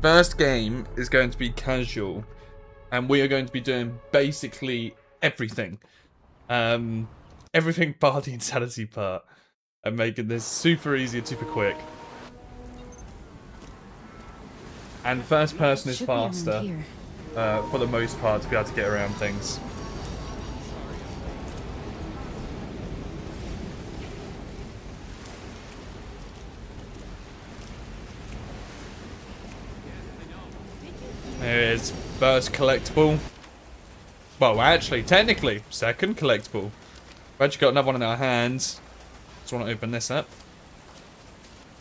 First game is going to be casual, and we are going to be doing basically everything. Everything bar the insanity part, and making this super easy and super quick. And first person is faster, for the most part, to be able to get around things. There it is. First collectible. Well, actually, technically, second collectible. We've actually got another one in our hands. Just want to open this up.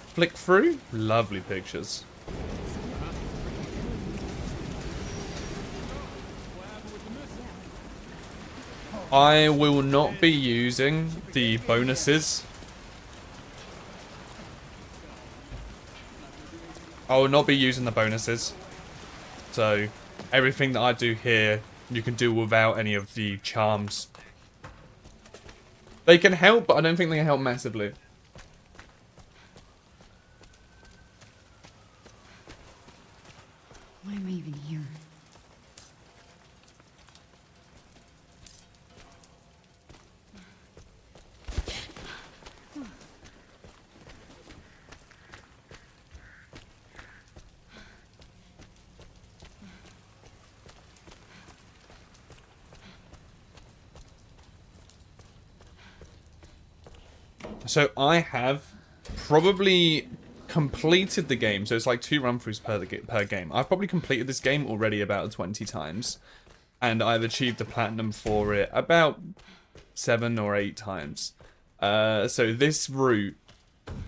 Flick through. Lovely pictures. I will not be using the bonuses. I will not be using the bonuses. So, everything that I do here, you can do without any of the charms. They can help, but I don't think they can help massively. Why am I even here? So I have probably completed the game. So it's like 2 run-throughs per game. I've probably completed this game already about 20 times. And I've achieved the platinum for it about 7 or 8 times. So this route,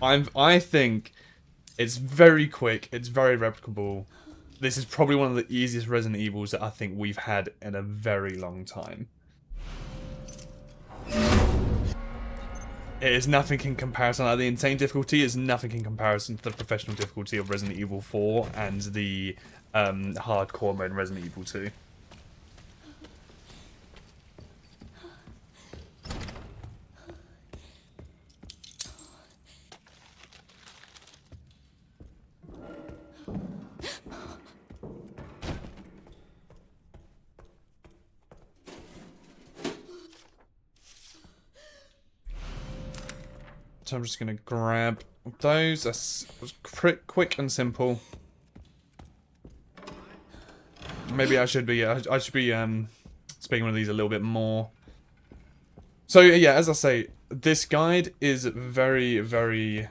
I think it's very quick. It's very replicable. This is probably one of the easiest Resident Evils that I think we've had in a very long time. It is nothing in comparison. Like, the insane difficulty is nothing in comparison to the professional difficulty of Resident Evil 4 and the hardcore mode in Resident Evil 2. So I'm just going to grab those. That's quick and simple. Maybe I should be speaking one of these a little bit more. So yeah, as I say, this guide is very, very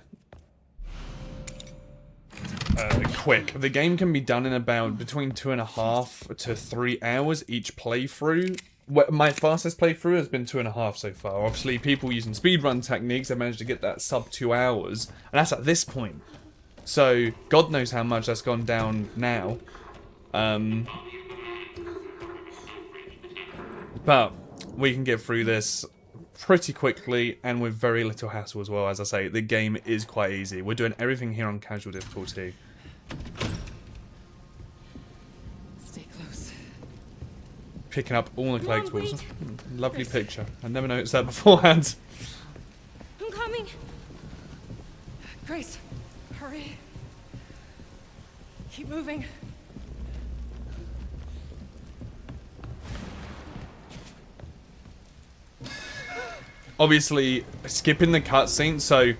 quick. The game can be done in about between 2.5 to 3 hours each playthrough. My fastest playthrough has been 2.5 so far. Obviously, people using speedrun techniques have managed to get that sub 2 hours, and that's at this point. So, God knows how much that's gone down now. But we can get through this pretty quickly and with very little hassle as well. As I say, the game is quite easy. We're doing everything here on casual difficulty. Picking up all the collectibles. Lovely picture. I never noticed that beforehand. I'm coming. Grace, hurry. Keep moving. Obviously, skipping the cutscene. So,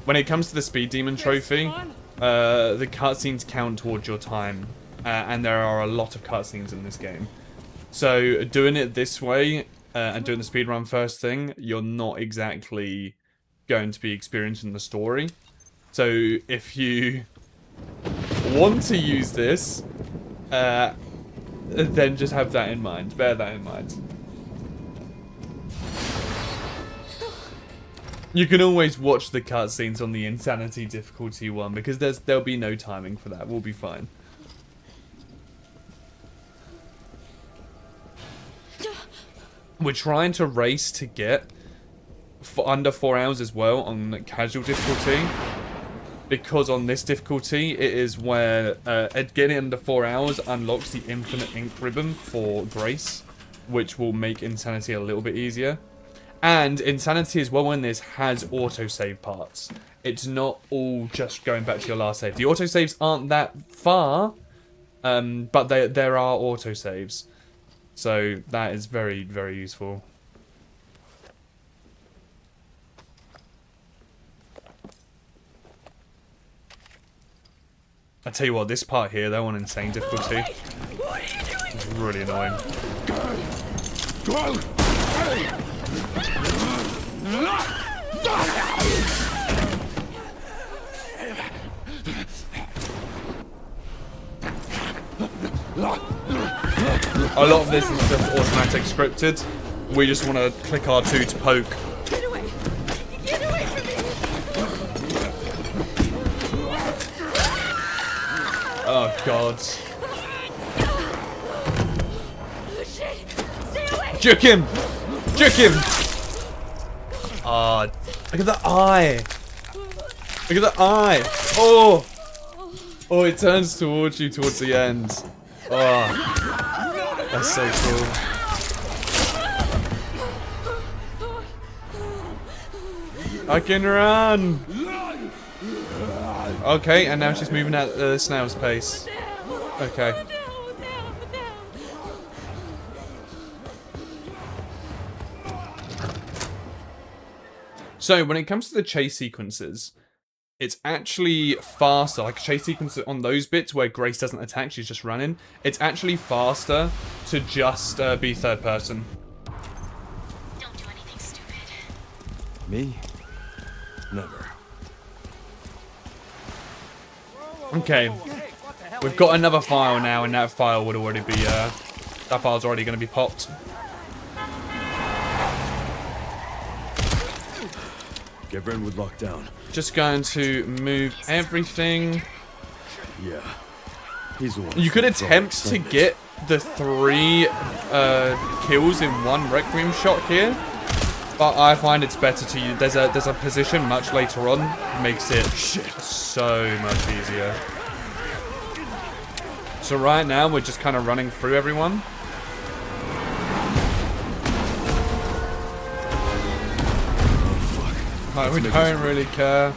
when it comes to the Speed Demon trophy, the cutscenes count towards your time. And there are a lot of cutscenes in this game. So, doing it this way, and doing the speedrun first thing, you're not exactly going to be experiencing the story. So, if you want to use this, then just have that in mind. Bear that in mind. You can always watch the cutscenes on the Insanity difficulty one, because there'll be no timing for that. We'll be fine. We're trying to race to get for under 4 hours as well on casual difficulty. Because on this difficulty, it is where getting under 4 hours unlocks the infinite ink ribbon for Grace, which will make Insanity a little bit easier. And Insanity as well in this has autosave parts. It's not all just going back to your last save. The autosaves aren't that far, But there are autosaves. So that is very, very useful. I tell you what, this part here, they're on insane difficulty. What are you doing? It's really annoying. A lot of this is just automatic scripted. We just want to click R2 to poke. Get away! Get away from me! Oh god. Oh shit! Stay away! Juke him! Juke him! Ah, look at the eye! Look at the eye! Oh! Oh, it turns towards you towards the end. Oh, that's so cool. I can run! Okay, and now she's moving at the snail's pace. Okay. So, when it comes to the chase sequences, it's actually faster. Like, chase sequences on those bits where Grace doesn't attack, she's just running. It's actually faster to just be third person. Don't do anything stupid. Me? Never. Okay. We've got another file now, and that file would already be, that file's already going to be popped. Get Brentwood locked down. Just going to move everything. Yeah. He's the one. You could attempt to get the 3 kills in one Requiem shot here, but I find it's better to use. There's a position much later on makes it so much easier. So right now we're just kind of running through everyone. Like, we don't really care,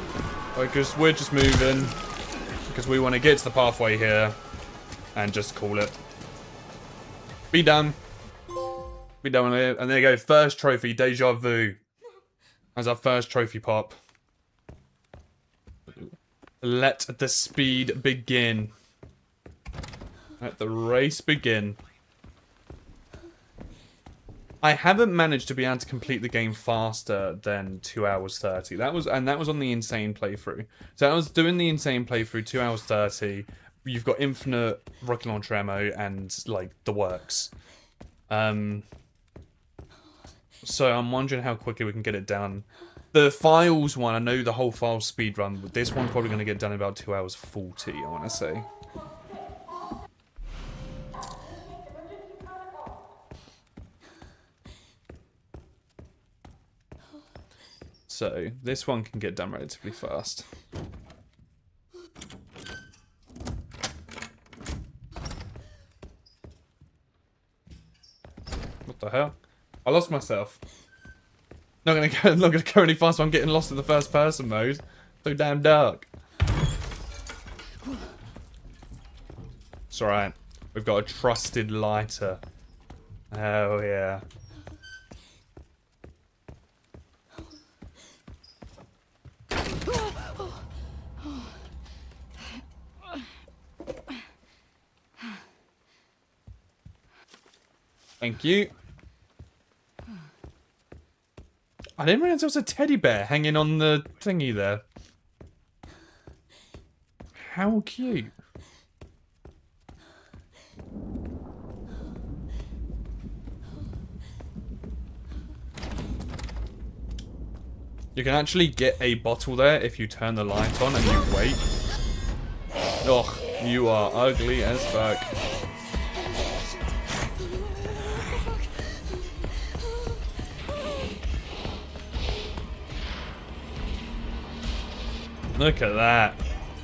because we're just moving, because we want to get to the pathway here, and just call it. Be done. Be done with it. And there you go, first trophy, Deja Vu. As our first trophy pop. Let the speed begin. Let the race begin. I haven't managed to be able to complete the game faster than 2 hours 30. That was on the insane playthrough. So I was doing the insane playthrough 2 hours 30. You've got infinite rocket launcher ammo and like the works. So I'm wondering how quickly we can get it done. The files one, I know the whole file speed run, but this one's probably going to get done in about 2 hours 40, I want to say. So, this one can get done relatively fast. What the hell? I lost myself. Not gonna go any faster. I'm getting lost in the first person mode. So damn dark. It's alright. We've got a trusted lighter. Oh yeah. Thank you. I didn't realize there was a teddy bear hanging on the thingy there. How cute. You can actually get a bottle there if you turn the light on and you wait. Ugh, you are ugly as fuck. Look at that.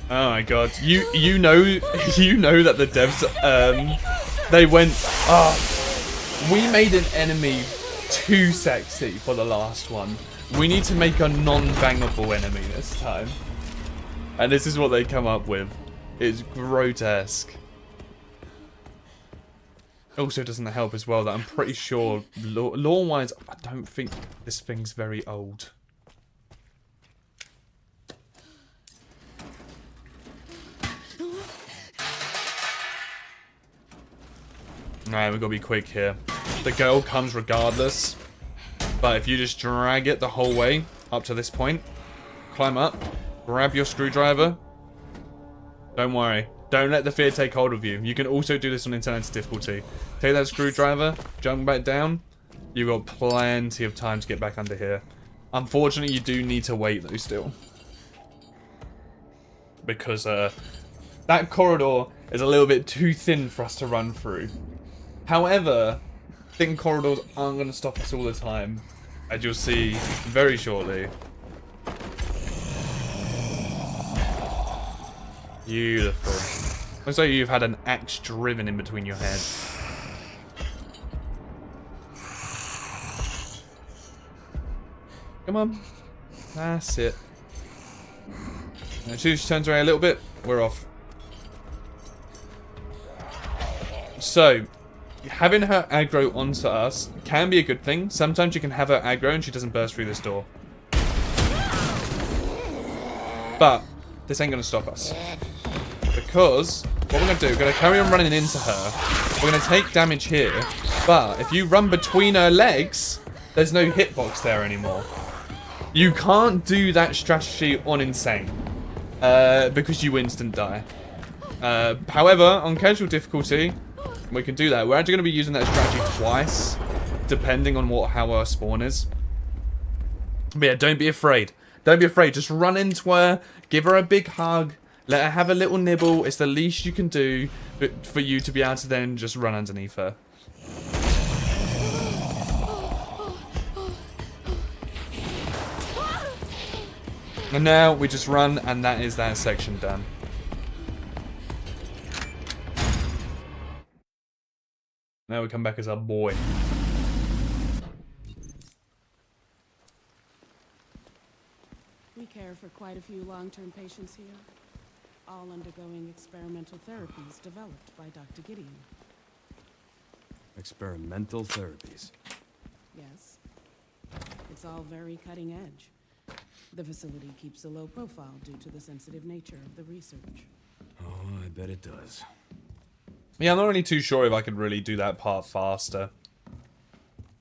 Oh my god. You know that the devs they went, we made an enemy too sexy for the last one. We need to make a non-bangable enemy this time. And this is what they come up with. It's grotesque. Also doesn't help as well that I'm pretty sure, lore-wise, I don't think this thing's very old. Alright, we've got to be quick here. The girl comes regardless. But if you just drag it the whole way up to this point, climb up, grab your screwdriver. Don't worry. Don't let the fear take hold of you. You can also do this on intense difficulty. Take that screwdriver, jump back down. You've got plenty of time to get back under here. Unfortunately, you do need to wait though still. Because that corridor is a little bit too thin for us to run through. However, thin corridors aren't going to stop us all the time, as you'll see very shortly. Beautiful. Looks like you've had an axe driven in between your heads. Come on. That's it. As soon as she turns around a little bit, we're off. So, having her aggro onto us can be a good thing. Sometimes you can have her aggro and she doesn't burst through this door. But this ain't going to stop us. Because what we're going to do, we're going to carry on running into her. We're going to take damage here. But if you run between her legs, there's no hitbox there anymore. You can't do that strategy on Insane. Because you instant die. However, on casual difficulty, we can do that. We're actually going to be using that strategy twice, depending on how our spawn is. But yeah, don't be afraid. Don't be afraid. Just run into her, give her a big hug, let her have a little nibble. It's the least you can do for you to be able to then just run underneath her. And now we just run, and that is that section done. Now we come back as our boy. We care for quite a few long-term patients here, all undergoing experimental therapies developed by Dr. Gideon. Experimental therapies. Yes. It's all very cutting edge. The facility keeps a low profile due to the sensitive nature of the research. Oh, I bet it does. Yeah, I'm not really too sure if I could really do that part faster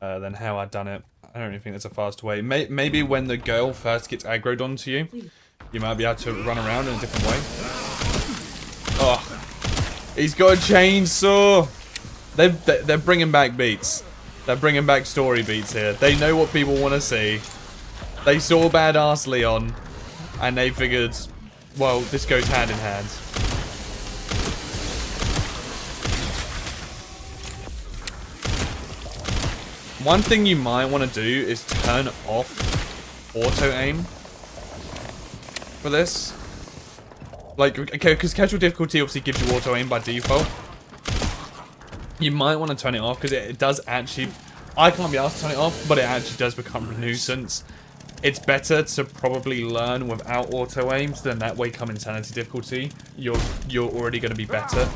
than how I've done it. I don't really think there's a fast way. Maybe when the girl first gets aggroed onto you, you might be able to run around in a different way. Oh, he's got a chainsaw. They're bringing back beats. They're bringing back story beats here. They know what people want to see. They saw Badass Leon, and they figured, well, this goes hand in hand. One thing you might want to do is turn off auto-aim for this. Like, okay, because casual difficulty obviously gives you auto-aim by default. You might want to turn it off, because it does actually... I can't be asked to turn it off, but it actually does become a nuisance. It's better to probably learn without auto-aim, so then that way come insanity difficulty, you're already going to be better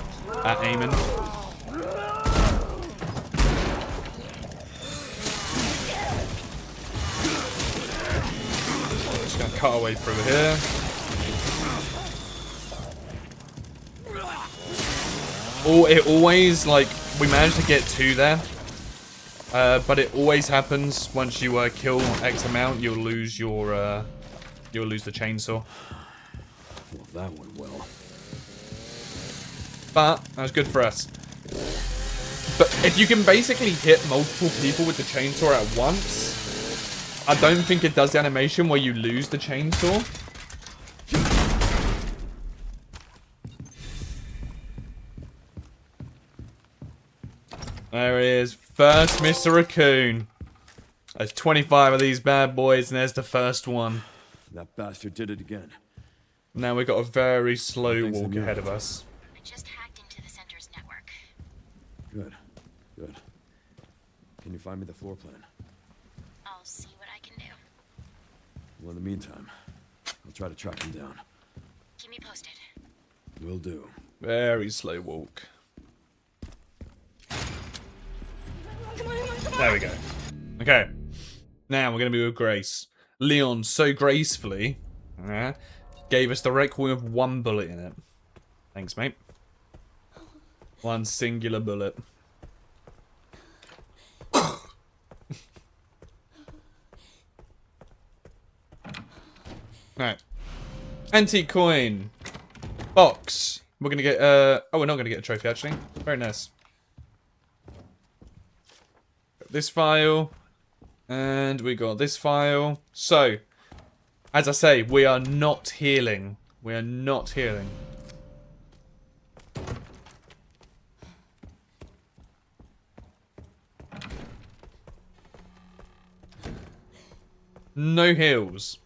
at aiming. Just going to cut our way through here. Oh, it always, like, we managed to get 2 there. But it always happens once you kill X amount, you'll lose the chainsaw. Well, that went well. But that was good for us. But if you can basically hit multiple people with the chainsaw at once, I don't think it does the animation where you lose the chainsaw. There it is. First Mr. Raccoon. There's 25 of these bad boys, and there's the first one. That bastard did it again. Now we've got a very slow walk ahead of us. I just hacked into the center's network. Good. Good. Can you find me the floor plan? I'll see what I can do. Well, in the meantime, I'll try to track him down. Keep me posted. Will do. Very slow walk. There we go. Okay. Now we're going to be with Grace. Leon so gracefully gave us the Requiem with 1 bullet in it. Thanks, mate. 1 singular bullet. Alright. Antique coin. Box. We're going to get, oh, we're not going to get a trophy, actually. Very nice. This file. And we got this file. So, as I say, we are not healing. We are not healing. No heals.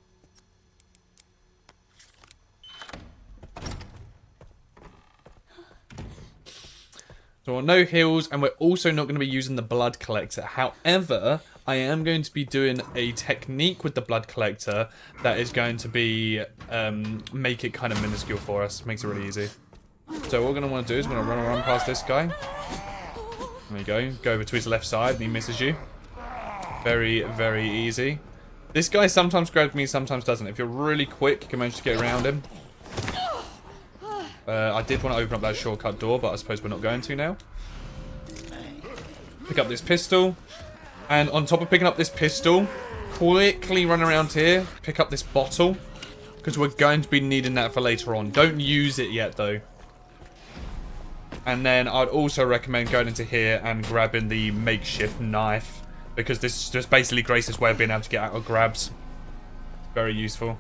So no heals, and we're also not going to be using the blood collector. However, I am going to be doing a technique with the blood collector that is going to be make it kind of minuscule for us. Makes it really easy. So what we're going to want to do is we're going to run past this guy. There you go. Go over to his left side, and he misses you. Very, very easy. This guy sometimes grabs me, sometimes doesn't. If you're really quick, you can manage to get around him. I did want to open up that shortcut door, but I suppose we're not going to now. Pick up this pistol. And on top of picking up this pistol, quickly run around here, pick up this bottle. Because we're going to be needing that for later on. Don't use it yet, though. And then I'd also recommend going into here and grabbing the makeshift knife. Because this is just basically Grace's way of being able to get out of grabs. Very useful.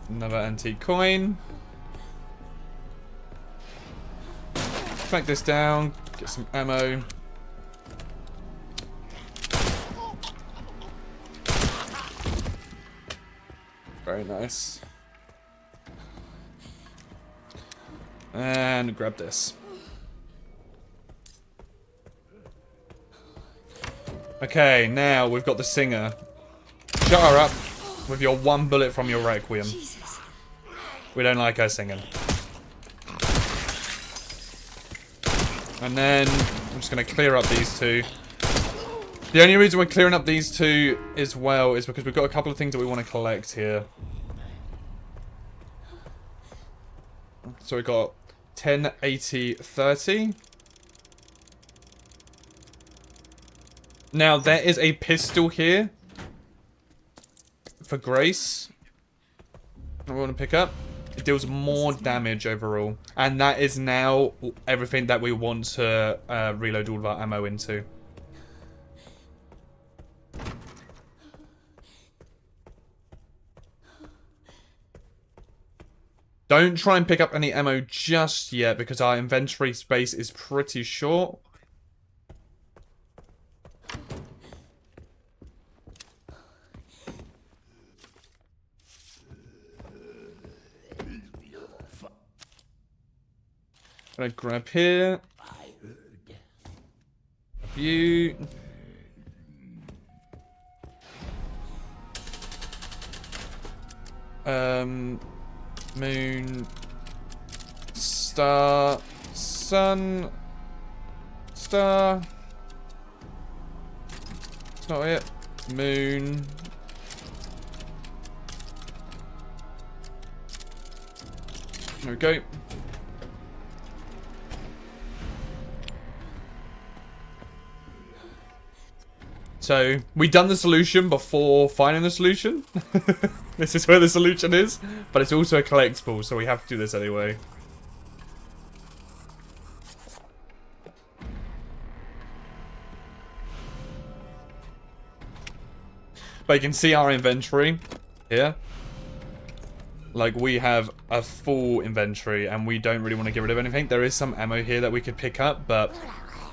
Another antique coin. Crank this down, get some ammo. Very nice. And grab this. Okay, now we've got the singer. Shut her up with your 1 bullet from your Requiem. Jesus. We don't like her singing. And then I'm just going to clear up these two. The only reason we're clearing up these two as well is because we've got a couple of things that we want to collect here. So we've got 10, 80, 30. Now there is a pistol here for Grace. We want to pick up. It deals more damage overall. And that is now everything that we want to reload all of our ammo into. Don't try and pick up any ammo just yet because our inventory space is pretty short. Gonna grab here. Grab you. Moon. Star. Sun. Star. It's not it. Moon. There we go. So, we done the solution before finding the solution. This is where the solution is. But it's also a collectible, so we have to do this anyway. But you can see our inventory here. Like, we have a full inventory, and we don't really want to get rid of anything. There is some ammo here that we could pick up, but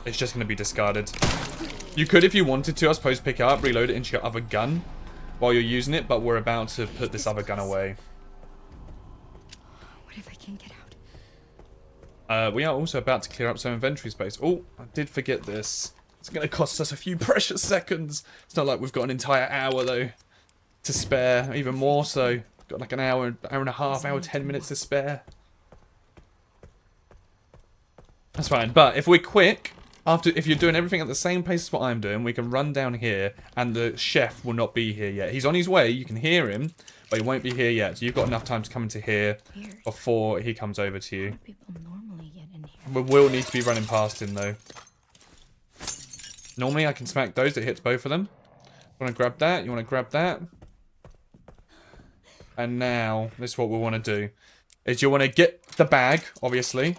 it's just going to be discarded. You could, if you wanted to, I suppose, pick it up, reload it into your other gun while you're using it, but we're about to put this other gun away. What if I can't get out? We are also about to clear up some inventory space. Oh, I did forget this. It's going to cost us a few precious seconds. It's not like we've got an entire hour, though, to spare. Even more so. Got like an hour, hour and a half, hour, 10 minutes to spare. That's fine. But if we're quick, if you're doing everything at the same pace as what I'm doing, we can run down here, and the chef will not be here yet. He's on his way. You can hear him, but he won't be here yet. So you've got enough time to come into here Weird. before he comes over to How you. do people normally get in here? We will need to be running past him though. Normally I can smack those. It hits both of them. You want to grab that? You want to grab that? And now, this is what we want to do. Is you want to get the bag, obviously.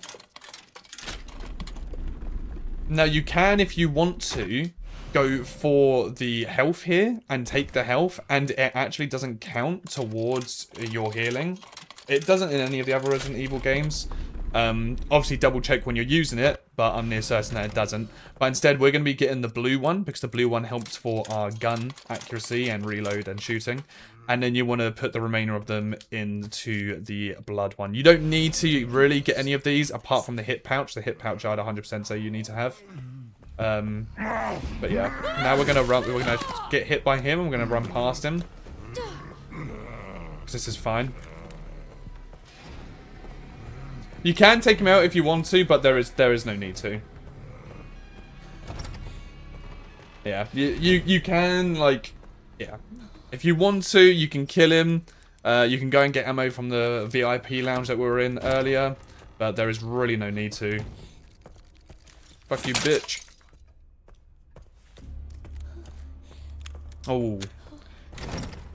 Now you can, if you want to, go for the health here and take the health, and it actually doesn't count towards your healing. It doesn't in any of the other Resident Evil games. Obviously double check when you're using it, but I'm near certain that it doesn't. But instead we're going to be getting the blue one, because the blue one helps for our gun accuracy and reload and shooting. And then you want to put the remainder of them into the blood one. You don't need to really get any of these apart from the hit pouch. The hit pouch I'd 100% say you need to have. But yeah, now we're going to get hit by him and we're going to run past him. Because this is fine. You can take him out if you want to, but there is no need to. Yeah, you can, like, yeah. If you want to, you can kill him. You can go and get ammo from the VIP lounge that we were in earlier, but there is really no need to. Fuck you, bitch. Oh.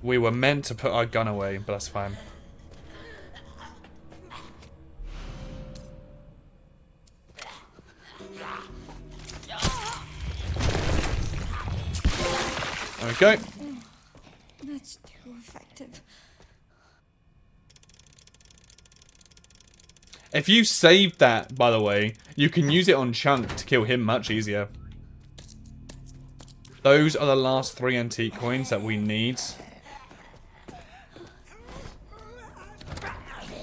We were meant to put our gun away, but that's fine. Okay. That's too effective. If you save that, by the way, you can use it on Chunk to kill him much easier. Those are the last 3 antique coins that we need.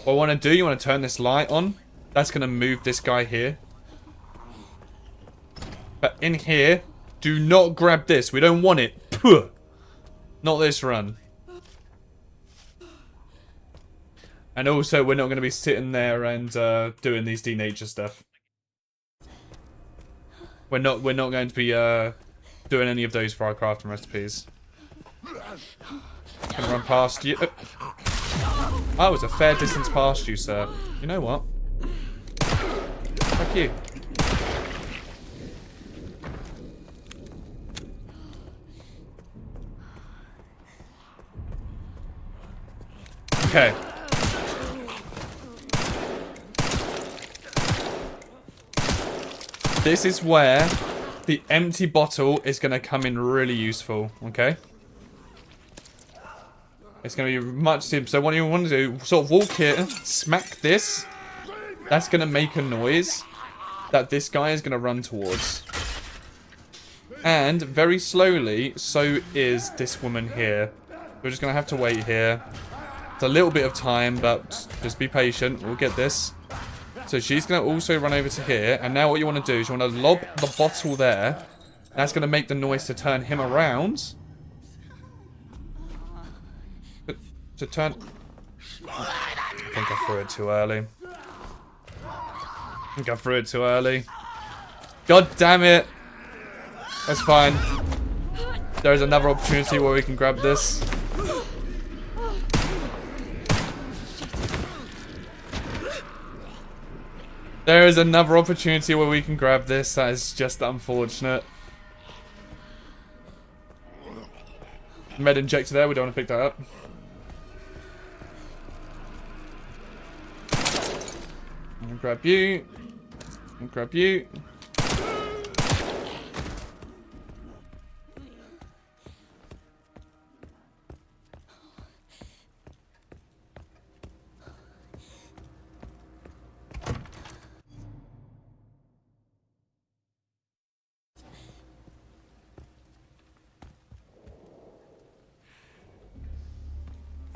What I want to do, you want to turn this light on. That's going to move this guy here. But in here, do not grab this. We don't want it. Puh. Not this run. And also, we're not going to be sitting there and doing these denature stuff. We're not going to be doing any of those for our crafting recipes. Gonna run past you. I was a fair distance past you, sir. You know what? Fuck you. Okay. This is where the empty bottle is going to come in really useful, okay? It's going to be much simpler. So what you want to do, sort of walk here, smack this. That's going to make a noise that this guy is going to run towards. And very slowly, so is this woman here. We're just going to have to wait here. It's a little bit of time, but just be patient. We'll get this. So she's going to also run over to here. And now what you want to do is you want to lob the bottle there. That's going to make the noise to turn him around. To turn... I think I threw it too early. God damn it. That's fine. There's another opportunity where we can grab this. There is another opportunity where we can grab this. That is just unfortunate. Med injector there. We don't want to pick that up. I'm gonna grab you. And grab you.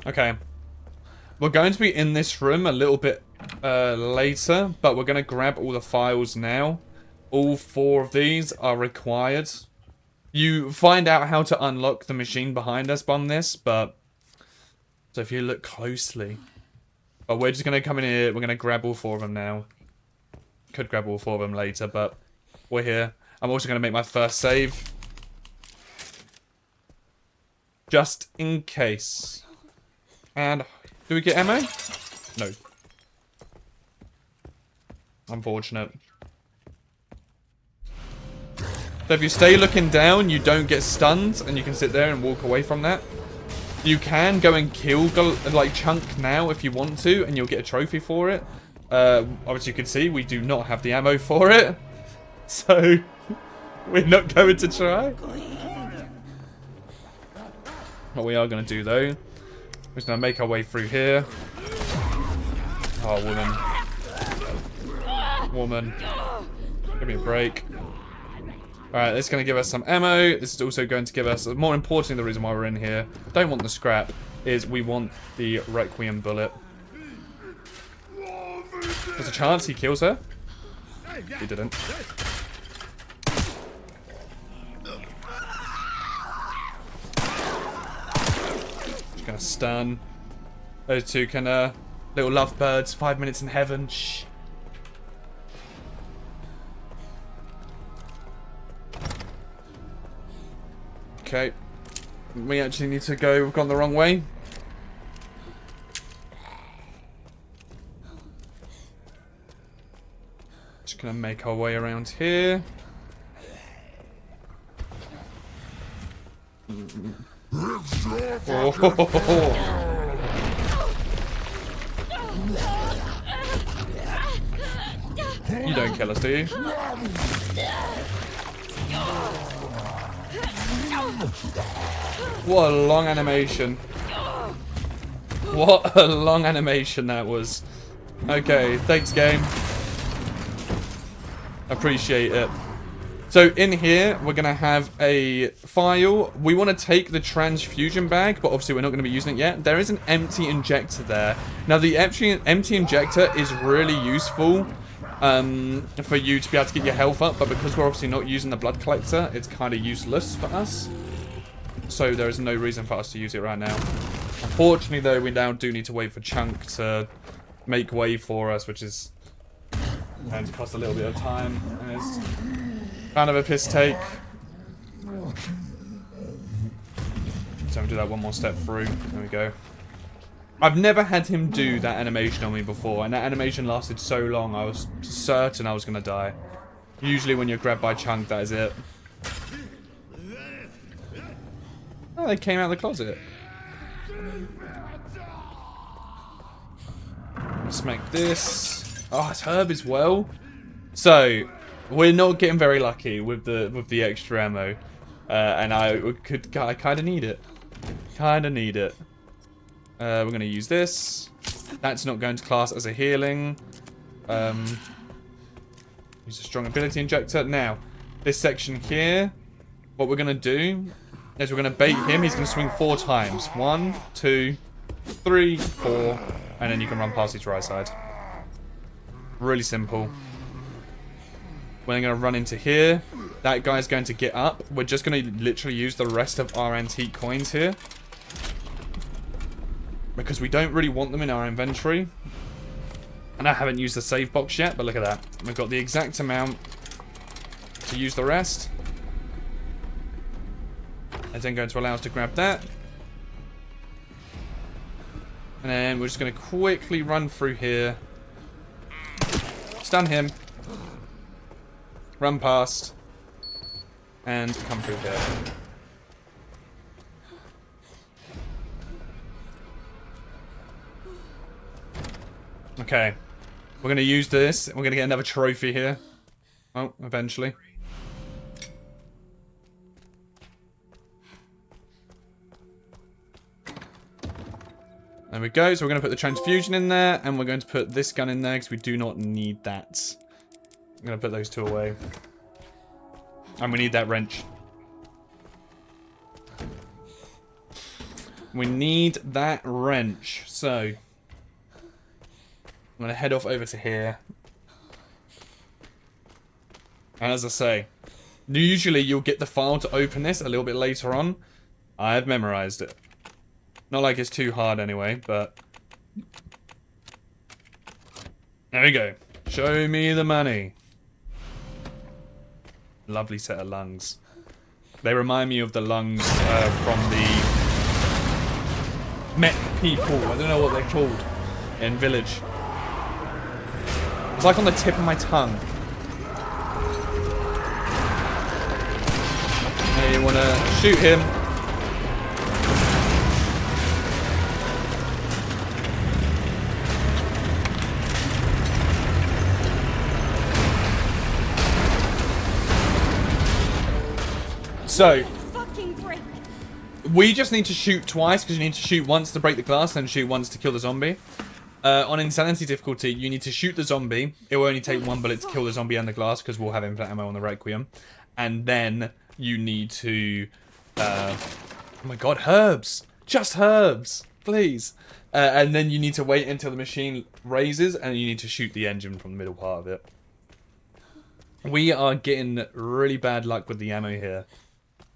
Okay. We're going to be in this room a little bit later, but we're going to grab all the files now. All 4 of these are required. You find out how to unlock the machine behind us on this, but... So if you look closely... But we're just going to come in here, we're going to grab all 4 of them now. Could grab all 4 of them later, but we're here. I'm also going to make my first save. Just in case. And do we get ammo? No. Unfortunate. So if you stay looking down, you don't get stunned, and you can sit there and walk away from that. You can go and kill like Chunk now if you want to, and you'll get a trophy for it. Obviously you can see we do not have the ammo for it. So we're not going to try. What we are going to do though, we're just going to make our way through here. Oh, woman. Give me a break. Alright, this is going to give us some ammo. This is also going to give us, more importantly, the reason why we're in here, don't want the scrap, is we want the Requiem bullet. There's a chance he kills her. He didn't. Just going to stun. Those two can, little lovebirds, 5 minutes in heaven. Shh. Okay, we actually need to go. We've gone the wrong way. Just gonna make our way around here. You don't kill us, do you? What a long animation. What a long animation that was. Okay, thanks game. Appreciate it. So in here, we're going to have a file. We want to take the transfusion bag, but obviously we're not going to be using it yet. There is an empty injector there. Now the empty injector is really useful for you to be able to get your health up, but because we're obviously not using the blood collector, it's kind of useless for us. So there is no reason for us to use it right now. Unfortunately though, we now do need to wait for Chunk to make way for us, which is going to cost a little bit of time. And it's kind of a piss take. So I'll do that one more step through. There we go. I've never had him do that animation on me before, and that animation lasted so long I was certain I was going to die. Usually when you're grabbed by Chunk, that is it. Oh, they came out of the closet. Smack this. Oh, it's Herb as well. So, we're not getting very lucky with the extra ammo, and I kind of need it. Kind of need it. We're going to use this. That's not going to class as a healing. Use a strong ability injector. Now, this section here, what we're going to do is we're going to bait him. He's going to swing 4 times. 1, 2, 3, 4, and then you can run past his right side. Really simple. We're going to run into here. That guy's going to get up. We're just going to literally use the rest of our antique coins here, because we don't really want them in our inventory. And I haven't used the save box yet, but look at that. We've got the exact amount to use the rest. It's then going to allow us to grab that. And then we're just going to quickly run through here. Stun him. Run past. And come through here. Okay. We're going to use this. We're going to get another trophy here. Oh, eventually. There we go. So we're going to put the transfusion in there, and we're going to put this gun in there because we do not need that. I'm going to put those 2 away. And we need that wrench. We need that wrench. So I'm going to head off over to here. And as I say, usually you'll get the file to open this a little bit later on. I have memorized it. Not like it's too hard anyway, but there we go. Show me the money. Lovely set of lungs. They remind me of the lungs from the Met people. I don't know what they're called in Village. It's like on the tip of my tongue. Hey, you wanna shoot him? So, Fucking break. we just need to shoot twice, because you need to shoot once to break the glass, then shoot once to kill the zombie. On Insanity difficulty, you need to shoot the zombie. It will only take 1 bullet to kill the zombie and the glass, because we'll have infinite ammo on the Requiem. And then you need to... oh my god, herbs! Just herbs! Please! And then you need to wait until the machine raises, and you need to shoot the engine from the middle part of it. We are getting really bad luck with the ammo here.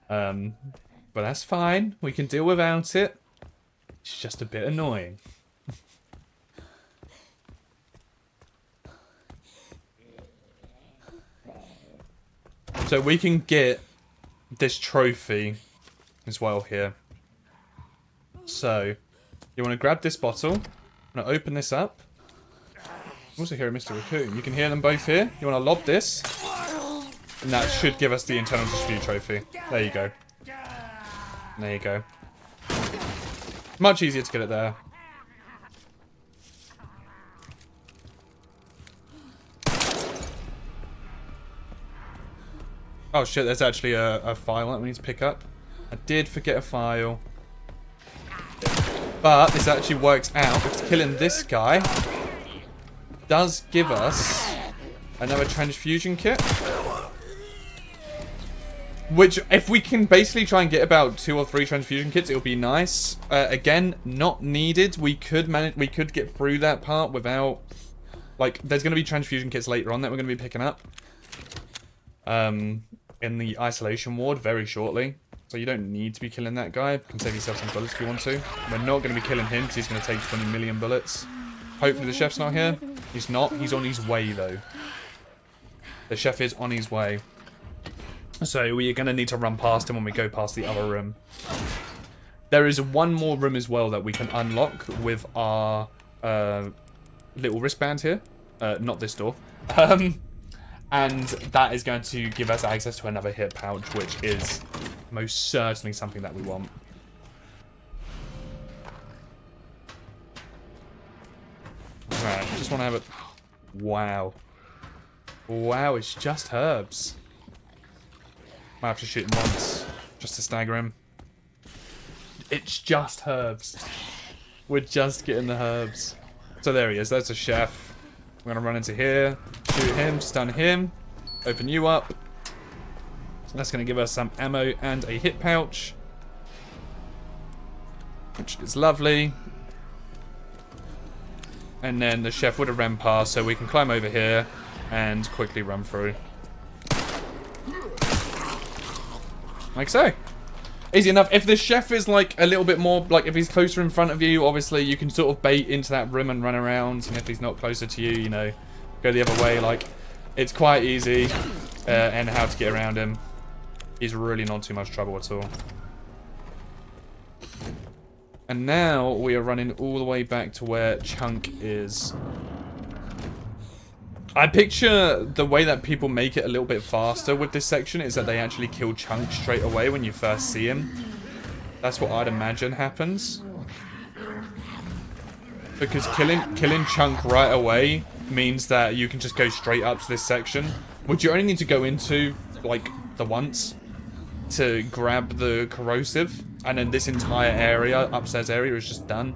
But that's fine. We can deal without it. It's just a bit annoying. So we can get this trophy as well here. So, you want to grab this bottle. I'm going to open this up. Also hear Mr. Raccoon. You can hear them both here. You want to lob this. And that should give us the internal dispute trophy. There you go. There you go. Much easier to get it there. Oh shit, there's actually a file that we need to pick up. I did forget a file. But this actually works out, because killing this guy does give us another transfusion kit. Which, if we can basically try and get about 2 or 3 transfusion kits, it'll be nice. Again, not needed. We could manage. We could get through that part without, like, there's going to be transfusion kits later on that we're going to be picking up. In the isolation ward very shortly. So you don't need to be killing that guy. You can save yourself some bullets if you want to. We're not going to be killing him because he's going to take 20 million bullets. Hopefully the chef's not here. He's not. He's on his way, though. The chef is on his way. So we're going to need to run past him when we go past the other room. There is one more room as well that we can unlock with our little wristband here. Not this door. And that is going to give us access to another hit pouch, which is most certainly something that we want. Right, just want to have it. Wow. Wow, it's just herbs. Might have to shoot him once, just to stagger him. It's just herbs. We're just getting the herbs. So there he is, there's a chef. We're gonna run into here, shoot him, stun him, open you up. That's gonna give us some ammo and a hit pouch, which is lovely. And then the chef would have ran past, so we can climb over here and quickly run through. Like so. Easy enough. If the chef is like a little bit more, like if he's closer in front of you, obviously you can sort of bait into that room and run around. And if he's not closer to you, you know, go the other way. Like, it's quite easy and how to get around him. He's really not too much trouble at all. And now we are running all the way back to where Chunk is. I picture the way that people make it a little bit faster with this section is that they actually kill Chunk straight away when you first see him. That's what I'd imagine happens. Because killing Chunk right away means that you can just go straight up to this section, which you only need to go into, like, the once to grab the corrosive, and then this entire area, upstairs area, is just done.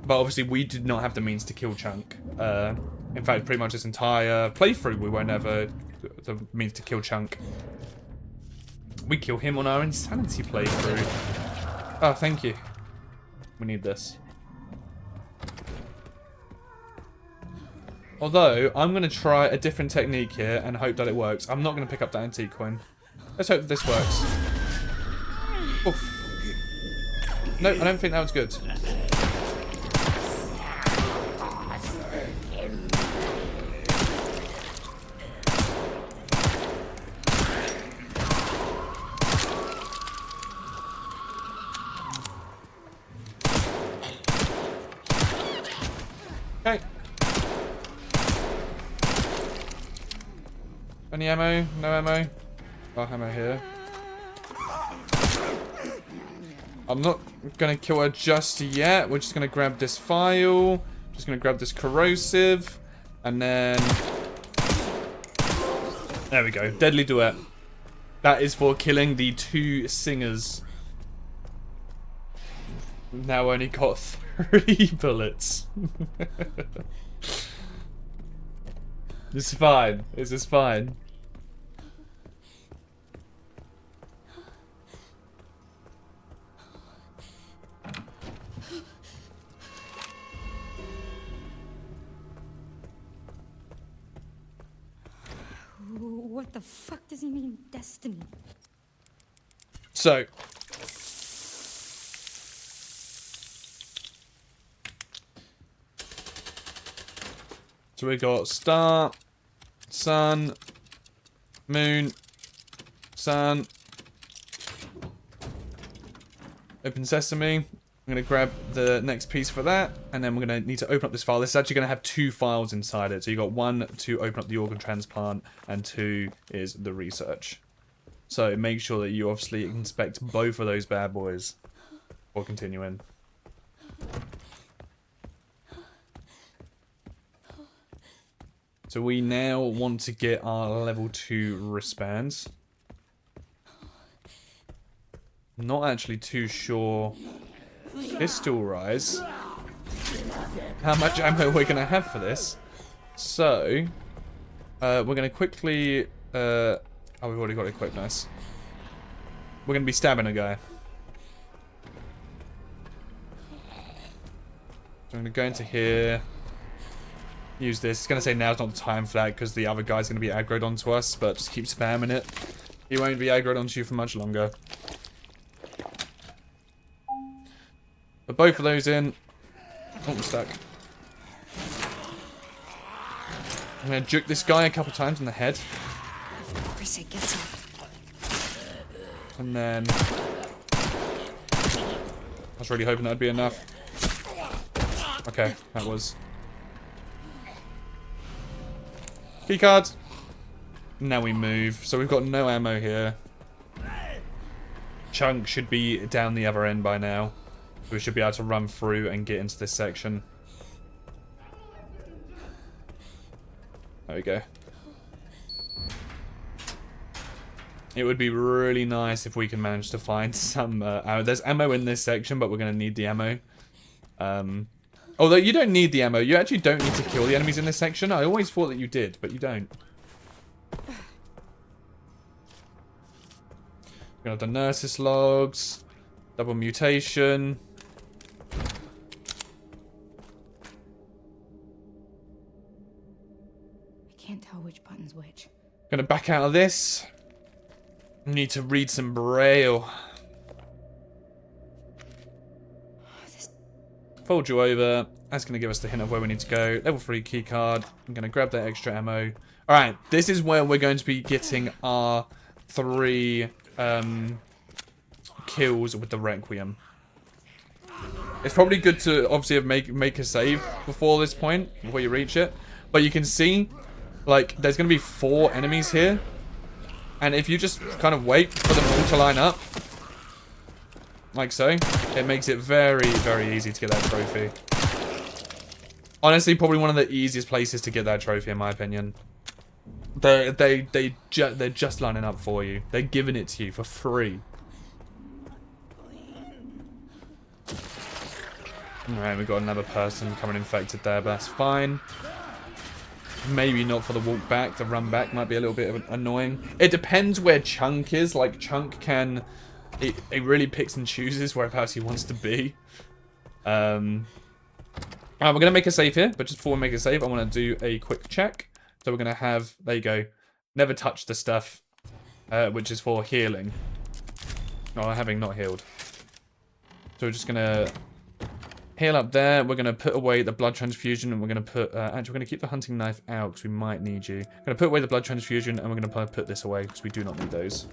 But obviously we did not have the means to kill Chunk. In fact, pretty much this entire playthrough, we won't have the means to kill Chunk. We kill him on our Insanity playthrough. Oh, thank you. We need this. Although, I'm going to try a different technique here and hope that it works. I'm not going to pick up that antique coin. Let's hope that this works. Oof. No, I don't think that was good. Any ammo? No ammo? Oh, ammo here. I'm not gonna kill her just yet. We're just gonna grab this file. Just gonna grab this corrosive. And then... There we go. Deadly duet. That is for killing the 2 singers. Now only got 3 bullets. This is fine. This is fine. What the fuck does he mean, destiny? So we got star, sun, moon, sun. Open sesame. I'm going to grab the next piece for that, and then we're going to need to open up this file. This is actually going to have 2 files inside it. So you got 1 to open up the organ transplant, and 2 is the research. So make sure that you obviously inspect both of those bad boys before continuing. So we now want to get our level 2 wristbands. Not actually too sure. Pistol rise. How much ammo we're gonna have for this? So we're gonna quickly. Oh, we've already got it equipped. Nice. We're gonna be stabbing a guy. So I'm gonna go into here. Use this. It's gonna say now's not the time for that because the other guy's gonna be aggroed onto us, but just keep spamming it. He won't be aggroed onto you for much longer. Put both of those in. Oh, I'm stuck. I'm gonna juke this guy a couple times in the head. Of course it gets up. And then... I was really hoping that'd be enough. Okay, that was... Keycard! Now we move. So we've got no ammo here. Chunk should be down the other end by now. We should be able to run through and get into this section. There we go. It would be really nice if we can manage to find some ammo. There's ammo in this section, but we're going to need the ammo. Although you don't need the ammo. You actually don't need to kill the enemies in this section. I always thought that you did, but you don't. We're going to have the nurse's logs. Double mutation. I can't tell which button's which. Gonna back out of this. Need to read some braille. Fold you over. That's gonna give us the hint of where we need to go. Level 3 key card. I'm gonna grab that extra ammo. Alright, this is where we're going to be getting our 3 kills with the Requiem. It's probably good to obviously make a save before this point, before you reach it. But you can see, like, there's going to be 4 enemies here. And if you just kind of wait for them all to line up, like so, it makes it very, very easy to get that trophy. Honestly, probably one of the easiest places to get that trophy, in my opinion. They're just lining up for you. They're giving it to you for free. Alright, we've got another person becoming infected there, but that's fine. Maybe not for the walk back. The run back might be a little bit annoying. It depends where Chunk is. Like, Chunk can... It really picks and chooses whereabouts he wants to be. Alright, we're going to make a save here, but just before we make a save, I want to do a quick check. So we're going to have... There you go. Never touch the stuff, which is for healing. Or having not healed. So we're just going to... heal up there. We're going to put away the blood transfusion, and we're going to put... actually, we're going to keep the hunting knife out because we might need you. We're going to put away the blood transfusion, and we're going to put this away because we do not need those.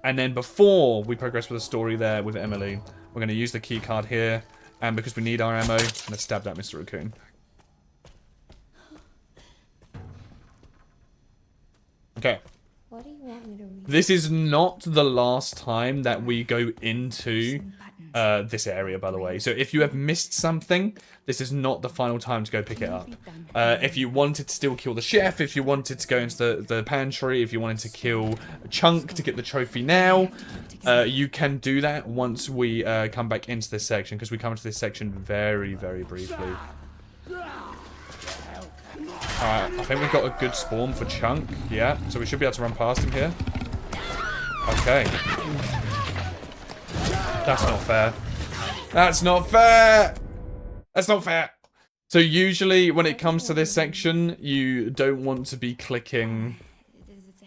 And then before we progress with the story there with Emily, we're going to use the key card here, and because we need our ammo, I'm going to stab that Mr. Raccoon. Okay. What do you want me to read? This is not the last time that we go into this area, by the way. So if you have missed something, this is not the final time to go pick it up. If you wanted to still kill the chef, if you wanted to go into the pantry, if you wanted to kill a chunk to get the trophy now, you can do that once we come back into this section, because we come into this section very, very briefly. Alright, I think we've got a good spawn for Chunk. Yeah, so we should be able to run past him here. Okay. That's not fair. That's not fair! That's not fair! So usually when it comes to this section, you don't want to be clicking...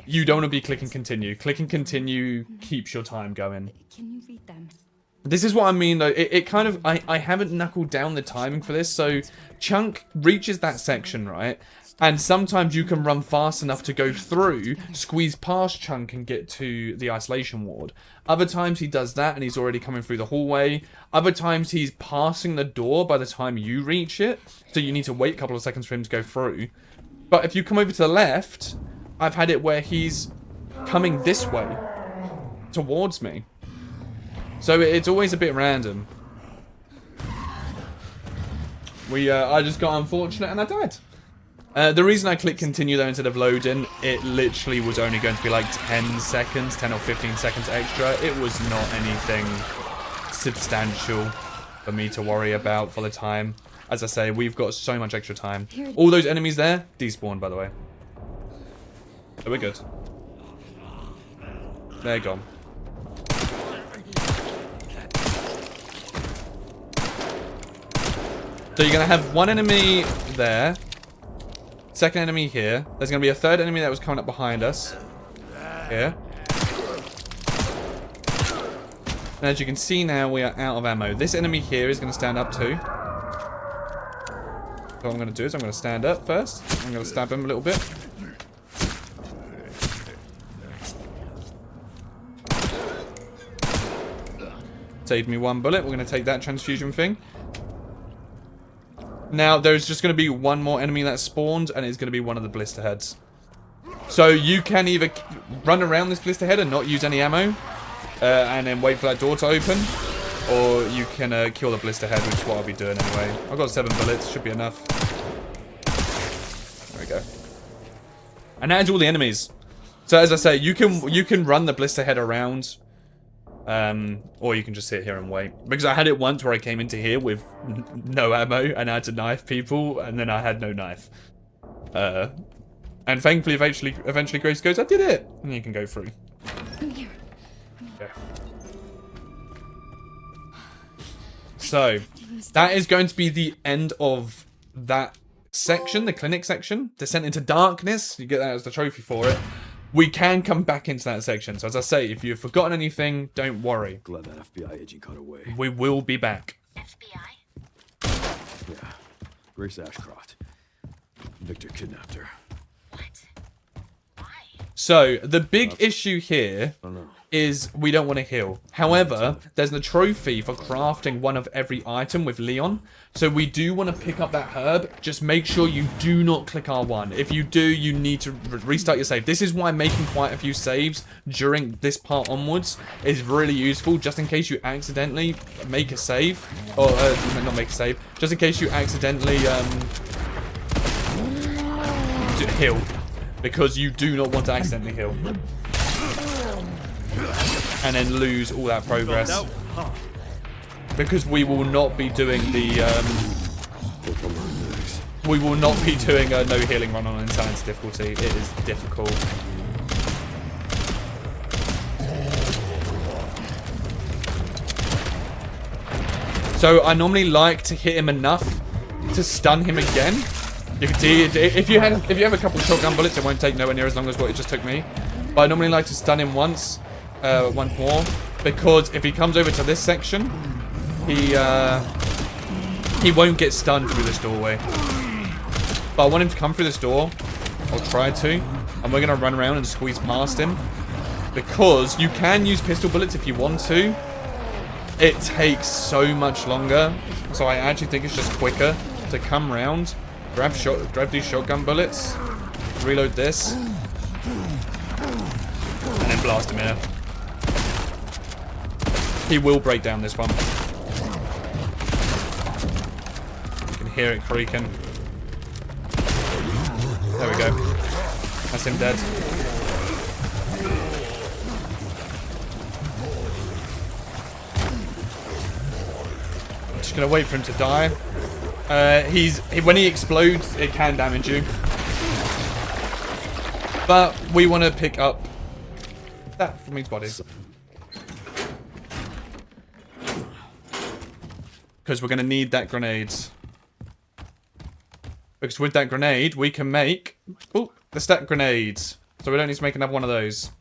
You don't want to be clicking continue. Clicking continue keeps your time going. Can you read them? This is what I mean, though. It kind of... I haven't knuckled down the timing for this, so Chunk reaches that section, right? And sometimes you can run fast enough to go through, squeeze past Chunk and get to the isolation ward. Other times he does that and he's already coming through the hallway. Other times he's passing the door by the time you reach it. So you need to wait a couple of seconds for him to go through. But if you come over to the left, I've had it where he's coming this way towards me. So it's always a bit random. I just got unfortunate and I died. The reason I clicked continue though instead of loading, it literally was only going to be like 10 seconds, 10 or 15 seconds extra. It was not anything substantial for me to worry about for the time. As I say, we've got so much extra time. All those enemies there, despawned by the way. So we're good. They're gone. So you're going to have one enemy there. Second enemy here. There's going to be a third enemy that was coming up behind us. Here. And as you can see now, we are out of ammo. This enemy here is going to stand up too. So what I'm going to do is I'm going to stand up first. I'm going to stab him a little bit. Saved me one bullet. We're going to take that transfusion thing. Now, there's just going to be one more enemy that spawned, and it's going to be one of the blister heads. So you can either run around this blister head and not use any ammo, and then wait for that door to open, or you can kill the blister head, which is what I'll be doing anyway. I've got 7 bullets, should be enough. There we go. And that is all the enemies. So as I say, you can run the blister head around. Or you can just sit here and wait. Because I had it once where I came into here with no ammo and I had to knife people and then I had no knife. And thankfully eventually Grace goes, I did it! And you can go through. Here. Okay. So, that is going to be the end of that section, the clinic section. Descent into Darkness. You get that as the trophy for it. We can come back into that section. So as I say, if you've forgotten anything, don't worry. Glad that FBI agent got away. We will be back. FBI? Yeah. Grace Ashcroft. Victor kidnapped her. What? Why? So, the big issue here Oh no. is we don't want to heal. However, there's the trophy for crafting one of every item with Leon. So we do want to pick up that herb. Just make sure you do not click R1. If you do, you need to restart your save. This is why making quite a few saves during this part onwards is really useful, just in case you accidentally make a save. Or, not make a save. Just in case you accidentally heal. Because you do not want to accidentally heal. And then lose all that progress. Because we will not be doing the we will not be doing a no healing run on Insanity difficulty. It is difficult. So I normally like to hit him enough to stun him again. You can see if you have a couple of shotgun bullets, it won't take nowhere near as long as what it just took me. But I normally like to stun him once more, because if he comes over to this section, he won't get stunned through this doorway. But I want him to come through this door. I'll try to, and we're gonna run around and squeeze past him, because you can use pistol bullets if you want to. It takes so much longer, so I actually think it's just quicker to come around, grab these shotgun bullets, reload this, blast him here. He will break down this one. You can hear it creaking. There we go. That's him dead. Just gonna wait for him to die. When he explodes, it can damage you. But we want to pick up that from his body. Because we're going to need that grenade. Because with that grenade, we can make the stack grenades. So we don't need to make another one of those.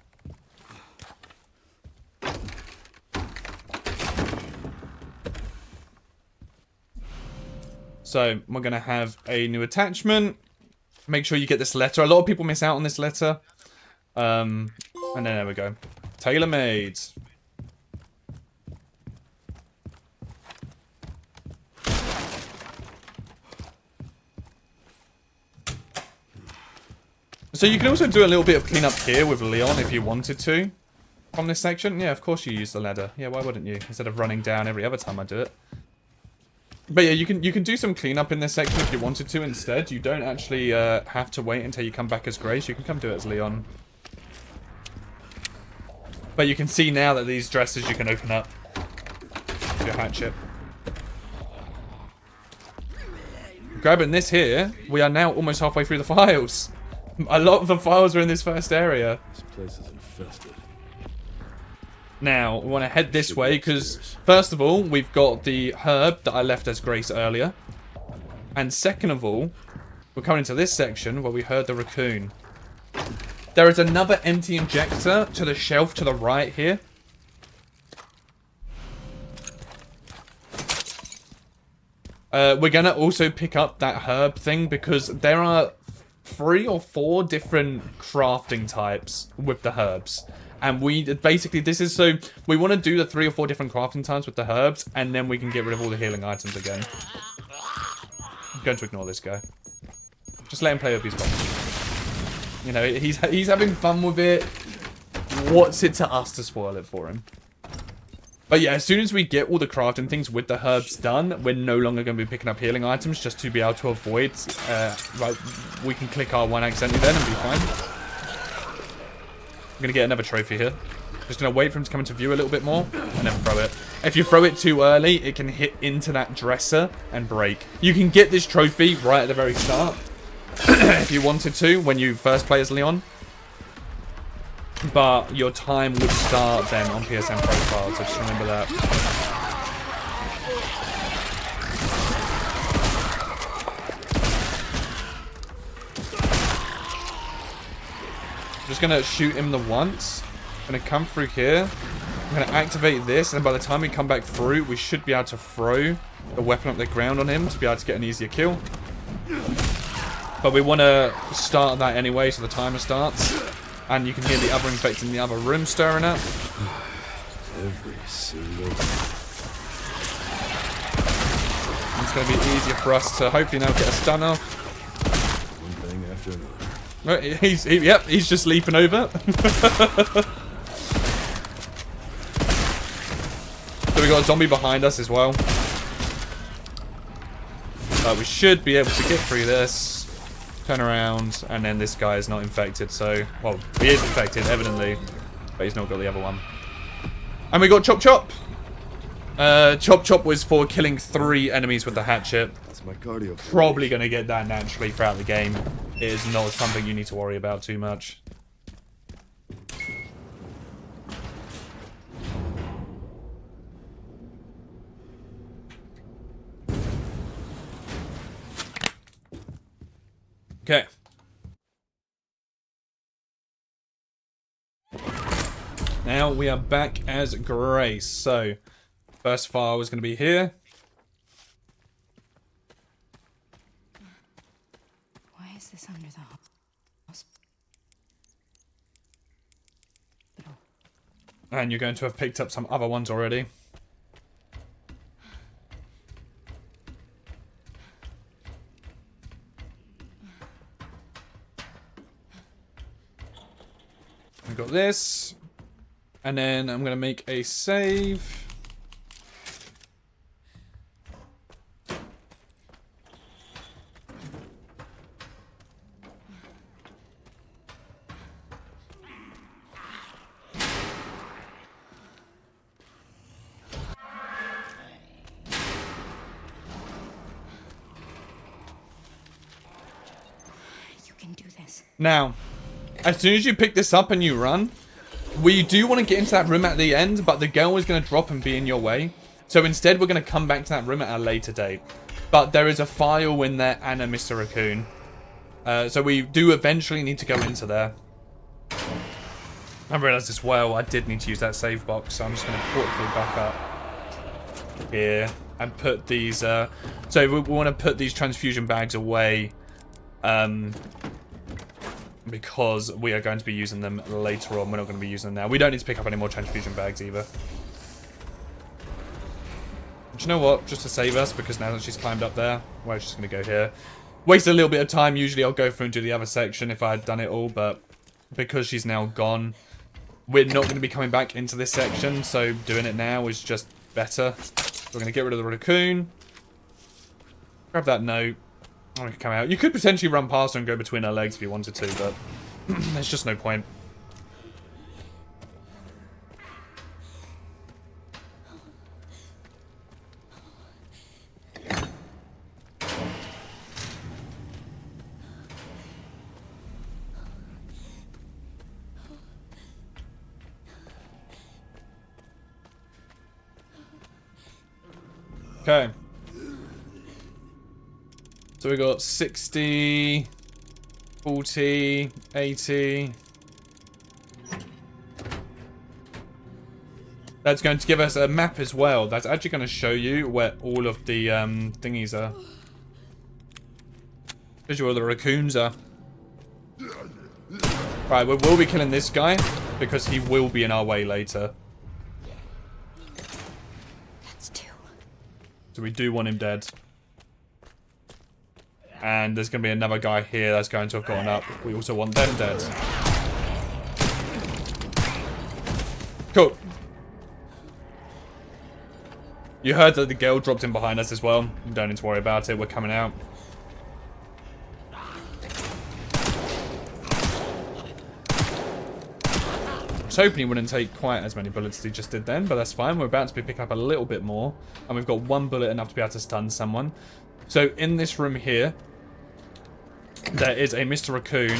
So we're going to have a new attachment. Make sure you get this letter. A lot of people miss out on this letter. And then there we go. Tailor-made. So you can also do a little bit of cleanup here with Leon if you wanted to. From this section. Yeah, of course you use the ladder. Yeah, why wouldn't you? Instead of running down every other time I do it. But yeah, you can do some cleanup in this section if you wanted to instead. You don't actually have to wait until you come back as Grace. You can come do it as Leon. But you can see now that these dresses you can open up with your hatchet. Grabbing this here, we are now almost halfway through the files. A lot of the files are in this first area. This place is infested. Now, we want to head this way because, first of all, we've got the herb that I left as Grace earlier. And second of all, we're coming into this section where we heard the raccoon. There is another empty injector to the shelf to the right here. We're going to also pick up that herb thing because there are 3 or 4 different crafting types with the herbs. And we basically, this is so we want to do the 3 or 4 different crafting times with the herbs, and then we can get rid of all the healing items again. I'm going to ignore this guy. Just let him play with his bombs. You know, he's having fun with it. What's it to us to spoil it for him? But yeah, as soon as we get all the crafting things with the herbs done, we're no longer going to be picking up healing items just to be able to avoid. Right, we can click R1 accidentally then and be fine. I'm going to get another trophy here. Just going to wait for him to come into view a little bit more and then throw it. If you throw it too early, it can hit into that dresser and break. You can get this trophy right at the very start if you wanted to when you first play as Leon. But your time would start then on PSN profile, so just remember that. Just gonna shoot him the once. Gonna come through here. I'm gonna activate this, and by the time we come back through, we should be able to throw the weapon up the ground on him to be able to get an easier kill. But we want to start that anyway, so the timer starts. And you can hear the other infected in the other room stirring up. Every single. It's going to be easier for us to hopefully now get a stun off. One thing after another. Yep, he's just leaping over. So we got a zombie behind us as well. We should be able to get through this. Turn around, and then this guy is not infected, so... Well, he is infected, evidently. But he's not got the other one. And we got Chop Chop! Chop Chop was for killing 3 enemies with the hatchet. That's my cardio. Probably going to get that naturally throughout the game. It is not something you need to worry about too much. Okay. Now we are back as Grace. So, first file is going to be here. Why is this under the hospital? And you're going to have picked up some other ones already. We've got this. And then I'm going to make a save. You can do this. Now, as soon as you pick this up and you run, we do want to get into that room at the end, but the girl is going to drop and be in your way. So instead, we're going to come back to that room at a later date. But there is a file in there and a Mr. Raccoon. So we do eventually need to go into there. I realised as well, I did need to use that save box, so I'm just going to quickly back up here and put these... so we want to put these transfusion bags away. Because we are going to be using them later on. We're not going to be using them now. We don't need to pick up any more transfusion bags either. Do you know what? Just to save us, because now that she's climbed up there, we're just going to go here. Waste a little bit of time. Usually I'll go through and do the other section if I had done it all, but because she's now gone, we're not going to be coming back into this section, so doing it now is just better. We're going to get rid of the raccoon. Grab that note. I'm going to come out. You could potentially run past her and go between her legs if you wanted to, but there's just no point. Okay. So we got 60, 40, 80. That's going to give us a map as well. That's actually going to show you where all of the thingies are. Shows you where the raccoons are. Right, we will be killing this guy because he will be in our way later. That's 2. So we do want him dead. And there's going to be another guy here that's going to have gotten up. We also want them dead. Cool. You heard that the girl dropped in behind us as well. You don't need to worry about it. We're coming out. I was hoping he wouldn't take quite as many bullets as he just did then, but that's fine. We're about to be picking up a little bit more. And we've got 1 bullet enough to be able to stun someone. So in this room here, there is a Mr. Raccoon,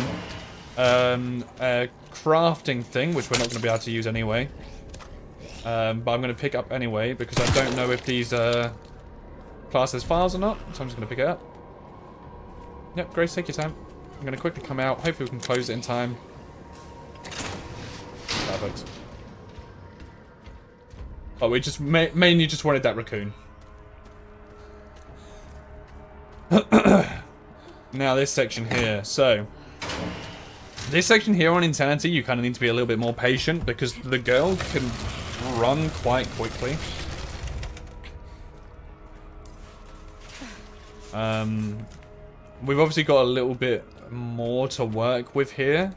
a crafting thing, which we're not going to be able to use anyway. But I'm going to pick up anyway, because I don't know if these class as files or not. So I'm just going to pick it up. Yep, Grace, take your time. I'm going to quickly come out. Hopefully we can close it in time. Perfect. Oh, we just mainly just wanted that raccoon. Now this section here. So this section here on Insanity, you kind of need to be a little bit more patient because the girl can run quite quickly. We've obviously got a little bit more to work with here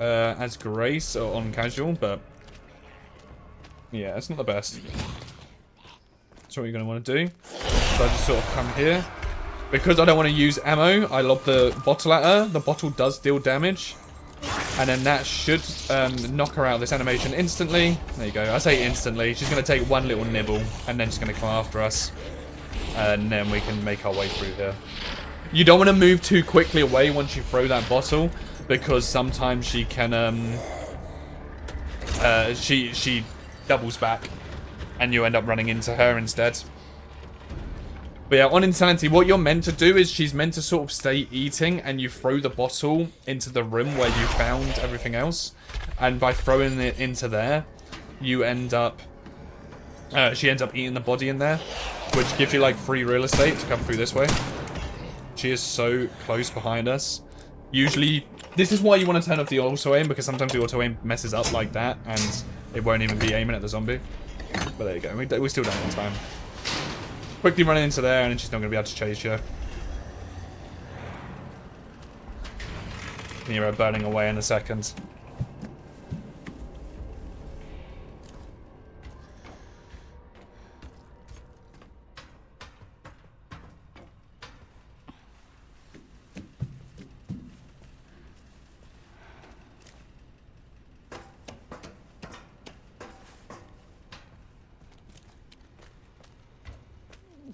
as Grace on casual, but yeah, it's not the best. That's what you're going to want to do. So I just sort of come here. Because I don't want to use ammo, I lob the bottle at her. The bottle does deal damage. And then that should knock her out of this animation instantly. There you go. I say instantly. She's going to take 1 little nibble. And then she's going to come after us. And then we can make our way through here. You don't want to move too quickly away once you throw that bottle. Because sometimes she can... she doubles back. And you end up running into her instead. But yeah, on Insanity, what you're meant to do is she's meant to sort of stay eating and you throw the bottle into the room where you found everything else. And by throwing it into there, you end up... she ends up eating the body in there, which gives you like free real estate to come through this way. She is so close behind us. Usually, this is why you want to turn off the auto aim, because sometimes the auto aim messes up like that and it won't even be aiming at the zombie. But there you go, we still done it in time. Quickly running into there, and then she's not going to be able to chase you. You hear her burning away in a second.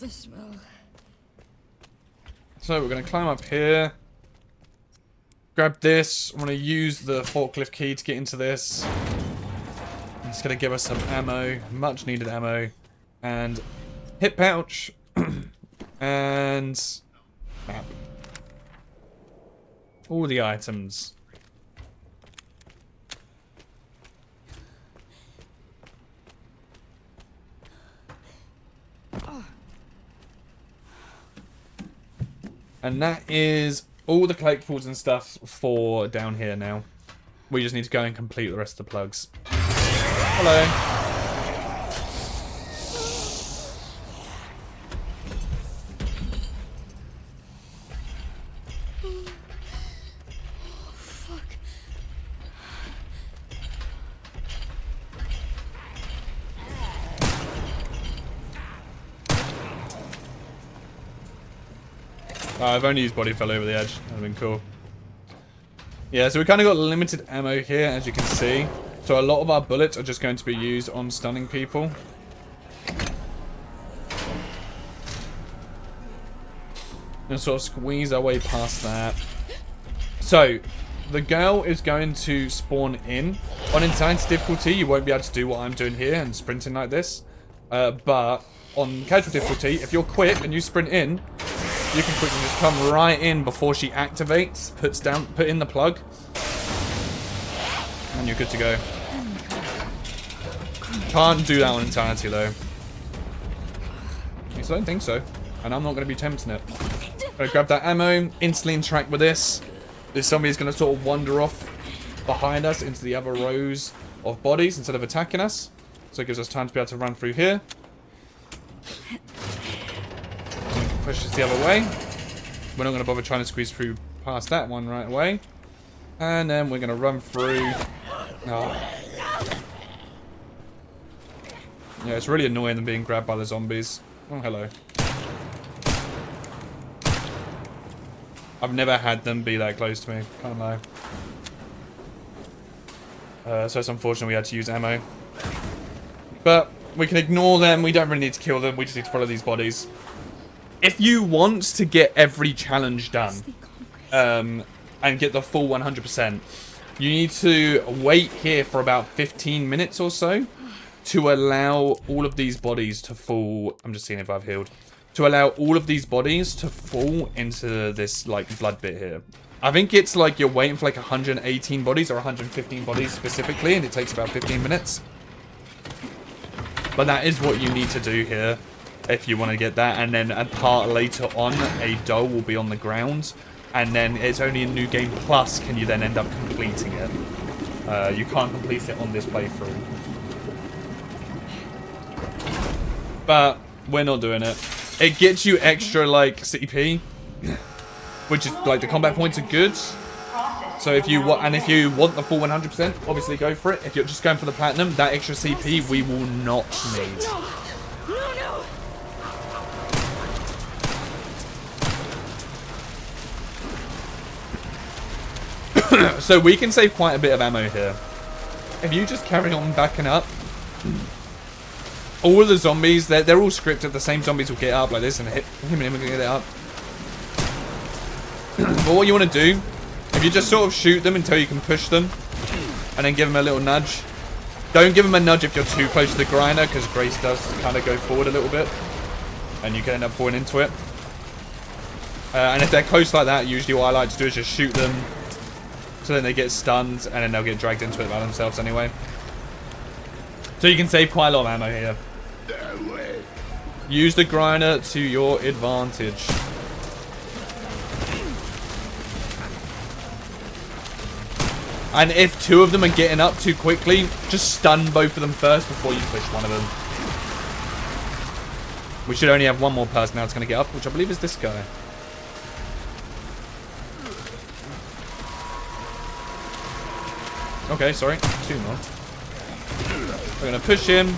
the smell. So we're going to climb up here. Grab this. I'm going to use the forklift key to get into this. It's going to give us some ammo. Much needed ammo. And hip pouch. And map. All the items. And that is all the collectibles and stuff for down here now. We just need to go and complete the rest of the plugs. Hello. I've only used body fell over the edge. That would have been cool. Yeah, so we kind of got limited ammo here, as you can see. So a lot of our bullets are just going to be used on stunning people. And sort of squeeze our way past that. So, the girl is going to spawn in. On intense difficulty, you won't be able to do what I'm doing here and sprinting like this. But on casual difficulty, if you're quick and you sprint in, you can quickly just come right in before she activates, put in the plug, and you're good to go. Can't do that on Insanity though. At least I don't think so. And I'm not going to be tempting it. Gonna grab that ammo, instantly interact with this. This zombie is going to sort of wander off behind us into the other rows of bodies instead of attacking us. So it gives us time to be able to run through here. Push us the other way. We're not going to bother trying to squeeze through past that one right away. And then we're going to run through. Oh. Yeah, it's really annoying them being grabbed by the zombies. Oh, hello. I've never had them be that close to me. Can't lie. So it's unfortunate we had to use ammo. But we can ignore them. We don't really need to kill them. We just need to follow these bodies. If you want to get every challenge done, and get the full 100%, you need to wait here for about 15 minutes or so to allow all of these bodies to fall. I'm just seeing if I've healed. To allow all of these bodies to fall into this, like, blood bit here. I think it's like you're waiting for like 118 bodies or 115 bodies specifically, and it takes about 15 minutes. But that is what you need to do here. If you want to get that, and then a part later on, a doll will be on the ground, and then it's only in New Game Plus can you then end up completing it. You can't complete it on this playthrough. But we're not doing it. It gets you extra, like, CP, which is, like, the combat points are good. So if you want, and if you want the full 100%, obviously go for it. If you're just going for the platinum, that extra CP we will not need. So we can save quite a bit of ammo here. If you just carry on backing up, all of the zombies, they're all scripted. The same zombies will get up like this and hit him and him and get it up. But what you want to do, if you just sort of shoot them until you can push them, and then give them a little nudge. Don't give them a nudge if you're too close to the grinder, because Grace does kind of go forward a little bit, and you can end up falling into it. And if they're close like that, usually what I like to do is just shoot them, so then they get stunned, and then they'll get dragged into it by themselves anyway. So you can save quite a lot of ammo here. Use the grinder to your advantage. And if two of them are getting up too quickly, just stun both of them first before you push one of them. We should only have one more person now that's going to get up, which I believe is this guy. Okay, sorry. Two more. We're going to push him.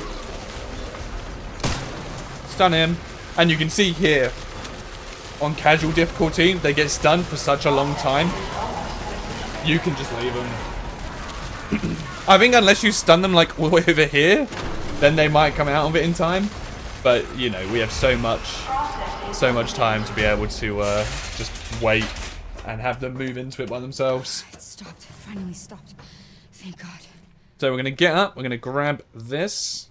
Stun him. And you can see here, on casual difficulty, they get stunned for such a long time. You can just leave them. I think unless you stun them like all the way over here, then they might come out of it in time. But, you know, we have so much time to be able to just wait and have them move into it by themselves. It stopped. Finally stopped. Thank God. So we're going to get up. We're going to grab this.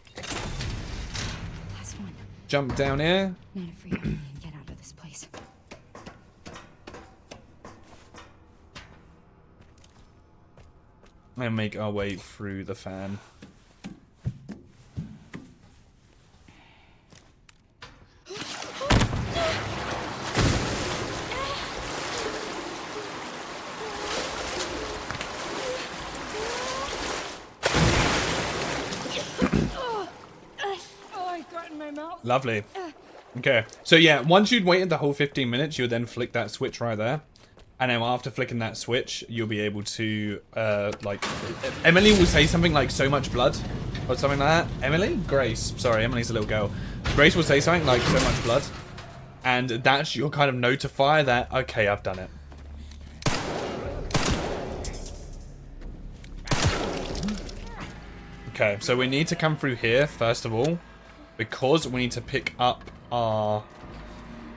Last one. Jump down here. Not a free and get out of this place. And make our way through the fan. Oh, I got in my mouth. Lovely. Okay. So yeah, once you'd waited the whole 15 minutes, you would then flick that switch right there. And then after flicking that switch, you'll be able to, like... Emily will say something like, so much blood. Or something like that. Emily? Grace. Sorry, Emily's a little girl. Grace will say something like, so much blood. And that's your kind of notifier that, okay, I've done it. Okay, so we need to come through here, first of all. Because we need to pick up our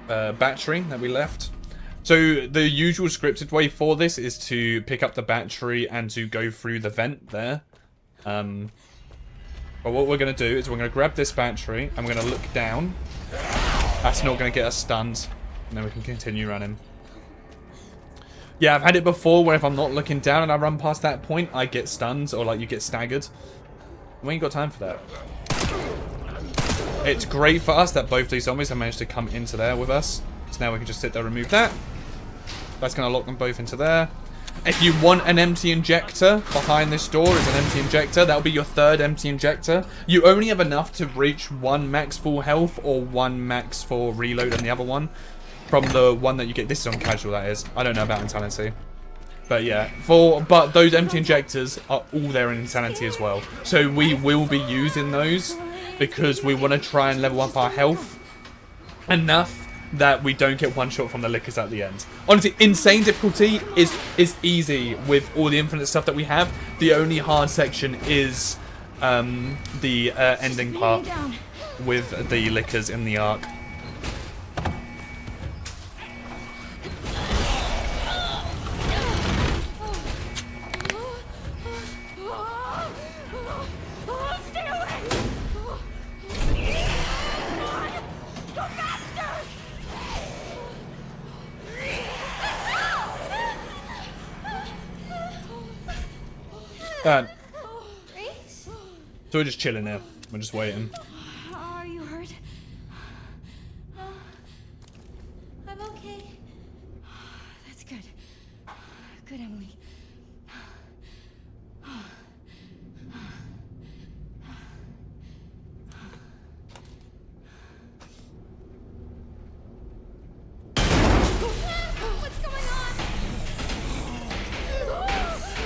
battery that we left. So the usual scripted way for this is to pick up the battery and to go through the vent there. But what we're going to do is we're going to grab this battery and we're going to look down. That's not going to get us stunned. And then we can continue running. Yeah, I've had it before where if I'm not looking down and I run past that point, I get stunned or like you get staggered. We ain't got time for that. It's great for us that both these zombies have managed to come into there with us. So now we can just sit there and remove that. That's going to lock them both into there. If you want an empty injector, behind this door is an empty injector. That'll be your third empty injector. You only have enough to reach one max full health or one max for reload on the other one. From the one that you get. This is on casual, that is. I don't know about Insanity. But yeah, but those empty injectors are all there in Insanity as well. So we will be using those because we want to try and level up our health enough that we don't get one shot from the lickers at the end. Honestly, insane difficulty is easy with all the infinite stuff that we have. The only hard section is the ending part with the lickers in the arc. So we're just chilling here. We're just waiting. Are you hurt? No. I'm okay. That's good. Good, Emily. What's going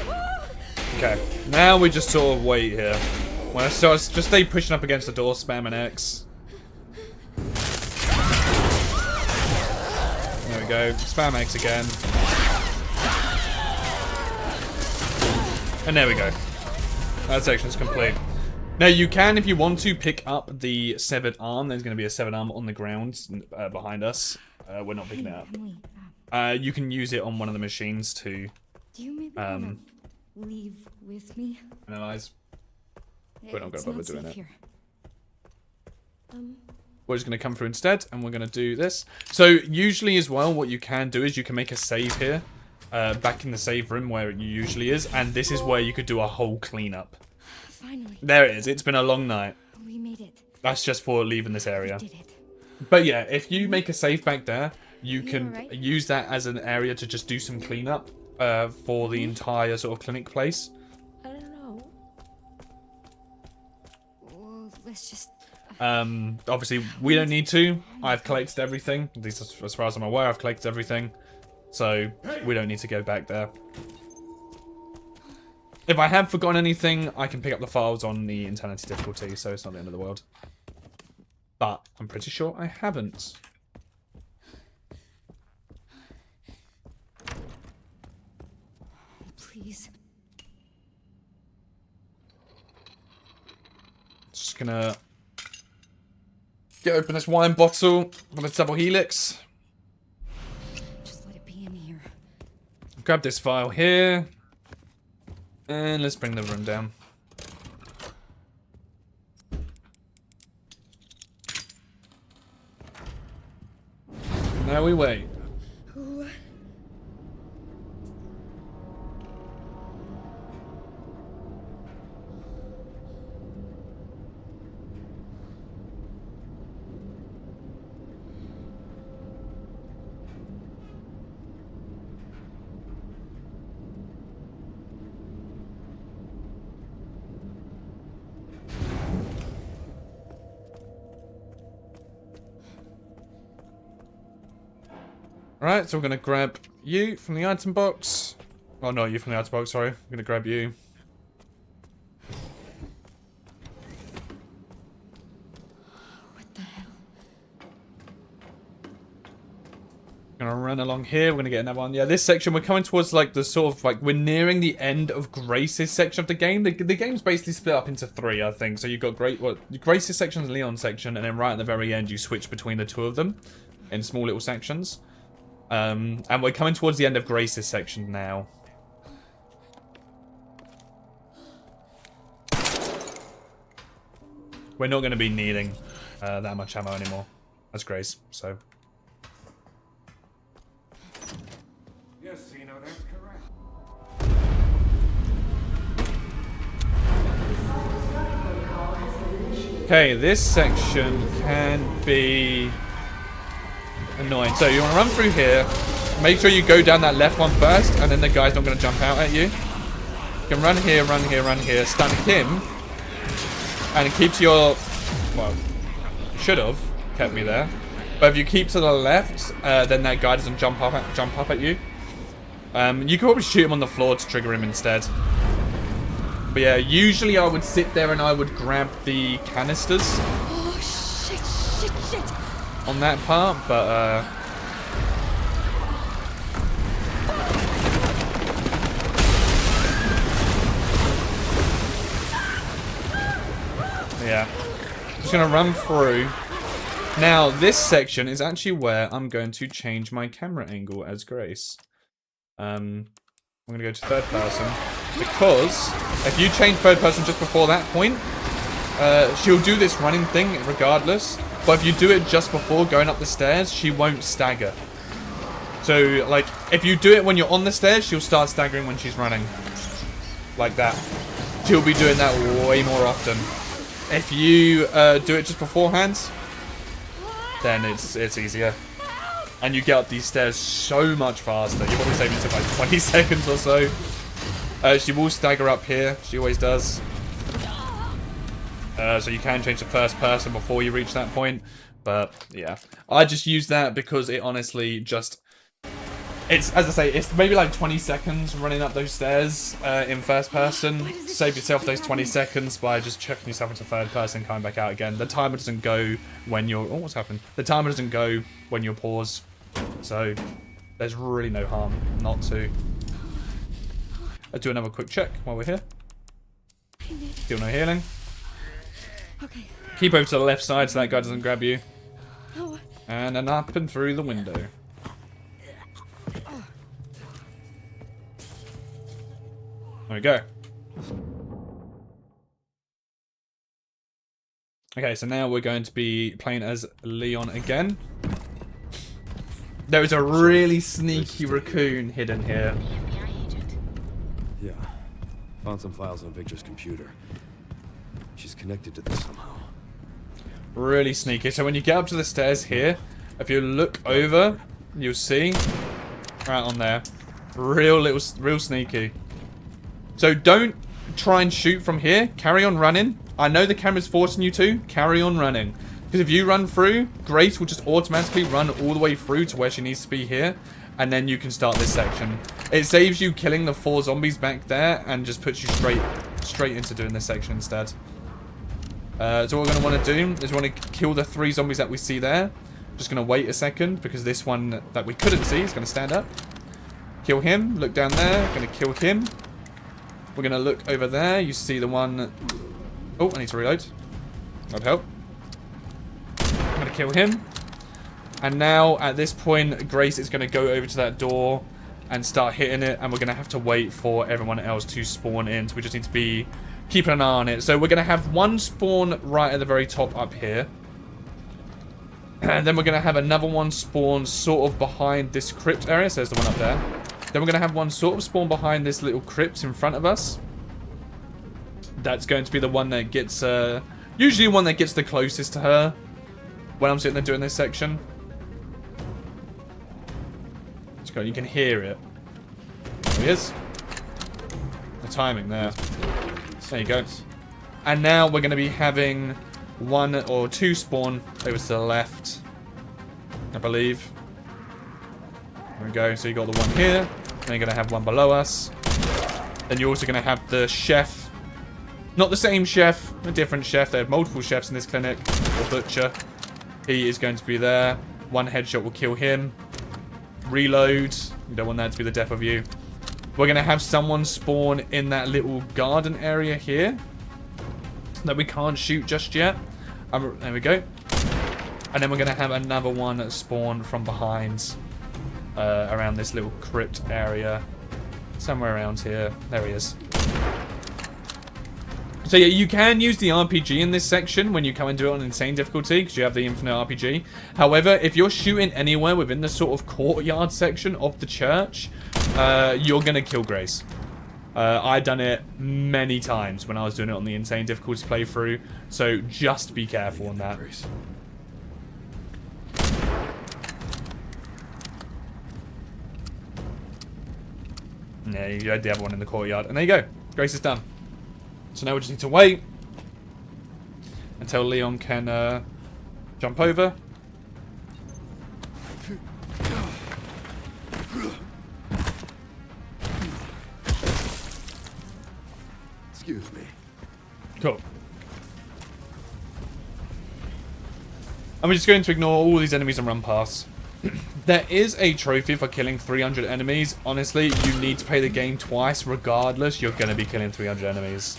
on? Okay, now we just sort of wait here. When I start, just stay pushing up against the door, spamming X. There we go, spam X again. And there we go. That section's complete. Now you can, if you want to, pick up the severed arm. There's going to be a severed arm on the ground behind us. We're not picking it up. Emily, You can use it on one of the machines to do you maybe want to leave with me? analyze. We're not going to bother doing it. Here. We're just going to come through instead, and we're going to do this. So usually as well, what you can do is you can make a save here, back in the save room where it usually is, and this is where you could do a whole cleanup. Finally. There it is. It's been a long night. We made it. That's just for leaving this area. We did it. But yeah, if you make a save back there, you can alright? use that as an area to just do some cleanup for the entire sort of clinic place. I don't know. Well, let's just... Obviously, we don't need to. I've collected everything. At least as far as I'm aware, I've collected everything. So, we don't need to go back there. If I have forgotten anything, I can pick up the files on the Insanity difficulty, so it's not the end of the world. But I'm pretty sure I haven't. Please. Just gonna Get open this wine bottle with a double helix. Just let it be in here. Grab this file here. And let's bring the room down. Now we wait. Alright, so we're going to grab you from the item box. Oh, no, you from the item box, sorry. I'm going to grab you. What the hell? Gonna run along here. We're gonna get another one. Yeah, this section we're coming towards like the sort of like we're nearing the end of Grace's section of the game. The game's basically split up into 3, I think. So you've got Grace's section and Leon's section, and then right at the very end you switch between the 2 of them in small little sections. And we're coming towards the end of Grace's section now. We're not going to be needing that much ammo anymore. That's Grace, so. Yes, Zeno, that's correct. Okay, this section can be annoying. So you want to run through here. Make sure you go down that left one first, and then the guy's not going to jump out at you. You can run here, run here, run here, stun him, and keep to your... Well, should have kept me there. But if you keep to the left, then that guy doesn't jump up at you. You can probably shoot him on the floor to trigger him instead. But yeah, usually I would sit there and I would grab the canisters. Oh, shit. On that part, but yeah. Just gonna run through. Now, this section is actually where I'm going to change my camera angle as Grace. I'm gonna go to third person because if you change third person just before that point, she'll do this running thing regardless. But if you do it just before going up the stairs, she won't stagger. So, like, if you do it when you're on the stairs, she'll start staggering when she's running. Like that. She'll be doing that way more often. If you do it just beforehand, then it's easier. And you get up these stairs so much faster. You probably save yourself like 20 seconds or so. She will stagger up here. She always does. So you can change to first person before you reach that point. But, yeah. I just use that because it honestly just... It's, as I say, it's maybe like 20 seconds running up those stairs in first person. Save yourself those 20 seconds by just chucking yourself into third person and coming back out again. The timer doesn't go when you're... Oh, what's happened? The timer doesn't go when you're paused. So, there's really no harm not to. Let's do another quick check while we're here. Still no healing. Okay. Keep over to the left side so that guy doesn't grab you. Oh. And then up and through the window. There we go. Okay, so now we're going to be playing as Leon again. There is a really sneaky raccoon hidden here. Yeah. Found some files on Victor's computer. She's connected to this somehow. Really sneaky. So when you get up to the stairs here, if you look over, you'll see right on there. Real sneaky. So don't try and shoot from here. Carry on running. I know the camera's forcing you to. Carry on running. Because if you run through, Grace will just automatically run all the way through to where she needs to be here. And then you can start this section. It saves you killing the 4 zombies back there and just puts you straight into doing this section instead. So what we're going to want to do is we want to kill the 3 zombies that we see there. Just going to wait a second because this one that we couldn't see is going to stand up. Kill him. Look down there. Going to kill him. We're going to look over there. You see the one... Oh, I need to reload. That'd help. kill him. And now, at this point, Grace is going to go over to that door and start hitting it. And we're going to have to wait for everyone else to spawn in. So we just need to be keeping an eye on it. So we're going to have one spawn right at the very top up here. And then we're going to have another one spawn sort of behind this crypt area. So there's the one up there. Then we're going to have one sort of spawn behind this little crypt in front of us. That's going to be the one that gets... usually one that gets the closest to her when I'm sitting there doing this section. You can hear it. There he is. The timing there. There you go. And now we're going to be having one or two spawn over to the left, I believe. There we go. So you got the one here. Then you're going to have one below us. Then you're also going to have the chef. Not the same chef, a different chef. They have multiple chefs in this clinic. Or butcher. He is going to be there. One headshot will kill him. Reload. You don't want that to be the death of you. We're going to have someone spawn in that little garden area here that we can't shoot just yet. There we go. And then we're going to have another one spawn from behind around this little crypt area. Somewhere around here. There he is. So yeah, you can use the RPG in this section when you come and do it on insane difficulty because you have the infinite RPG. However, if you're shooting anywhere within the sort of courtyard section of the church, you're going to kill Grace. I done it many times when I was doing it on the insane difficulty playthrough, so just be careful on that. Yeah, you had the other one in the courtyard, and there you go. Grace is done. So now we just need to wait until Leon can jump over. Excuse me. Cool. And we're just going to ignore all these enemies and run past. There is a trophy for killing 300 enemies. Honestly, you need to play the game twice. Regardless, you're going to be killing 300 enemies.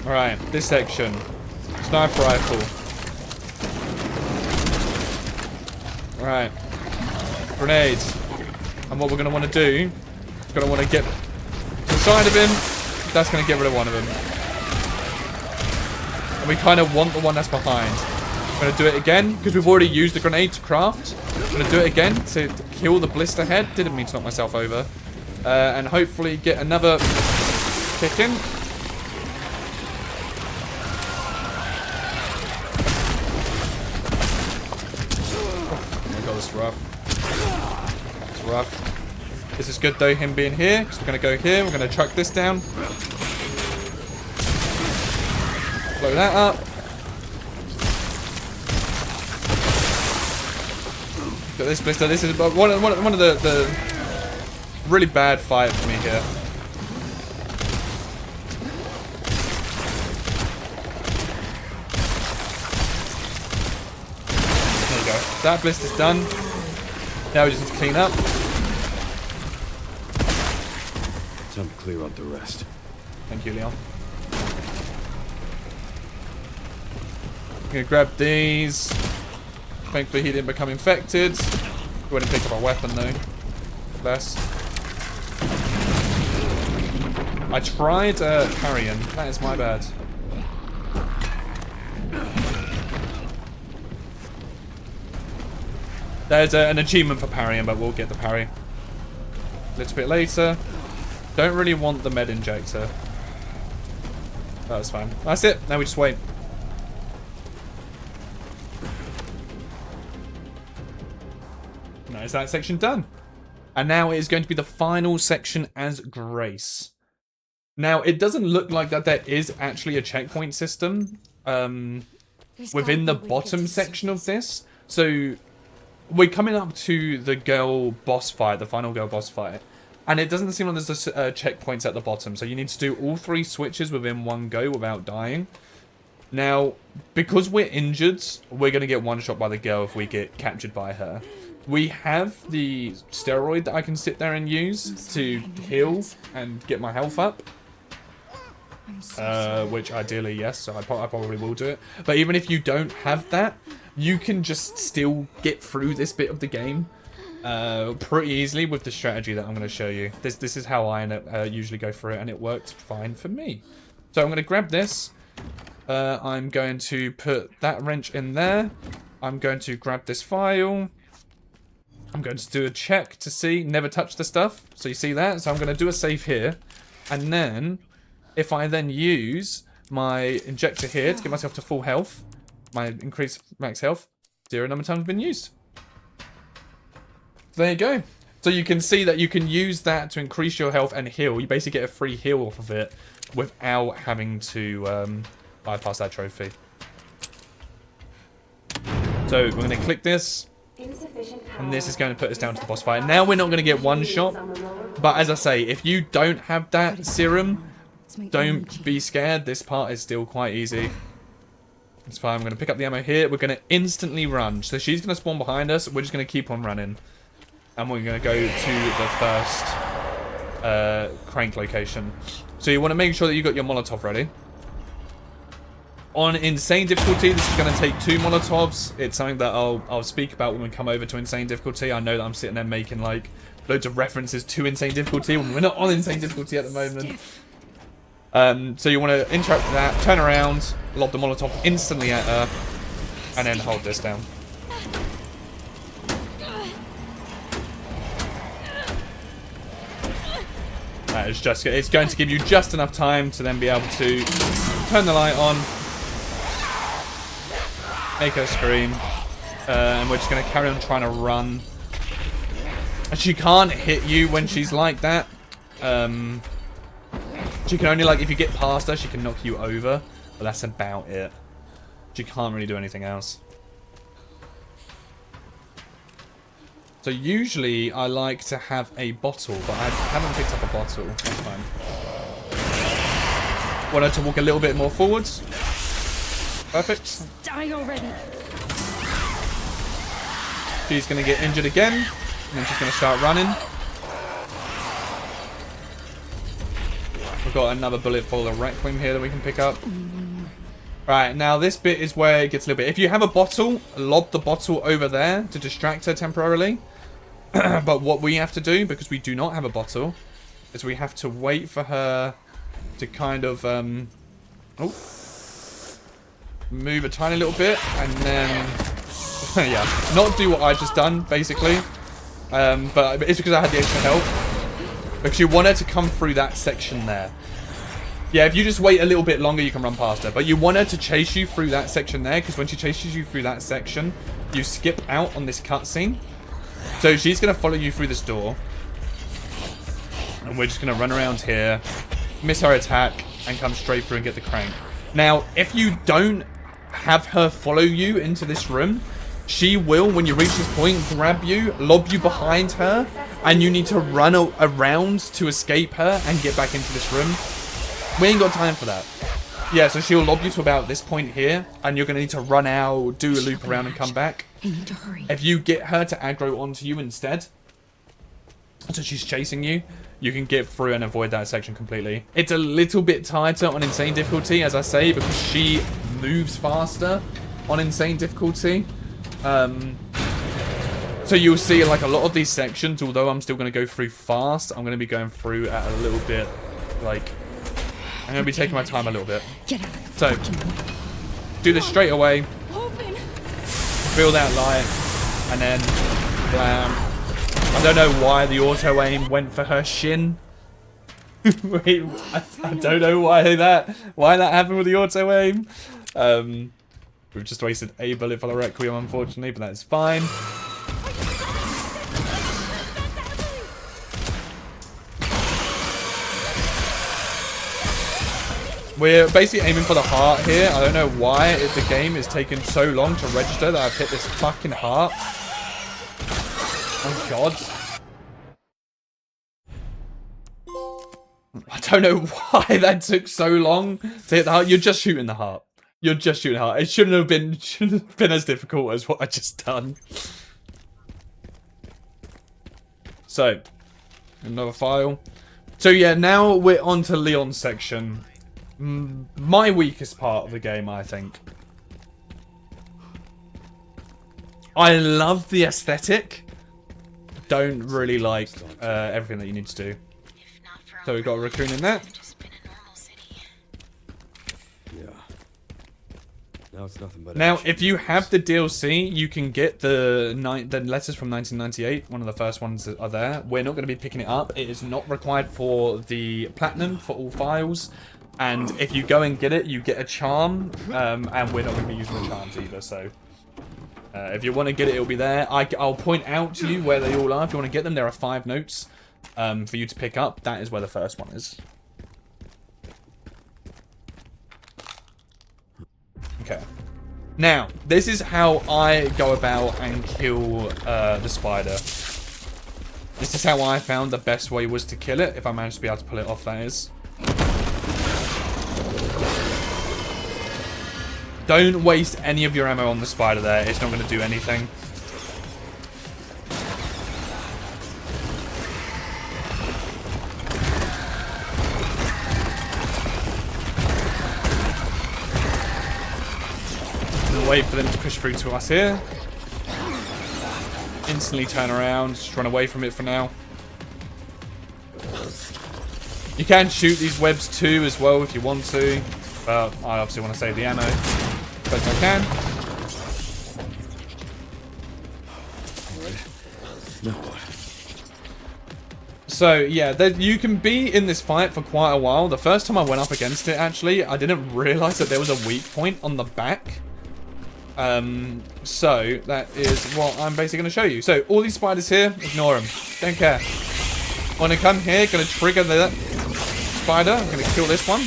Alright, this section. Sniper rifle. Alright. Grenades. And what we're going to want to do, we're going to want to get to the side of him. That's going to get rid of one of them. And we kind of want the one that's behind. I'm going to do it again, because we've already used the grenade to craft. I'm going to do it again to kill the blister head. Didn't mean to knock myself over. And hopefully get another kick in. Oh my god, this is rough. It's rough. This is good though, him being here, because we're going to go here. We're going to chuck this down. Blow that up. Got this blister. This is one of the really bad fights for me here. There you go. That blister's done. Now we just need to clean up. Time to clear out the rest. Thank you, Leon. I'm gonna grab these. Thankfully he didn't become infected. Go ahead and pick up our weapon though. Less. I tried parrying. That is my bad. There's an achievement for parrying, but we'll get the parry a little bit later. Don't really want the med injector. That was fine. That's it. Now we just wait. Is that section done? And now it is going to be the final section as Grace. Now, it doesn't look like that there is actually a checkpoint system within the bottom section of this. So, we're coming up to the girl boss fight, the final girl boss fight. And it doesn't seem like there's checkpoints at the bottom. So, you need to do all 3 switches within one go without dying. Now, because we're injured, we're going to get one shot by the girl if we get captured by her. We have the steroid that I can sit there and use to heal and get my health up. I'm so sorry. which ideally, yes, so I probably will do it. But even if you don't have that, you can just still get through this bit of the game pretty easily with the strategy that I'm going to show you. This is how I usually go through it, and it worked fine for me. So I'm going to grab this. I'm going to put that wrench in there. I'm going to grab this file. I'm going to do a check to see, never touch the stuff. So you see that? So I'm going to do a save here. And then, if I then use my injector here to get myself to full health, my increased max health, 0 number of times been used. So there you go. So you can see that you can use that to increase your health and heal. You basically get a free heal off of it without having to bypass that trophy. So we're going to click this. And this is going to put us down to the boss fight. Now we're not going to get one shot. But as I say, if you don't have that serum, don't be scared. This part is still quite easy. It's fine. I'm going to pick up the ammo here. We're going to instantly run. So she's going to spawn behind us. We're just going to keep on running. And we're going to go to the first crank location. So you want to make sure that you got your Molotov ready. On insane difficulty, this is going to take 2 Molotovs. It's something that I'll speak about when we come over to insane difficulty. I know that I'm sitting there making like loads of references to insane difficulty when we're not on insane difficulty at the moment. So you want to interact with that, turn around, lob the Molotov instantly at her, and then hold this down. That is just, it's going to give you just enough time to then be able to turn the light on, make her scream, and we're just going to carry on trying to run. She can't hit you when she's like that. She can only, like, if you get past her, she can knock you over, but that's about it. She can't really do anything else. So usually I like to have a bottle, but I haven't picked up a bottle. That's fine. Want her to walk a little bit more forwards. Perfect. Die already. She's going to get injured again, and then she's going to start running. We've got another bullet full of Requiem here that we can pick up. Right, now this bit is where it gets a little bit... If you have a bottle, lob the bottle over there to distract her temporarily. But what we have to do, because we do not have a bottle, is we have to wait for her to kind of... move a tiny little bit, and then... yeah, not do what I just done, basically. But it's because I had the extra health. Because you want her to come through that section there. Yeah, if you just wait a little bit longer, you can run past her. But you want her to chase you through that section there, because when she chases you through that section, you skip out on this cutscene. So she's going to follow you through this door. And we're just going to run around here, miss her attack, and come straight through and get the crank. Now, if you don't have her follow you into this room, she will, when you reach this point, grab you, lob you behind her, and you need to run around to escape her and get back into this room. We ain't got time for that. Yeah, so she'll lob you to about this point here, and you're going to need to run out, do a loop around, and come back. I need to hurry. If you get her to aggro onto you instead, so she's chasing you, you can get through and avoid that section completely. It's a little bit tighter on insane difficulty, as I say, because she moves faster on insane difficulty. So you'll see, like, a lot of these sections, although I'm still going to go through fast, I'm going to be going through at a little bit, like... I'm going to be taking my time a little bit. So, do this straight away. Feel that light. And then, blam. I don't know why the auto-aim went for her shin. Wait, I don't know why that happened with the auto-aim. We've just wasted a bullet for the Requiem, unfortunately, but that's fine. We're basically aiming for the heart here. I don't know why the game is taking so long to register that I've hit this fucking heart. Oh god. I don't know why that took so long to hit the heart. You're just shooting the heart. You're just shooting the heart. It shouldn't have been as difficult as what I just done. So, another file. So yeah, now we're on to Leon's section. my weakest part of the game, I think. I love the aesthetic. Don't really like everything that you need to do. So we've got a raccoon in there. Yeah. Now it's nothing but Now, action. if you have the DLC, you can get the letters from 1998. One of the first ones that are there. We're not going to be picking it up. It is not required for the platinum for all files. And if you go and get it, you get a charm. And we're not going to be using the charms either. So if you want to get it, it'll be there. I'll point out to you where they all are. If you want to get them, there are 5 notes for you to pick up. That is where the first one is. Okay. Now, this is how I go about and kill the spider. This is how I found the best way was to kill it, if I managed to be able to pull it off, that is. Don't waste any of your ammo on the spider there, it's not going to do anything. Wait for them to push through to us here. Instantly turn around, just run away from it for now. You can shoot these webs too as well if you want to, but I obviously want to save the ammo as best I can. So yeah, you can be in this fight for quite a while. The first time I went up against it, actually, I didn't realize that there was a weak point on the back. So that is what I'm basically going to show you. So all these spiders here, ignore them. Don't care. I'm going to come here, going to trigger the spider. I'm going to kill this one.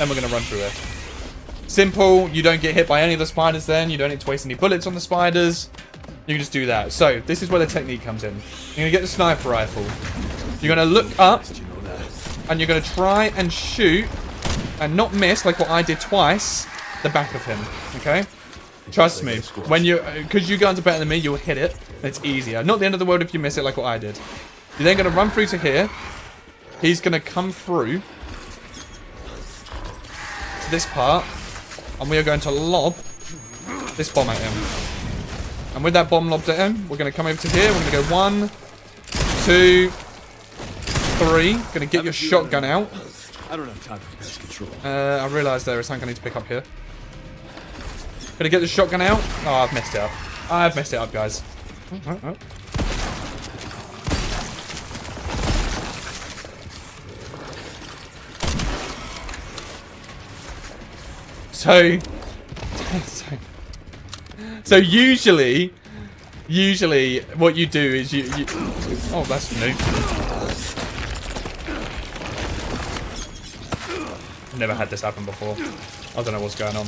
And we're going to run through it. Simple. You don't get hit by any of the spiders then. You don't need to waste any bullets on the spiders. You can just do that. So this is where the technique comes in. You're going to get the sniper rifle. You're going to look up. And you're going to try and shoot. And not miss, like what I did twice, the back of him. Okay? Trust me. When you, because you guys are better than me, you'll hit it. It's easier. Not the end of the world if you miss it like what I did. You're then going to run through to here. He's going to come through to this part. And we are going to lob this bomb at him. And with that bomb lobbed at him, we're going to come over to here. We're going to go 1, 2, 3. Going to get your shotgun out. I don't have time for pest control. I realised there is something I need to pick up here. Gonna get the shotgun out. Oh, I've messed it up. I've messed it up, guys. Oh. So usually what you do is you oh, that's new. Never had this happen before. I don't know what's going on.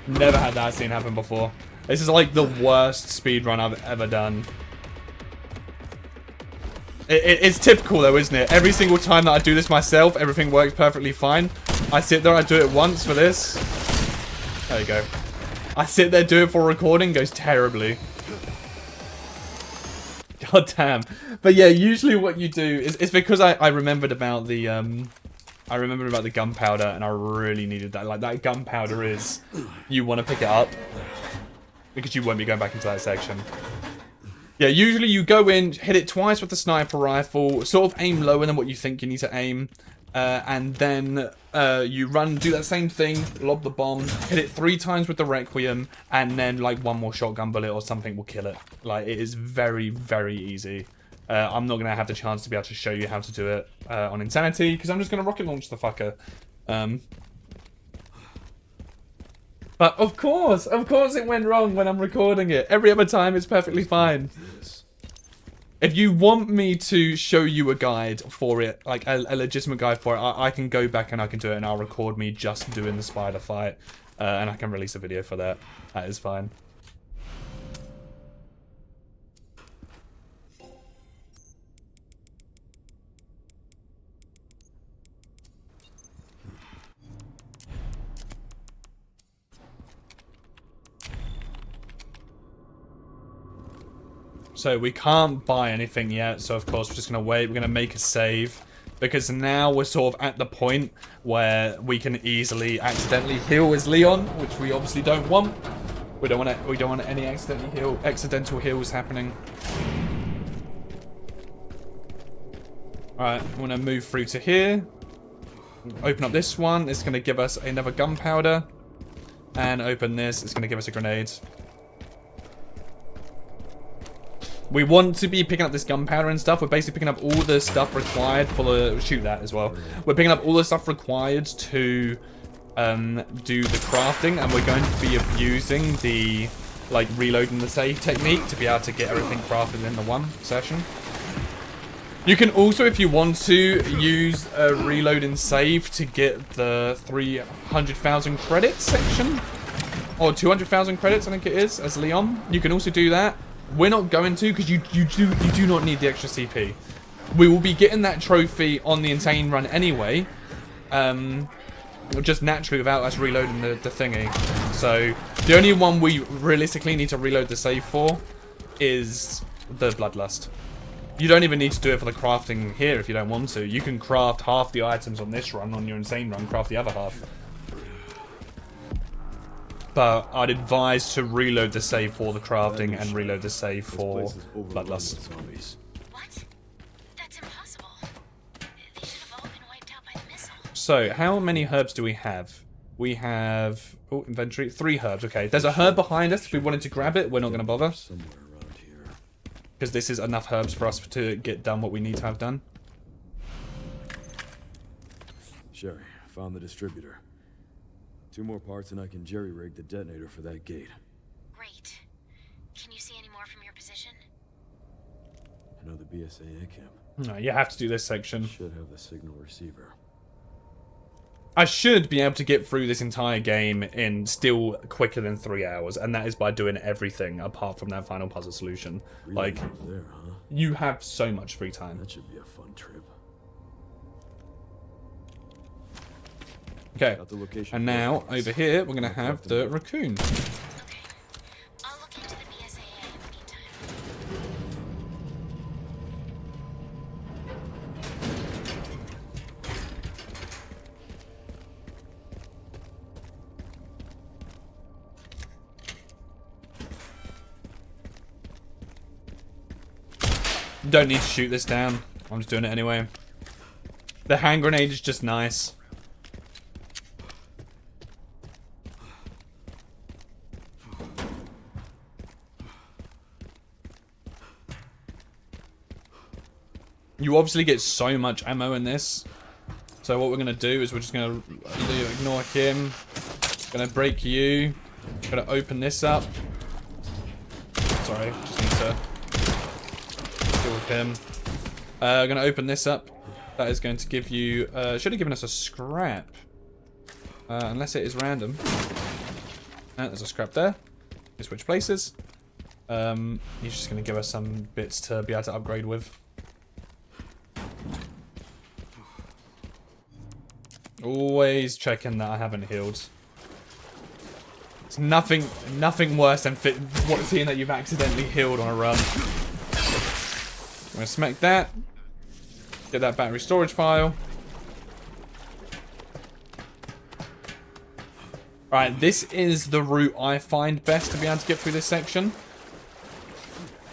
Never had that scene happen before. This is like the worst speedrun I've ever done. It's typical though, isn't it? Every single time that I do this myself, everything works perfectly fine. I sit there, I do it once for this. There you go. I sit there, do it for recording, goes terribly. God damn. But yeah, usually what you do is it's because I remembered about the gunpowder and I really needed that. Like that gunpowder is you want to pick it up because you won't be going back into that section. Yeah, usually you go in, hit it twice with the sniper rifle, sort of aim lower than what you think you need to aim, and then you run, do that same thing, lob the bomb, hit it 3 times with the Requiem, and then like 1 more shotgun bullet or something will kill it. Like, it is very, very easy. I'm not going to have the chance to be able to show you how to do it on Insanity, because I'm just going to rocket launch the fucker. But of course it went wrong when I'm recording it. Every other time it's perfectly fine. If you want me to show you a guide for it, like a legitimate guide for it, I can go back and I can do it and I'll record me just doing the spider fight. And I can release a video for that. That is fine. So we can't buy anything yet. So of course we're just going to wait. We're going to make a save. Because now we're sort of at the point where we can easily accidentally heal as Leon. Which we obviously don't want. We don't want any accidental heals happening. Alright, I'm going to move through to here. Open up this one. It's going to give us another gunpowder. And open this. It's going to give us a grenade. We want to be picking up this gunpowder and stuff. We're basically picking up all the stuff required for the... Shoot that as well. We're picking up all the stuff required to do the crafting. And we're going to be abusing the, like, reloading the save technique to be able to get everything crafted in the one session. You can also, if you want to, use a reload and save to get the 300,000 credits section. Or 200,000 credits, I think it is, as Leon. You can also do that. We're not going to, because you do not need the extra CP. We will be getting that trophy on the Insane run anyway. Just naturally without us reloading the thingy. So, the only one we realistically need to reload the save for is the Bloodlust. You don't even need to do it for the crafting here if you don't want to. You can craft half the items on this run, on your Insane run, craft the other half. But I'd advise to reload the save for the crafting and reload the save for Bloodlust. What? That's impossible. They should have all been wiped out by the missile. So, how many herbs do we have? We have... Oh, inventory. 3 herbs, okay. There's a herb behind us. If we wanted to grab it, we're not going to bother. Because this is enough herbs for us to get done what we need to have done. Sherry, found the distributor. 2 more parts and I can jerry-rig the detonator for that gate. Great. Can you see any more from your position? I know the BSAA camp. No, you have to do this section. Should have the signal receiver. I should be able to get through this entire game in still quicker than 3 hours, and that is by doing everything apart from that final puzzle solution. Really Like, there, huh? you have so much free time. That should be a fun trip. Okay, Got the location and now over here we're going to have the racoon. Okay. I'll look into the BSAA in the meantime. Don't need to shoot this down. I'm just doing it anyway. The hand grenade is just nice. You obviously get so much ammo in this. So what we're going to do is we're just going to ignore him. Going to break you. Going to open this up. Sorry, just need to deal with him. Going to open this up. That is going to give you... should have given us a scrap. Unless it is random. And there's a scrap there. We switch places. He's just going to give us some bits to be able to upgrade with. Always checking that I haven't healed. It's nothing worse than seeing that you've accidentally healed on a run. I'm gonna smack that. Get that battery storage file. Alright, this is the route I find best to be able to get through this section.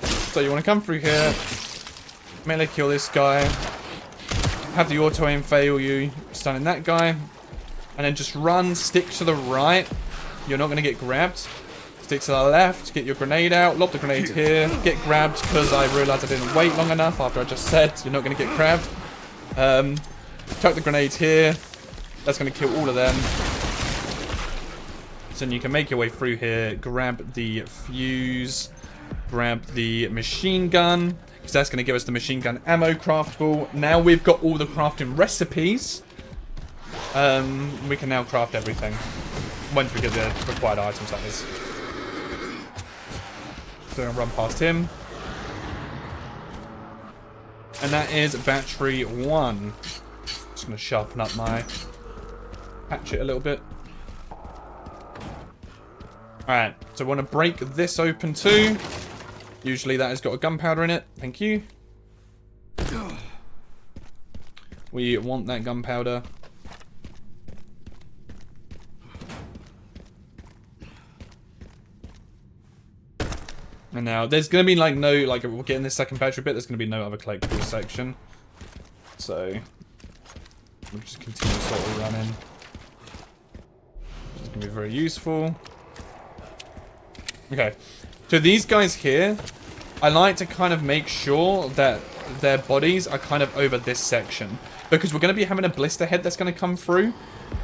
So you want to come through here, melee kill this guy, have the auto aim fail you, stunning that guy, and then just run, stick to the right. You're not going to get grabbed. Stick to the left, get your grenade out, lob the grenade here, get grabbed because I realised I didn't wait long enough after I just said you're not going to get grabbed. Chuck the grenades here. That's going to kill all of them. So then you can make your way through here, grab the fuse, grab the machine gun, because that's going to give us the machine gun ammo craftable. Now we've got all the crafting recipes. We can now craft everything. Once we get the required items, that is. So I'm going to run past him. And that is battery 1. Just going to sharpen up my hatchet a little bit. Alright, so we want to break this open too. Usually that has got a gunpowder in it. Thank you. We want that gunpowder. And now there's gonna be like no, like we'll get in this second battery bit. There's gonna be no other collectible section, so we'll just continue sort of running. It's gonna be very useful. Okay, so these guys here, I like to kind of make sure that their bodies are kind of over this section, because we're going to be having a blister head that's going to come through,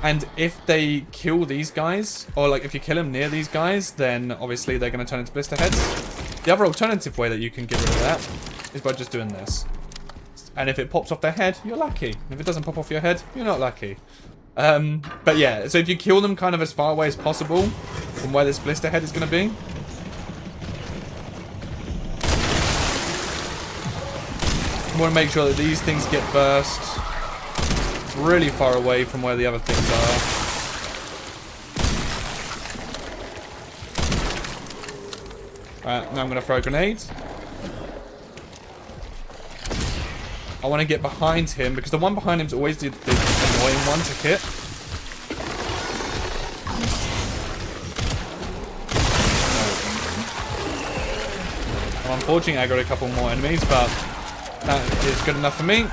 and if they kill these guys, or like if you kill them near these guys, then obviously they're going to turn into blister heads. The other alternative way that you can get rid of that is by just doing this. And if it pops off their head, you're lucky. If it doesn't pop off your head, you're not lucky. But yeah, so if you kill them kind of as far away as possible from where this blister head is going to be, you want to make sure that these things get burst really far away from where the other things are. Alright, now I'm going to throw a grenade. I want to get behind him, because the one behind him is always the annoying one to hit. Well, unfortunately, I got a couple more enemies, but that is good enough for me.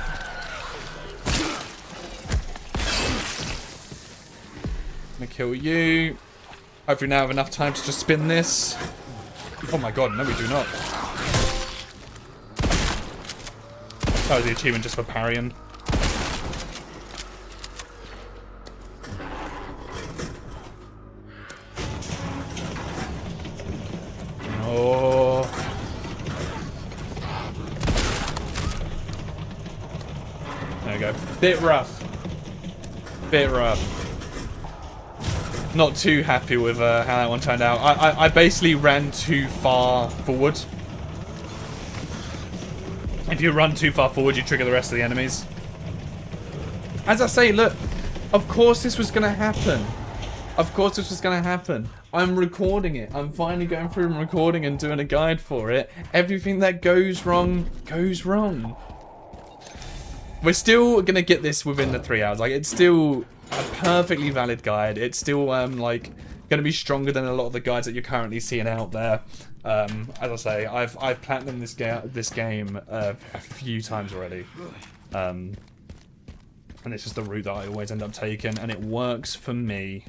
I'm gonna kill you. Hopefully now I have enough time to just spin this. Oh my god, no we do not. That was the achievement just for parrying. Oh. There we go. Bit rough. Bit rough. Not too happy with how that one turned out. I basically ran too far forward. If you run too far forward, you trigger the rest of the enemies. As I say, look, of course this was going to happen. Of course this was going to happen. I'm recording it. I'm finally going through and recording and doing a guide for it. Everything that goes wrong, goes wrong. We're still going to get this within the 3 hours. Like, it's still a perfectly valid guide. It's still, like, going to be stronger than a lot of the guides that you're currently seeing out there. As I say, I've platinumed this game a few times already, and it's just the route that I always end up taking, and it works for me.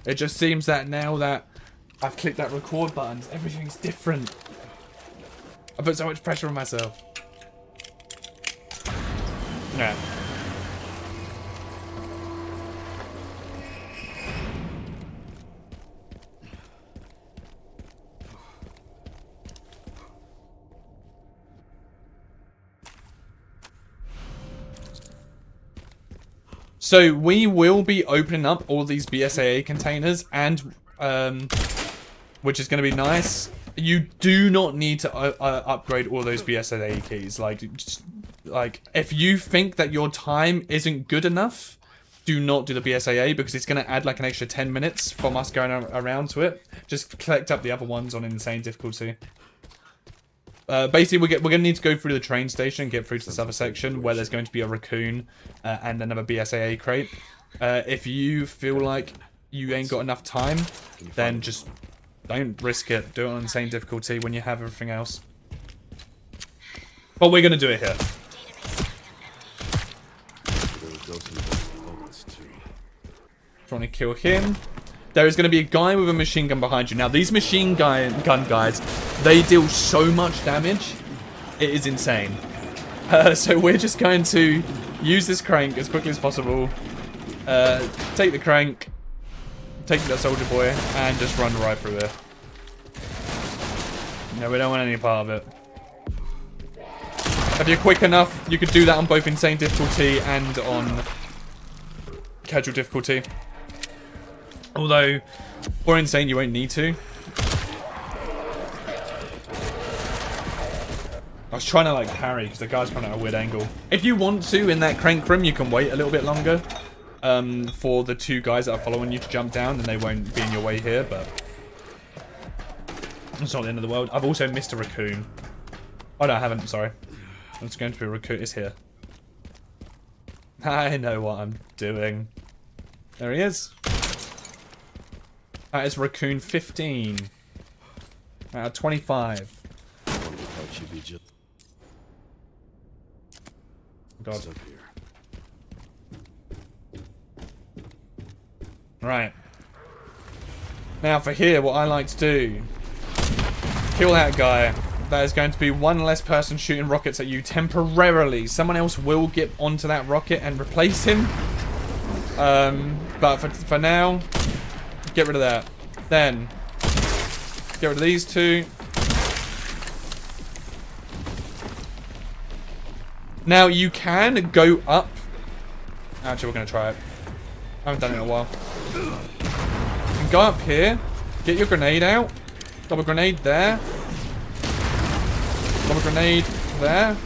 It just seems that now that I've clicked that record button, everything's different. I put so much pressure on myself. Yeah. So we will be opening up all these BSAA containers, and which is going to be nice. You do not need to upgrade all those BSAA keys. Like if you think that your time isn't good enough, do not do the BSAA, because it's going to add like an extra 10 minutes from us going around to it. Just collect up the other ones on insane difficulty. Basically, we're going to need to go through the train station and get through to this other section where there's going to be a racoon and another BSAA crate. If you feel like you ain't got enough time, then just don't risk it. Do it on insane difficulty when you have everything else. But we're going to do it here. Trying to kill him. There is going to be a guy with a machine gun behind you. Now, these machine gun guys, they deal so much damage. It is insane. So we're just going to use this crank as quickly as possible. Take the crank. Take that soldier boy. And just run right through it. No, we don't want any part of it. If you're quick enough, you could do that on both insane difficulty and on casual difficulty. Although, for insane, you won't need to. I was trying to like parry because the guy's coming at a weird angle. If you want to, in that crank room, you can wait a little bit longer for the two guys that are following you to jump down, and they won't be in your way here. But It's not the end of the world. I've also missed a raccoon. Oh no, I haven't. Sorry. It's going to be a raccoon. It's here. I know what I'm doing. There he is. That is raccoon 15. Out of 25. God. Up here. Right. Now for here, what I like to do. Kill that guy. That is going to be one less person shooting rockets at you temporarily. Someone else will get onto that rocket and replace him. But for now, get rid of that. Then, get rid of these two. Now you can go up. Actually, we're going to try it. I haven't done it in a while. You can go up here, get your grenade out, double grenade there, double grenade there.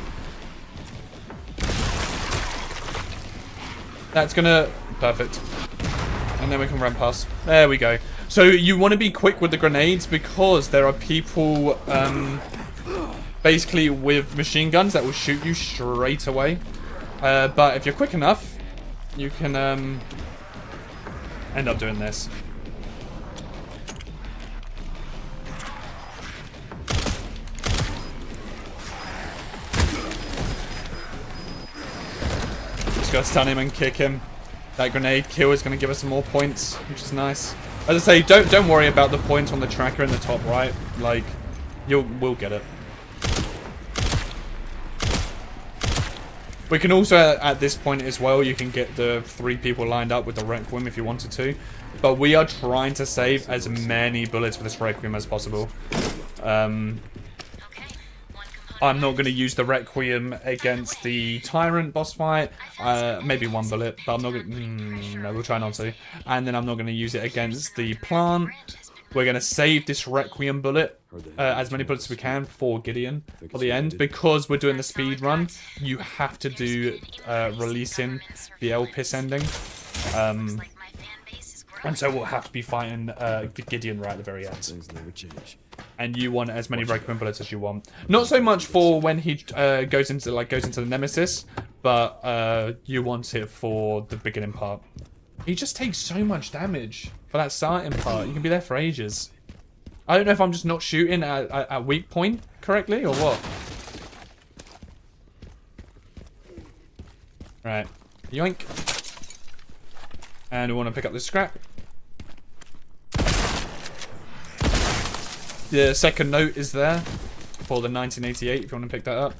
That's gonna... perfect. And then we can run past. There we go. So you want to be quick with the grenades because there are people basically with machine guns that will shoot you straight away. But if you're quick enough, you can end up doing this. Just gotta stun him and kick him. That grenade kill is gonna give us some more points, which is nice. As I say, don't worry about the point on the tracker in the top right. Like, we'll get it. We can also, at this point as well, you can get the 3 people lined up with the Requiem if you wanted to. But we are trying to save as many bullets for this Requiem as possible. I'm not going to use the Requiem against the Tyrant boss fight. Maybe 1 bullet, but I'm not going to... no, we'll try not to. And then I'm not going to use it against the Plant. We're going to save this Requiem bullet, as many bullets as we can for Gideon, for the end. Because we're doing the speed run, you have to do releasing the Elpis ending. And so we'll have to be fighting Gideon right at the very end. And you want as many Requiem bullets as you want. Not so much for when he goes into the Nemesis, but you want it for the beginning part. He just takes so much damage for that starting part. You can be there for ages. I don't know if I'm just not shooting at weak point correctly or what. Right. Yoink. And we want to pick up this scrap. The second note is there for the 1988 if you want to pick that up.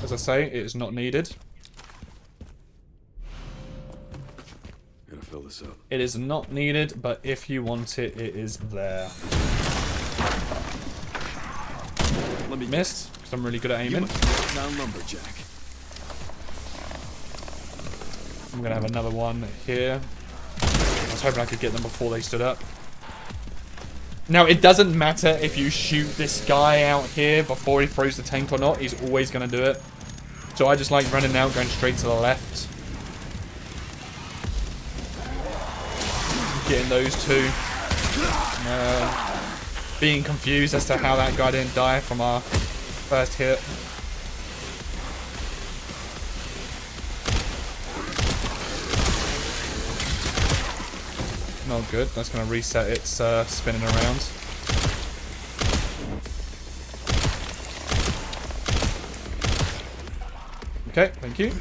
As I say, it is not needed. Gotta fill this up. It is not needed, but if you want it, it is there. Let me missed, because I'm really good at aiming. Now lumberjack. I'm gonna have another one here. I was hoping I could get them before they stood up. Now, it doesn't matter if you shoot this guy out here before he throws the tank or not. He's always going to do it. So I just like running out, going straight to the left. Getting those two. Being confused as to how that guy didn't die from our first hit. Not good. That's going to reset its spinning around. Okay, thank you.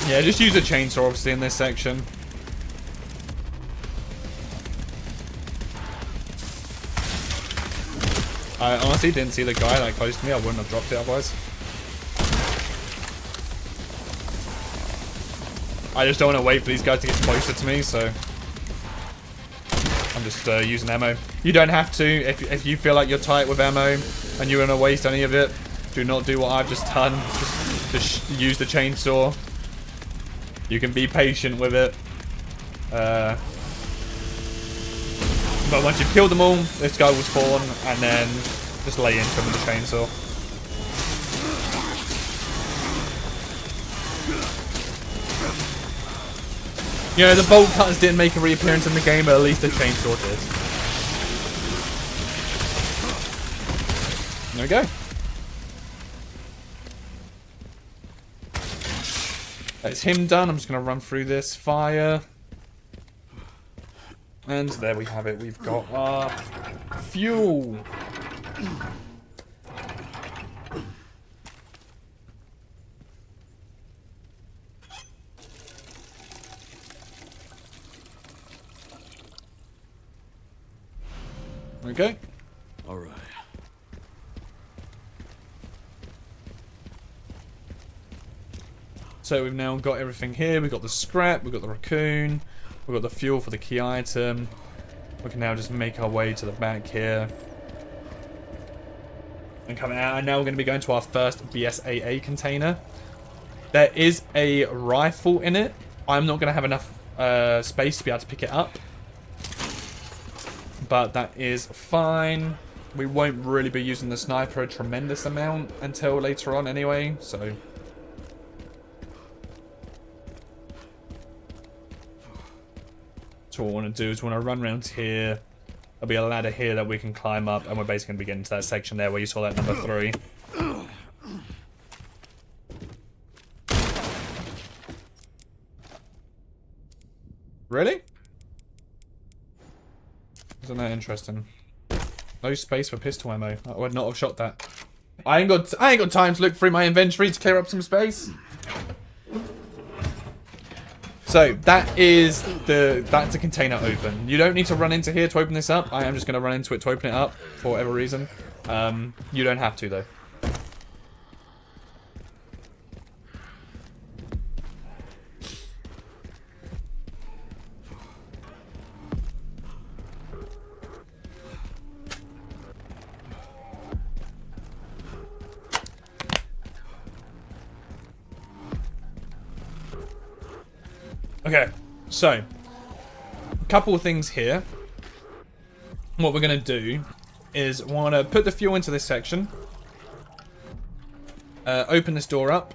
Yeah, just use a chainsaw obviously in this section. I honestly didn't see the guy that close to me. I wouldn't have dropped it otherwise. I just don't want to wait for these guys to get closer to me, so I'm just using ammo. You don't have to. If you feel like you're tight with ammo and you want to waste any of it, do not do what I've just done. Just use the chainsaw. You can be patient with it. But once you've killed them all, this guy will spawn, and then just lay into him with the chainsaw. You know, the bolt cutters didn't make a reappearance in the game, but at least the chainsaw did. There we go. That's him done. I'm just going to run through this. Fire. And there we have it. We've got our fuel. There we go. All right. So we've now got everything here. We've got the scrap, we've got the raccoon, we've got the fuel for the key item. We can now just make our way to the back here. And coming out, and now we're going to be going to our first BSAA container. There is a rifle in it. I'm not going to have enough space to be able to pick it up. But that is fine. We won't really be using the sniper a tremendous amount until later on anyway, so... So what we want to do is we want to run around here. There'll be a ladder here that we can climb up, and we're basically going to be getting to that section there where you saw that number 3. Really? Isn't that interesting? No space for pistol ammo. I would not have shot that. I ain't got time to look through my inventory to clear up some space. So that's a container open. You don't need to run into here to open this up. I am just going to run into it to open it up for whatever reason. You don't have to though. Okay, so a couple of things here. What we're going to do is we want to put the fuel into this section. Open this door up.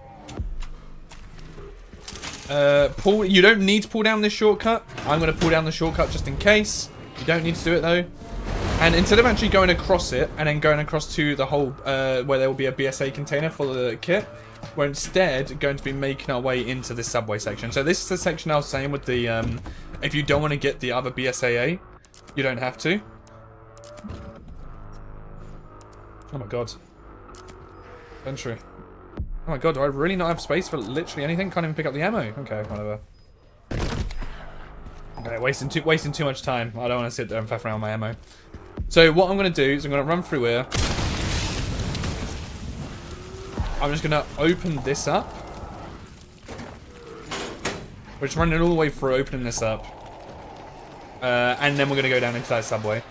You don't need to pull down this shortcut. I'm going to pull down the shortcut just in case. You don't need to do it though. And instead of actually going across it and then going across to the whole where there will be a BSA container for the kit, we're instead going to be making our way into this subway section. So this is the section I was saying with the, if you don't want to get the other BSAA, you don't have to. Oh my god. Entry. Oh my god, do I really not have space for literally anything? Can't even pick up the ammo. Okay, whatever. Okay, wasting too much time. I don't want to sit there and faff around with my ammo. So what I'm going to do is I'm going to run through here. I'm just going to open this up. We're just running all the way through opening this up. And then we're going to go down into that subway.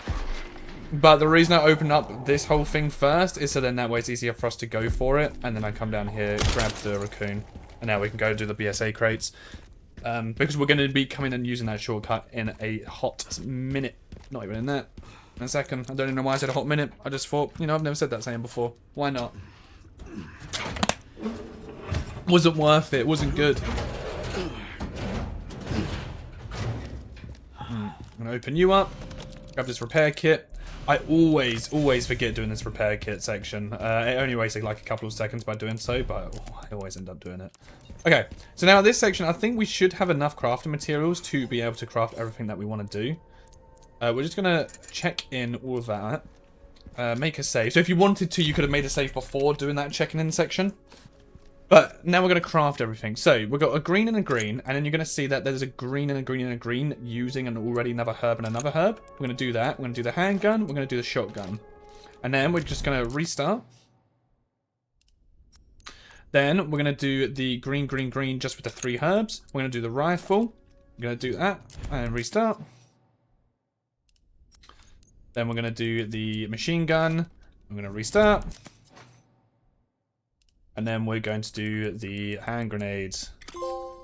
But the reason I open up this whole thing first is so then that way it's easier for us to go for it. And then I come down here, grab the raccoon. And now we can go do the BSA crates. Because we're going to be coming and using that shortcut in a hot minute. Not even in that. In a second. I don't even know why I said a hot minute. I just thought, you know, I've never said that saying before. Why not? Wasn't worth it. Wasn't good. I'm going to open you up. Grab this repair kit. I always forget doing this repair kit section. It only wasted like a couple of seconds by doing so, but I always end up doing it. Okay, so now this section, I think we should have enough crafting materials to be able to craft everything that we want to do. We're just going to check in all of that. Make a save. So if you wanted to, you could have made a save before doing that checking in section. But now we're going to craft everything. So we've got a green and a green, and then you're going to see that there's a green and a green and a green using an already another herb and another herb. We're going to do that. We're going to do the handgun. We're going to do the shotgun. And then we're just going to restart. Then we're going to do the green, green, green just with the 3 herbs. We're going to do the rifle. We're going to do that and restart. Then we're going to do the machine gun. I'm going to restart. And then we're going to do the hand grenades.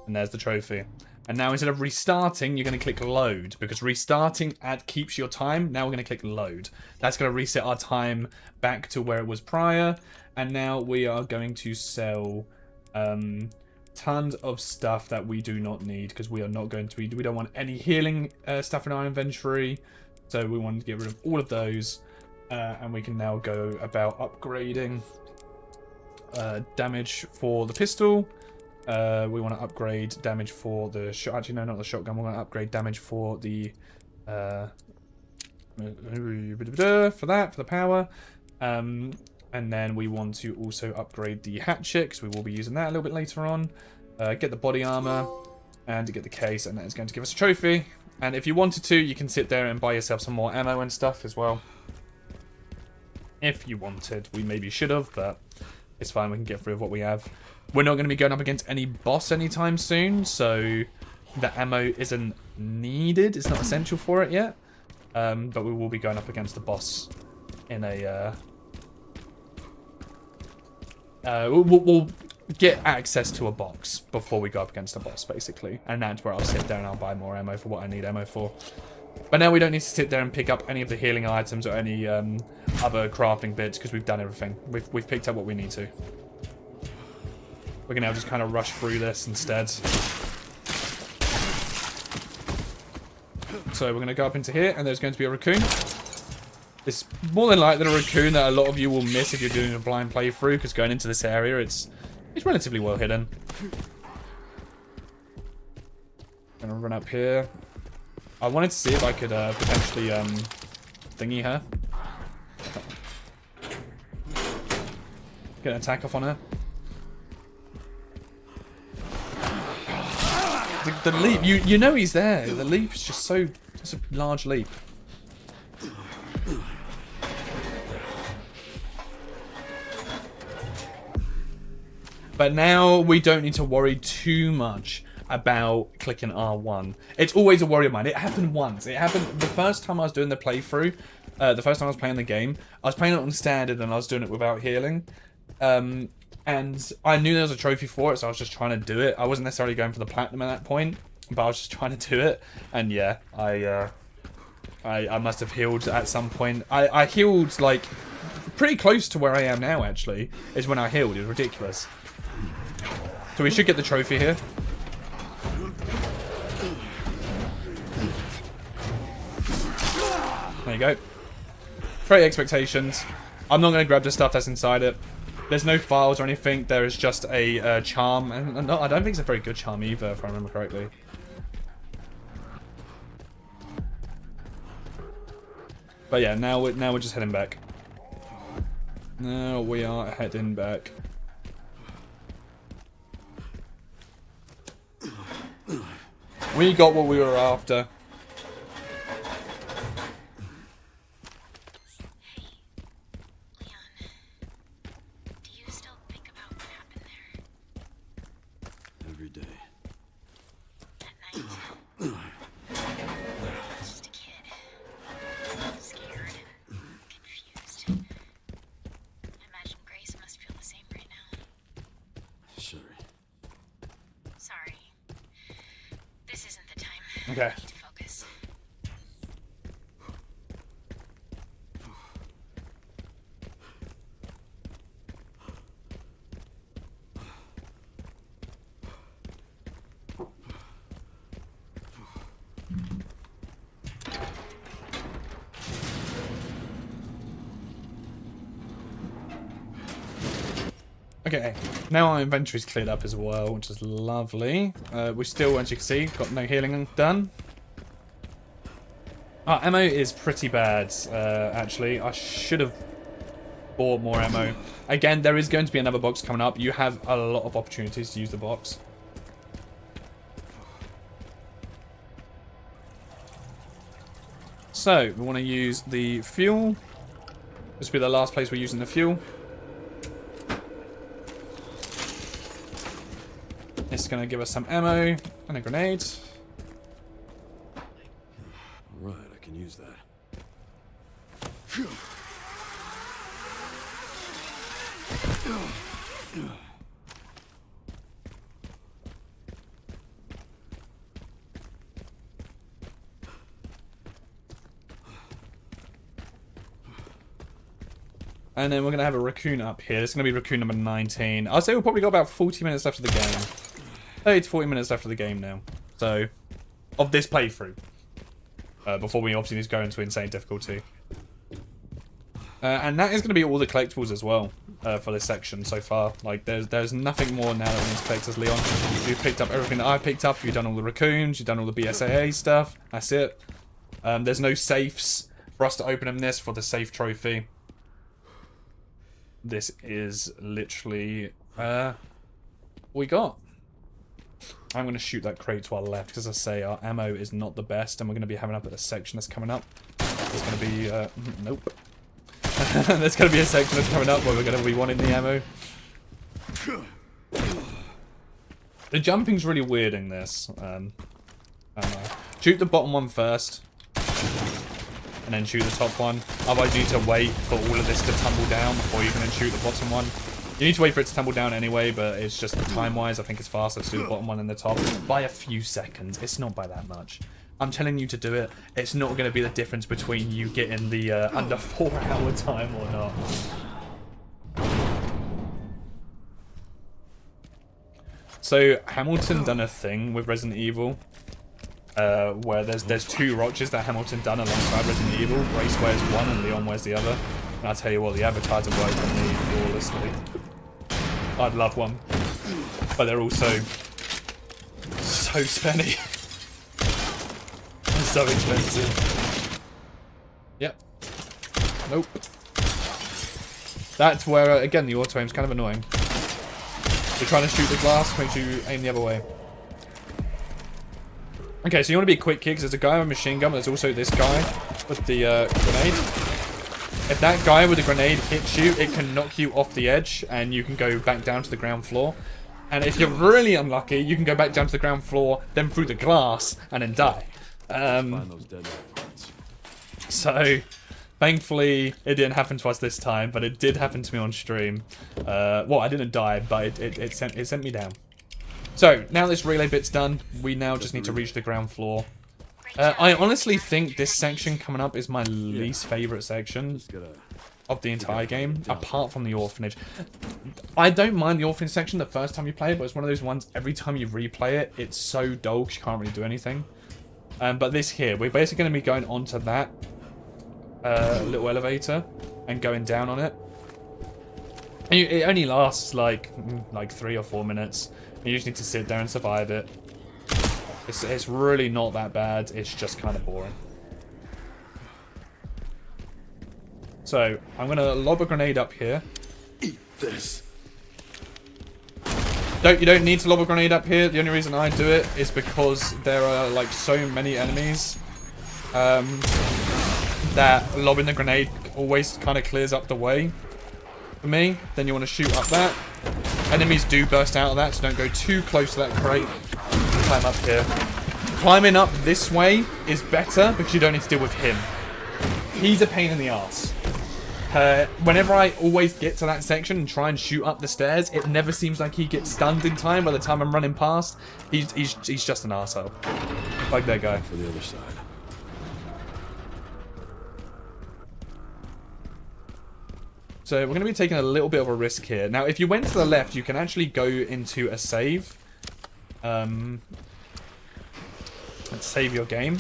And there's the trophy. And now instead of restarting, you're going to click load. Because restarting keeps your time. Now we're going to click load. That's going to reset our time back to where it was prior. And now we are going to sell tons of stuff that we do not need because we are not going to be. We don't want any healing stuff in our inventory, so we want to get rid of all of those, and we can now go about upgrading damage for the pistol. We want to upgrade damage for the shot. Actually, no, not the shotgun. We want to upgrade damage for the for the power. And then we want to also upgrade the hatchet, because we will be using that a little bit later on. Get the body armor, and get the case, and that is going to give us a trophy. And if you wanted to, you can sit there and buy yourself some more ammo and stuff as well. If you wanted. We maybe should have, but it's fine. We can get through with what we have. We're not going to be going up against any boss anytime soon, so the ammo isn't needed. It's not essential for it yet. But we will be going up against the boss in a... we'll get access to a box before we go up against a boss, basically. And that's where I'll sit there and I'll buy more ammo for what I need ammo for. But now we don't need to sit there and pick up any of the healing items or any other crafting bits, because we've done everything. We've picked up what we need to. We're going to now just kind of rush through this instead. So we're going to go up into here, and there's going to be a raccoon. It's more than likely a raccoon that a lot of you will miss if you're doing a blind playthrough, because going into this area, it's relatively well hidden. Gonna run up here. I wanted to see if I could potentially thingy her. Get an attack off on her. The leap, you know he's there. The leap is just so, it's a large leap. But now we don't need to worry too much about clicking R1. It's always a worry of mine. It happened once. It happened the first time I was doing the playthrough. The first time I was playing the game. I was playing it on standard and I was doing it without healing. And I knew there was a trophy for it, so I was just trying to do it. I wasn't necessarily going for the platinum at that point, but I was just trying to do it. And yeah, I must have healed at some point. I healed like pretty close to where I am now, actually, is when I healed. It was ridiculous. So we should get the trophy here. There you go. Great expectations. I'm not going to grab the stuff that's inside it. There's no files or anything. There is just a charm. And no, I don't think it's a very good charm either, if I remember correctly. But yeah, now we're just heading back. Now we are heading back. We got what we were after. Hey, Leon. Do you still think about what happened there? Every day. At night? I was just a kid. Scared and confused. I imagine Grace must feel the same right now. Sure. Sorry. This isn't the time. Okay. I need to focus. Okay, now our inventory's cleared up as well, which is lovely. We still, as you can see, got no healing done. Our ammo is pretty bad, actually. I should have bought more ammo. Again, there is going to be another box coming up. You have a lot of opportunities to use the box. So, we want to use the fuel. This will be the last place we're using the fuel. It's going to give us some ammo and a grenade. Alright, I can use that. And then we're going to have a raccoon up here. It's going to be raccoon number 19. I'll say we've probably got about 40 minutes left of the game. 30 to 40 minutes left of the game now. So, of this playthrough. Before we obviously need to go into insane difficulty. And that is going to be all the collectibles as well for this section so far. Like, there's nothing more now that we need to collect as Leon. You've picked up everything that I've picked up. You've done all the raccoons. You've done all the BSAA stuff. That's it. There's no safes for us to open in this for the safe trophy. This is literally we got. I'm going to shoot that crate to our left because, as I say, our ammo is not the best, and we're going to be having up a section that's coming up. There's going to be nope. There's going to be a section that's coming up where we're going to be wanting the ammo. The jumping's really weird in this. I don't know. Shoot the bottom one first, and then shoot the top one. Otherwise, you need to wait for all of this to tumble down before you can then shoot the bottom one. You need to wait for it to tumble down anyway, but it's just time-wise, I think it's faster to do the bottom one and the top by a few seconds. It's not by that much. I'm telling you to do it. It's not going to be the difference between you getting the under 4-hour time or not. So Hamilton done a thing with Resident Evil where there's two Roches that Hamilton done alongside Resident Evil. Grace wears one and Leon wears the other. And I'll tell you what, the advertising works for me flawlessly. I'd love one. But they're also so spenny. And so expensive. Yep. Nope. That's where, again, the auto aim's kind of annoying. You're trying to shoot the glass, make sure you aim the other way. Okay, so you want to be quick here because there's a guy with a machine gun, but there's also this guy with the grenade. If that guy with the grenade hits you, it can knock you off the edge and you can go back down to the ground floor. And if you're really unlucky, you can go back down to the ground floor, then through the glass, and then die. Find those dead parts. So, thankfully, it didn't happen to us this time, but it did happen to me on stream. Well, I didn't die, but it sent me down. So, now this relay bit's done, we now just need to reach the ground floor. I honestly think this section coming up is my least favourite section of the entire game, apart from the orphanage. I don't mind the orphanage section the first time you play it, but it's one of those ones, every time you replay it, it's so dull because you can't really do anything. But this here, we're basically going to be going onto that little elevator and going down on it. And it only lasts like 3 or 4 minutes. You just need to sit there and survive it. It's really not that bad. It's just kind of boring. So I'm gonna lob a grenade up here. Eat this. You don't need to lob a grenade up here. The only reason I do it is because there are like so many enemies that lobbing the grenade always kind of clears up the way for me. Then you want to shoot up that. Enemies do burst out of that, so don't go too close to that crate. Climb up here. Climbing up this way is better because you don't need to deal with him. He's a pain in the ass. Whenever I always get to that section and try and shoot up the stairs, it never seems like he gets stunned in time by the time I'm running past. He's just an arsehole. Like that guy. For the other side. So we're going to be taking a little bit of a risk here. Now, if you went to the left, you can actually go into a save. Let's save your game.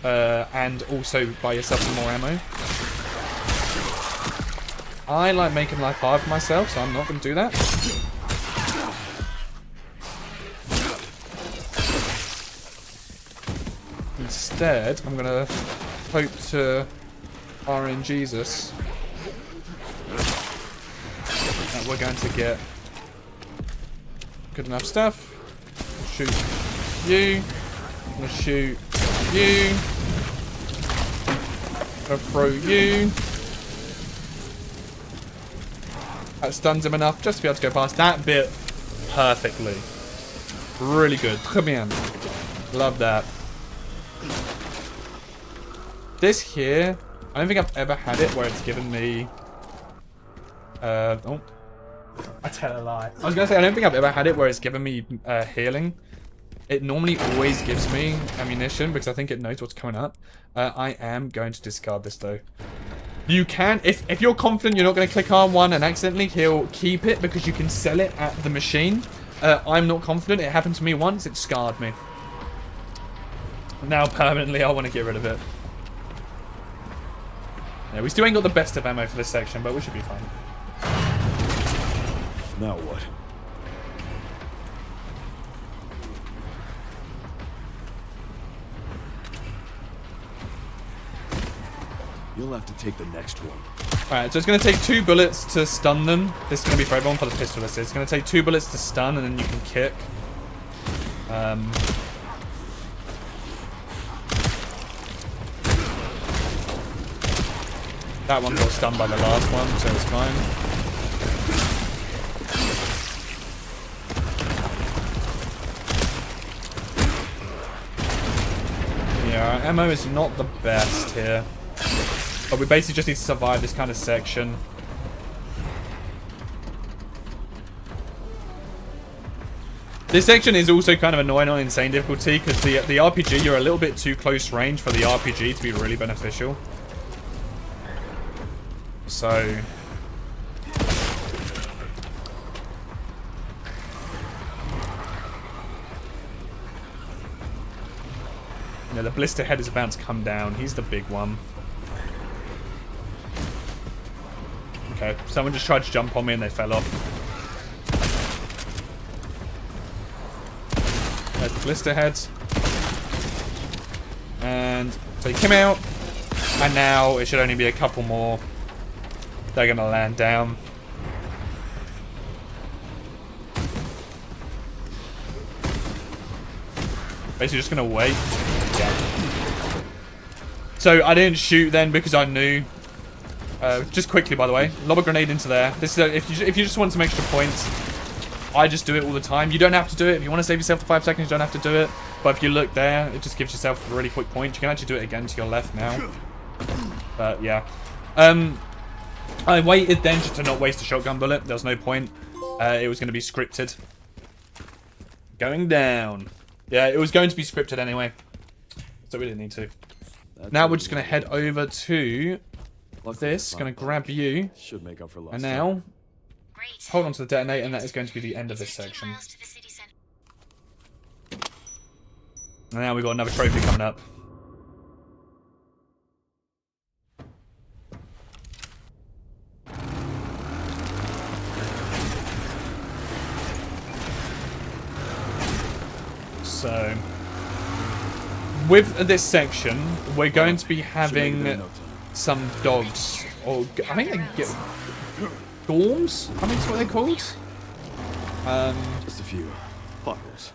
And also buy yourself some more ammo. I like making life hard for myself, so I'm not going to do that. Instead, I'm going to hope to RNGesus that we're going to get good enough stuff. Shoot you. I'm going to shoot you. I'm going to throw you. That stuns him enough just to be able to go past that bit perfectly. Really good. Come in. Love that. This here, I don't think I've ever had it where it's given me... oh. I tell a lie. I was going to say, I don't think I've ever had it where it's given me healing. It normally always gives me ammunition because I think it knows what's coming up. I am going to discard this though. You can, if you're confident you're not going to click R1 and accidentally, he'll keep it because you can sell it at the machine. I'm not confident. It happened to me once. It scarred me. Now permanently, I want to get rid of it. Yeah, we still ain't got the best of ammo for this section, but we should be fine. Now what? You'll have to take the next one. Alright, so it's going to take 2 bullets to stun them. This is going to be for everyone for the pistol. It's going to take 2 bullets to stun, and then you can kick. That one got stunned by the last one, so it's fine. Yeah, our ammo is not the best here. But we basically just need to survive this kind of section. This section is also kind of annoying on insane difficulty because the RPG, you're a little bit too close range for the RPG to be really beneficial. So... yeah, the blister head is about to come down. He's the big one. Okay, someone just tried to jump on me and they fell off. There's the blister heads. And take him out. And now it should only be a couple more. They're going to land down. Basically just going to wait. Yeah. So I didn't shoot then because I knew. Just quickly, by the way, lob a grenade into there. This is if you just want some extra points, I just do it all the time. You don't have to do it. If you want to save yourself the 5 seconds, you don't have to do it. But if you look there, it just gives yourself a really quick point. You can actually do it again to your left now. But yeah. I waited then just to not waste a shotgun bullet. There was no point. It was going to be scripted. Going down. Yeah, it was going to be scripted anyway. So we didn't need to. Now we're just going to head over to this. Going to grab you. Should make up for lost And now, Great. hold on to the detonator, and that is going to be the end of this 15 section. miles to the city center. And now we've got another trophy coming up. So, with this section, we're going to be having some dogs, or I think they get gorms. I think that's what they're called. Just a few. Fuckers.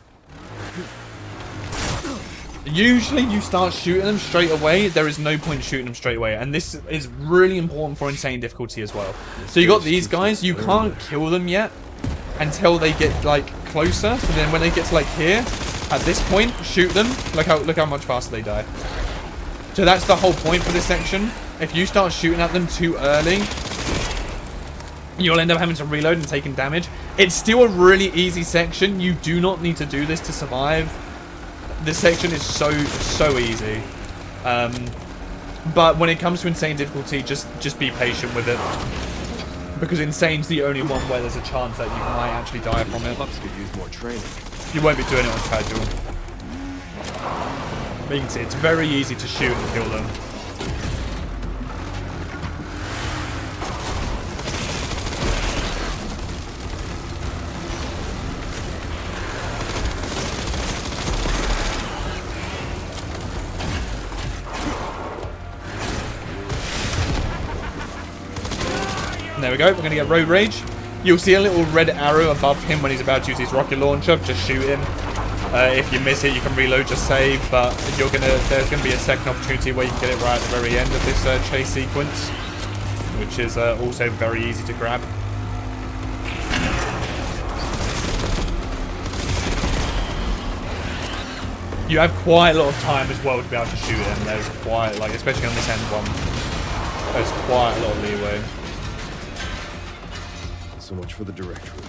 Usually you start shooting them straight away. There is no point shooting them straight away, and this is really important for insane difficulty as well. So you got these guys. You can't kill them yet until they get like closer. So then when they get to like here, at this point, shoot them. Look how much faster they die. So that's the whole point for this section. If you start shooting at them too early, you'll end up having to reload and taking damage. It's still a really easy section. You do not need to do this to survive. This section is so easy. But when it comes to insane difficulty, just be patient with it. Because insane's the only one where there's a chance that you might actually die from it. Pups could use more training. You won't be doing it on casual. But you can see it's very easy to shoot and kill them. And there we go, we're going to get Road Rage. You'll see a little red arrow above him when he's about to use his rocket launcher. Just shoot him. If you miss it, you can reload your save, but there's going to be a second opportunity where you can get it right at the very end of this chase sequence, which is also very easy to grab. You have quite a lot of time as well to be able to shoot him. There's quite, like, especially on this end one, there's quite a lot of leeway. So much for the direct route.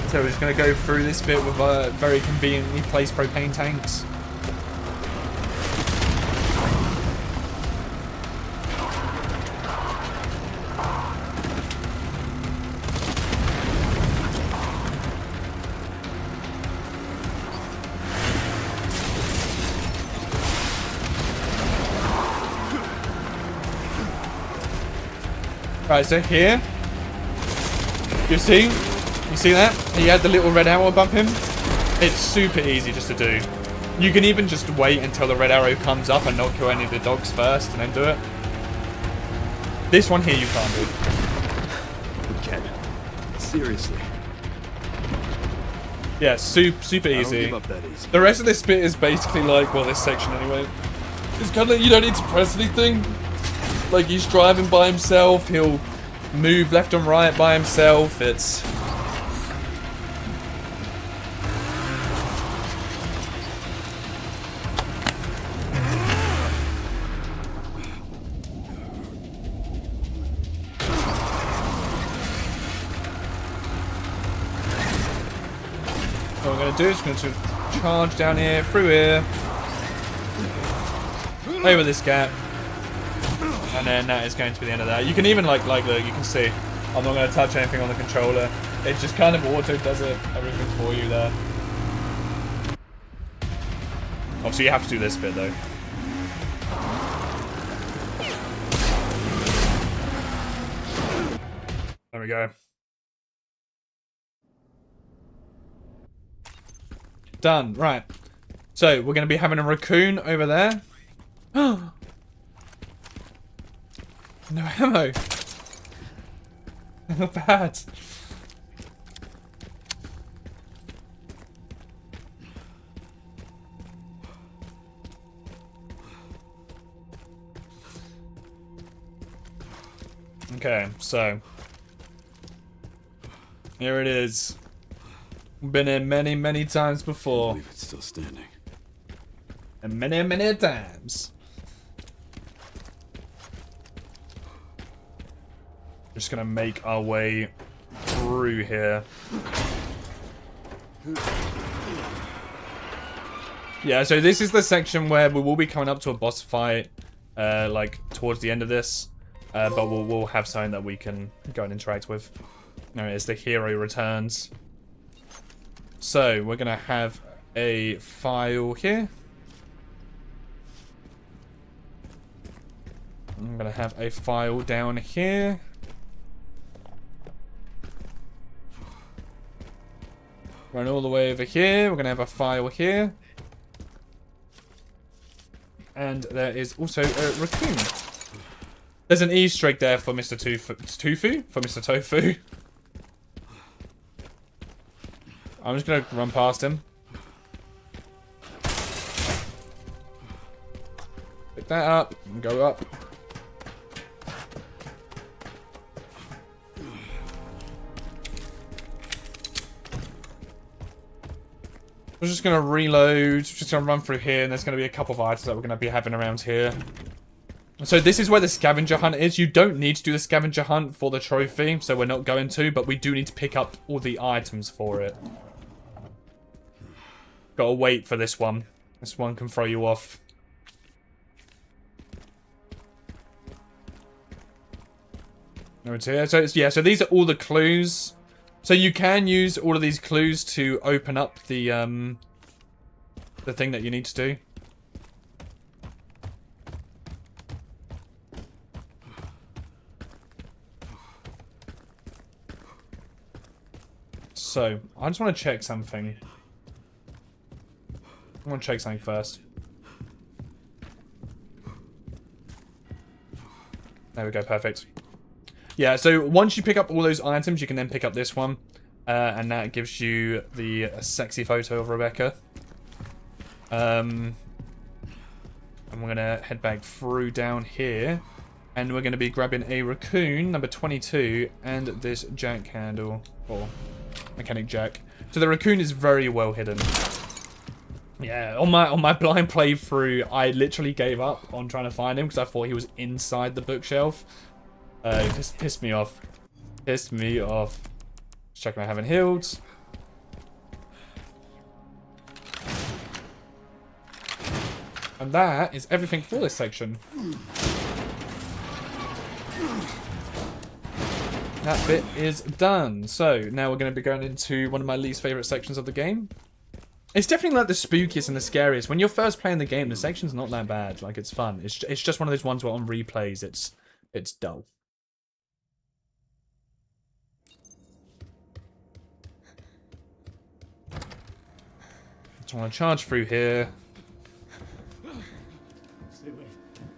So we're just going to go through this bit with very conveniently placed propane tanks. Right, so here, you see that? He had the little red arrow above him. It's super easy just to do. You can even just wait until the red arrow comes up and not kill any of the dogs first and then do it. This one here you can't do. We can. Seriously. Yeah, super I don't easy. give up that easy. The rest of this bit is basically like, well, this section anyway. It's kind of like you don't need to press anything. Like, he's driving by himself, he'll move left and right by himself, it's... What we're going to do is going to charge down here, through here, over this gap, and then that is going to be the end of that. You can even look, you can see, I'm not going to touch anything on the controller. It just kind of auto does everything for you there. Obviously you have to do this bit though. There we go. Done. Right. So, we're going to be having a raccoon over there. No ammo. Not bad. Okay, so. Here it is. Been in many, many times I before. believe it's still standing. And many, many times. Just gonna make our way through here. Yeah, so this is the section where we will be coming up to a boss fight, like towards the end of this. But we'll have something that we can go and interact with. There it is, the hero returns. So, we're going to have a file here. I'm going to have a file down here. Run all the way over here. We're going to have a file here. And there is also a raccoon. There's an Easter egg there for Mr. Tofu? For Mr. Tofu. I'm just gonna run past him. Pick that up and go up. We're just gonna reload, just gonna run through here, and there's gonna be a couple of items that we're gonna be having around here. So this is where the scavenger hunt is. You don't need to do the scavenger hunt for the trophy, so we're not going to, but we do need to pick up all the items for it. Gotta wait for this one. This one can throw you off. No, it's here. So yeah, so these are all the clues. So you can use all of these clues to open up the thing that you need to do. So, I just want to check something. I want to check something first. There we go, perfect. Yeah, so once you pick up all those items, you can then pick up this one. And that gives you the sexy photo of Rebecca. And we're going to head back through down here. And we're going to be grabbing a raccoon, number 22, and this jack handle, or mechanic jack. So the raccoon is very well hidden. Yeah, on my blind playthrough, I literally gave up on trying to find him because I thought he was inside the bookshelf. It just pissed me off. Pissed me off. Just checking I haven't healed. And that is everything for this section. That bit is done. So now we're going to be going into one of my least favourite sections of the game. It's definitely like the spookiest and the scariest. When you're first playing the game, the section's not that bad. Like, it's fun. It's just one of those ones where on replays, it's dull. So I'm going to charge through here. Stay away.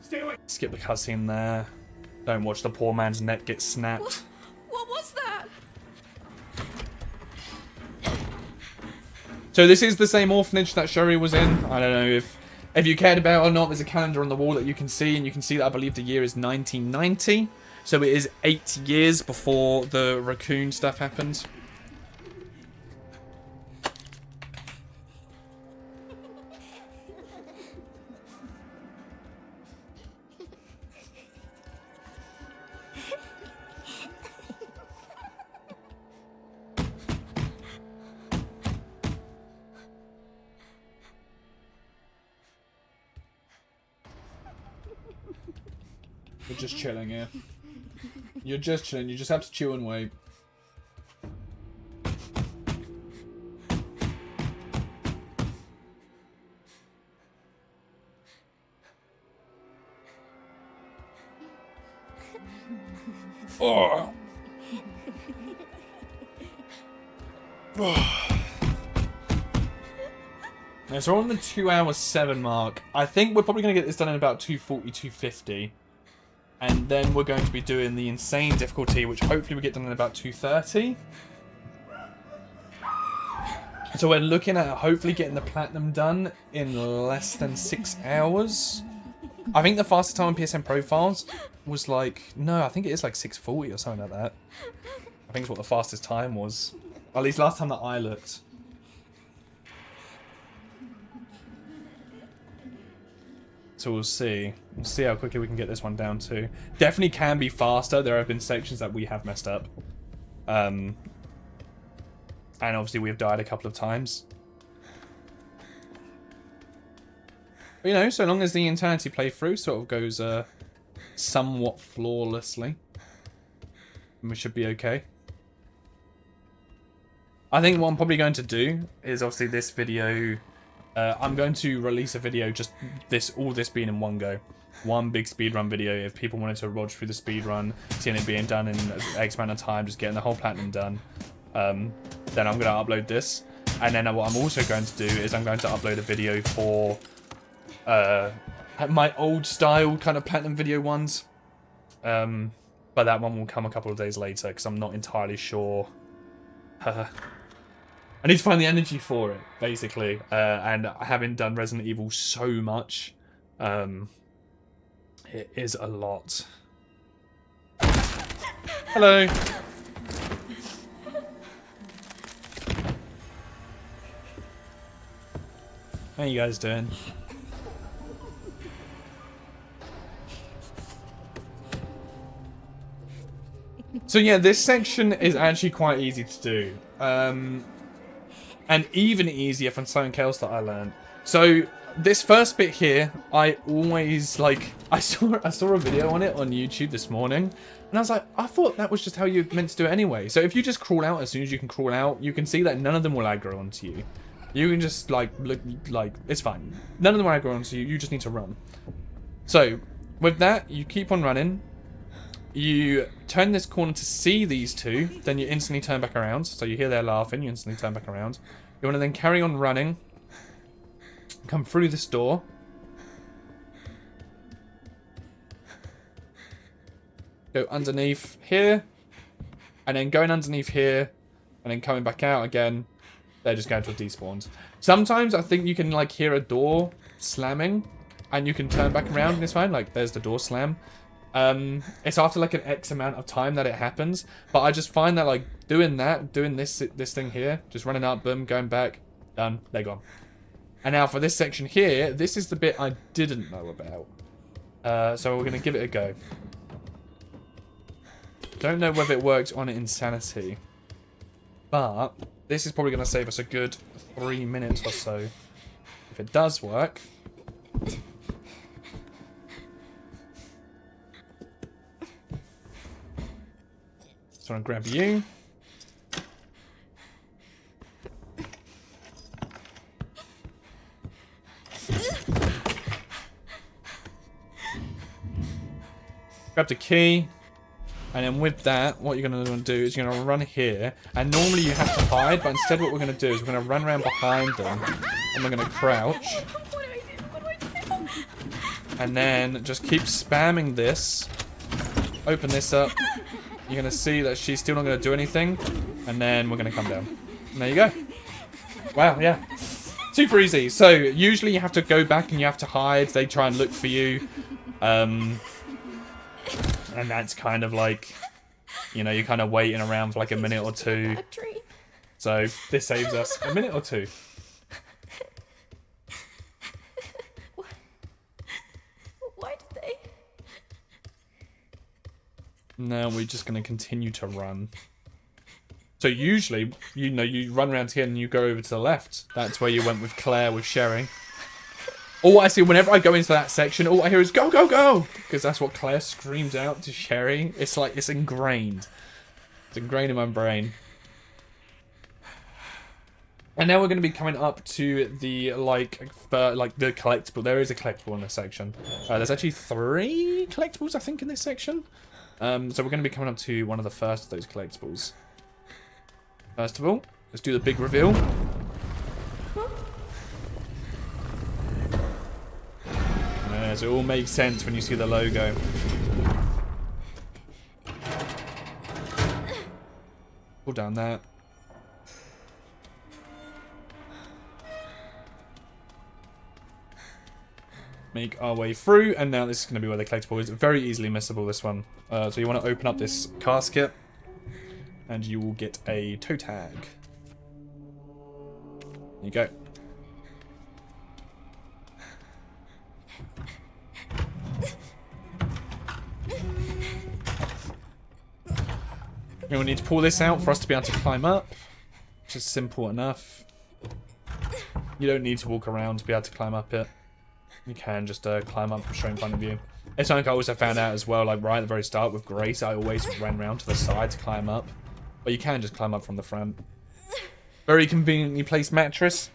Stay away. Skip the cutscene there. Don't watch the poor man's neck get snapped. What was that? So this is the same orphanage that Sherry was in. I don't know if you cared about it or not. There's a calendar on the wall that you can see, and you can see that I believe the year is 1990. So it is 8 years before the raccoon stuff happened. You're just chilling here. You're just chilling. You just have to chew and wait. Oh. Yeah, so we're on the 2:07 mark. I think we're probably going to get this done in about 2:40, 2:50. And then we're going to be doing the insane difficulty, which hopefully we get done in about 2:30. So we're looking at hopefully getting the platinum done in less than 6 hours. I think the fastest time on PSN profiles was like, no, I think it is like 6:40 or something like that. I think it's what the fastest time was. At least last time that I looked. So we'll see. We'll see how quickly we can get this one down to. Definitely can be faster. There have been sections that we have messed up. And obviously we've died a couple of times. But, you know, so long as the Eternity playthrough sort of goes somewhat flawlessly, we should be okay. I think what I'm probably going to do is obviously this video... I'm going to release a video just all this being in one go. One big speedrun video. If people wanted to watch through the speedrun, seeing it being done in X amount of time, just getting the whole platinum done, then I'm going to upload this. And then what I'm also going to do is I'm going to upload a video for my old style kind of platinum video ones. But that one will come a couple of days later because I'm not entirely sure. I need to find the energy for it, basically. And I haven't done Resident Evil so much. It is a lot. Hello. How you guys doing? So yeah, this section is actually quite easy to do. And even easier from something else that I learned. So this first bit here, I always like. I saw a video on it on YouTube this morning, and I was like, I thought that was just how you're meant to do it anyway. So if you just crawl out as soon as you can crawl out, you can see that none of them will aggro onto you. You can just like look like it's fine. None of them will aggro onto you. You just need to run. So with that, you keep on running. You turn this corner to see these two, then you instantly turn back around. So you hear they're laughing, you instantly turn back around. You want to then carry on running, come through this door. Go underneath here, and then going underneath here, and then coming back out again. They're just going to despawn. Sometimes I think you can like hear a door slamming, and you can turn back around and it's fine. Like there's the door slam. It's after like an X amount of time that it happens, but I just find that like doing this thing here, just running up, boom, going back, done, they're gone. And now for this section here, this is the bit I didn't know about. So we're gonna give it a go. Don't know whether it worked on Insanity, but this is probably gonna save us a good 3 minutes or so. If it does work. So I'm gonna grab you. Grab the key. And then with that, what you're going to do is you're going to run here. And normally you have to hide, but instead what we're going to do is we're going to run around behind them. And we're going to crouch. What do I do? What do I do? And then just keep spamming this. Open this up. You're going to see that she's still not going to do anything. And then we're going to come down. And there you go. Wow, yeah. Super easy. So usually you have to go back and you have to hide. They try and look for you. And that's kind of like, you know, you're kind of waiting around for like a minute or two. A dream. So this saves us a minute or two. Why did they? Now we're just going to continue to run. So usually, you know, you run around here and you go over to the left. That's where you went with Claire, with Sherry. All I see, whenever I go into that section, all I hear is go, go, go! Because that's what Claire screams out to Sherry. It's like, it's ingrained. It's ingrained in my brain. And now we're going to be coming up to the, like the collectible. There is a collectible in this section. There's actually 3 collectibles, I think, in this section. So we're going to be coming up to one of the first of those collectibles. First of all, let's do the big reveal. Yes, it all makes sense when you see the logo. Pull down that. Make our way through, and now this is going to be where the collectible is. Very easily missable, this one. So you want to open up this casket, and you will get a toe tag. There you go. We will need to pull this out for us to be able to climb up. Which is simple enough. You don't need to walk around to be able to climb up it. You can just climb up straight in front of you. It's something I also found out as well, like right at the very start with Grace, I always ran around to the side to climb up. But you can just climb up from the front. Very conveniently placed mattress.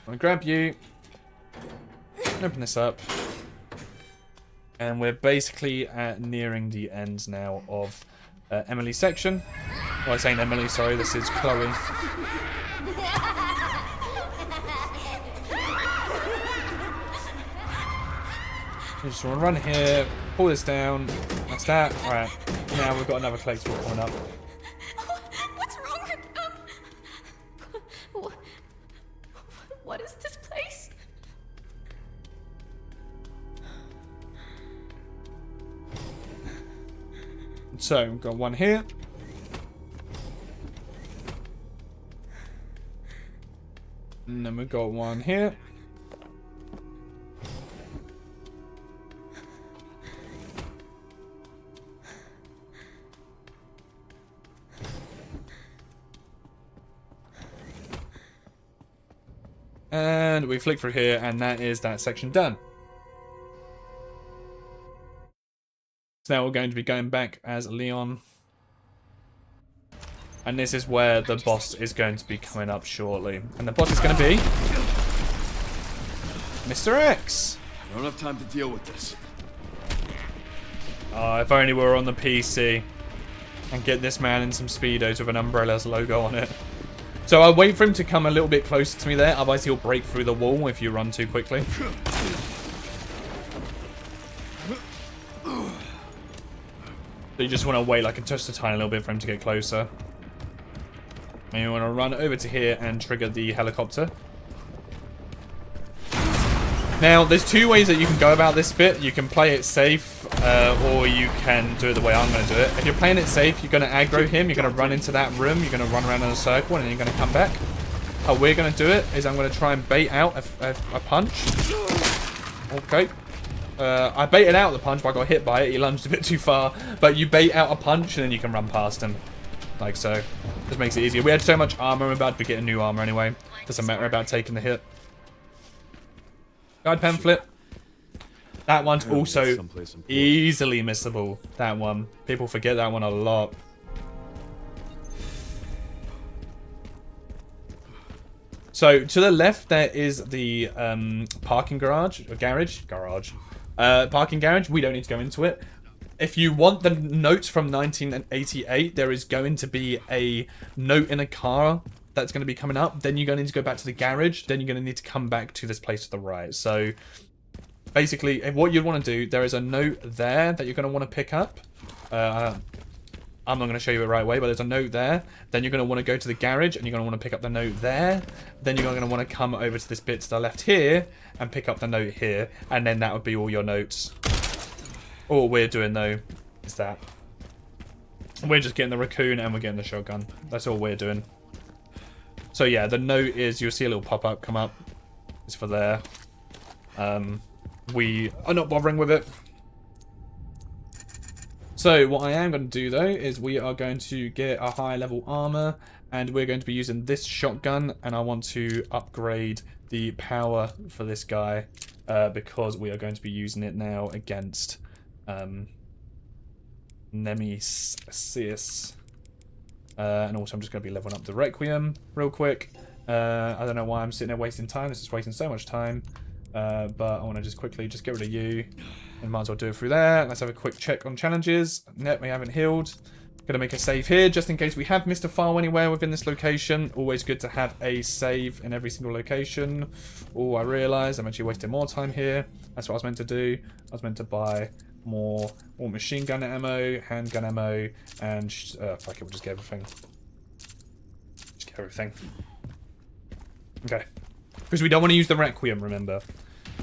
I'm gonna grab you, open this up, and we're basically nearing the end now of Emily's section. Well, I saying Emily, sorry, this is Chloe. You just want to run here, pull this down, that's that. Alright, now we've got another collectible coming up. What's wrong with them? What is this place? So, we've got one here. And then we've got one here. And we flick through here, and that is that section done. So now we're going to be going back as Leon. And this is where the boss is going to be coming up shortly. And the boss is going to be Mr. X. I don't have time to deal with this. Oh, if only we were on the PC. And get this man in some Speedos with an Umbrella's logo on it. So I'll wait for him to come a little bit closer to me there, otherwise he'll break through the wall if you run too quickly. So you just want to wait like just a tiny little bit for him to get closer. And you want to run over to here and trigger the helicopter. Now, there's 2 ways that you can go about this bit. You can play it safe, or you can do it the way I'm going to do it. If you're playing it safe, you're going to aggro him, you're going to run into that room, you're going to run around in a circle, and then you're going to come back. How we're going to do it is I'm going to try and bait out a punch. Okay. I baited out the punch, but I got hit by it. He lunged a bit too far. But you bait out a punch, and then you can run past him. Like so. Just makes it easier. We had so much armor, we're about to be getting new armor anyway. Doesn't matter about taking the hit. Guide pamphlet. That one's also easily missable. That one. People forget that one a lot. So to the left there is the parking garage or parking garage. We don't need to go into it. If you want the notes from 1988, there is going to be a note in a car that's going to be coming up. Then you're going to need to go back to the garage. Then you're going to need to come back to this place to the right. So basically, what you want to do, there is a note there that you're going to want to pick up. I'm not going to show you the right way, but there's a note there. Then you're going to want to go to the garage, and you're going to want to pick up the note there. Then you're going to want to come over to this bit to the left here, and pick up the note here. And then that would be all your notes. All we're doing, though, is that. We're just getting the racoon, and we're getting the shotgun. That's all we're doing. So yeah, the note is, you'll see a little pop-up come up. It's for there. We are not bothering with it. So what I am going to do though is we are going to get a high level armor, and we're going to be using this shotgun, and I want to upgrade the power for this guy because we are going to be using it now against Nemesis. And also I'm just going to be leveling up the Requiem real quick. I don't know why I'm sitting there wasting time. This is wasting so much time. But I want to just quickly just get rid of you. And might as well do it through there. Let's have a quick check on challenges. Nope, we haven't healed. Gonna make a save here just in case we have missed a file anywhere within this location. Always good to have a save in every single location. Oh, I realised I'm actually wasting more time here. That's what I was meant to do. I was meant to buy more machine gun ammo, handgun ammo, and fuck it, we'll just get everything. Just get everything. Okay. Because we don't want to use the Requiem, remember.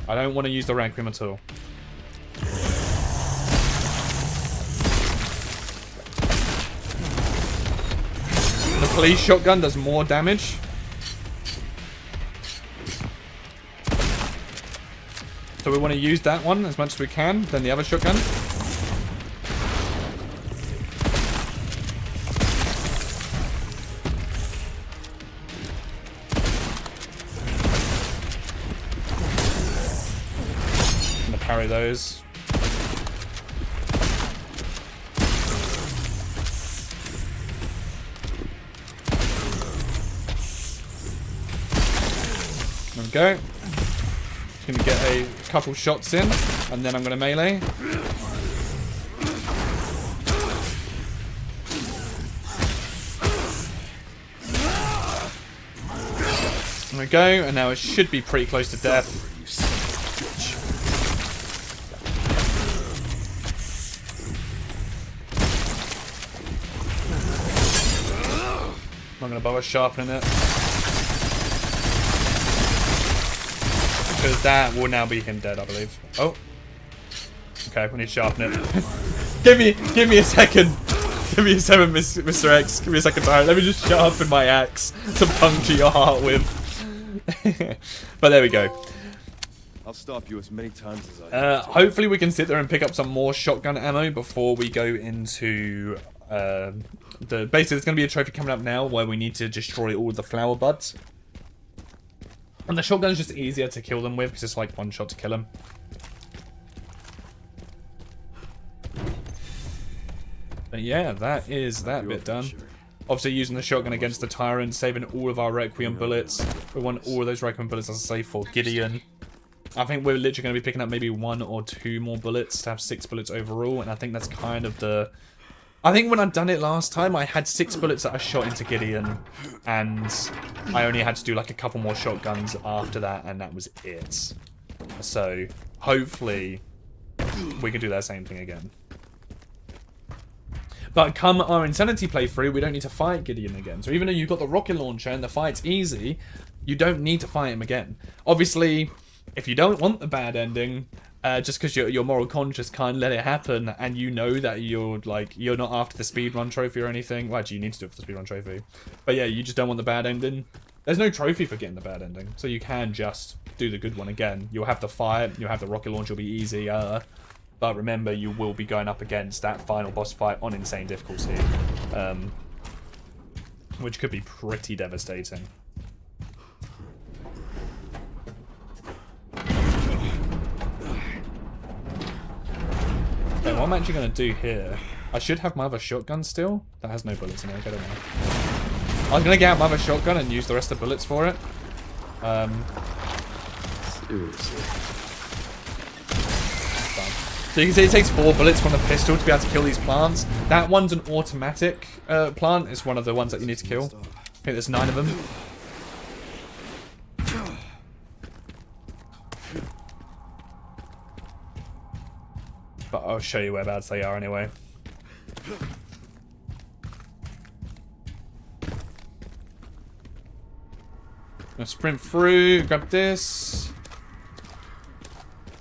I don't want to use the Requiem at all. The police shotgun does more damage. So we want to use that one as much as we can than the other shotgun. I'm gonna parry those. There we go. Just gonna get a couple shots in, and then I'm gonna melee. There we go, and now it should be pretty close to death. I'm not gonna bother sharpening it. Because that will now be him dead, I believe. Oh. Okay, we need to sharpen it. give me a second. Give me a second, Mr. X. Give me a second time. Let me just sharpen my axe to puncture your heart with. But there we go. I'll stop you as many times as I hopefully we can sit there and pick up some more shotgun ammo before we go into basically there's going to be a trophy coming up now where we need to destroy all the flower buds. And the shotgun's just easier to kill them with because it's like one shot to kill them. But yeah, that is that bit done. Obviously using the shotgun against the Tyrant, saving all of our Requiem bullets. We want all of those Requiem bullets, as I say, for Gideon. I think we're literally going to be picking up maybe 1 or 2 more bullets to have 6 bullets overall. And I think that's kind of the... I think when I'd done it last time, I had 6 bullets that I shot into Gideon, and I only had to do like a couple more shotguns after that, and that was it. So, hopefully, we can do that same thing again. But come our Insanity playthrough, we don't need to fight Gideon again. So even though you've got the rocket launcher and the fight's easy, you don't need to fight him again. Obviously, if you don't want the bad ending... just because your moral conscience can't let it happen, and you know that you're not after the speedrun trophy or anything. Well, actually, you need to do it for the speedrun trophy. But yeah, you just don't want the bad ending. There's no trophy for getting the bad ending, so you can just do the good one again. You'll have the fight, you'll have the rocket launch, will be easier. But remember, you will be going up against that final boss fight on insane difficulty, which could be pretty devastating. Okay, what I'm actually going to do here... I should have my other shotgun still. That has no bullets in it, I don't know. I was going to get out my other shotgun and use the rest of the bullets for it. Seriously. So you can see it takes 4 bullets from the pistol to be able to kill these plants. That one's an automatic plant. It's one of the ones that you need to kill. I think there's 9 of them. But I'll show you whereabouts they are anyway. Gonna sprint through, grab this.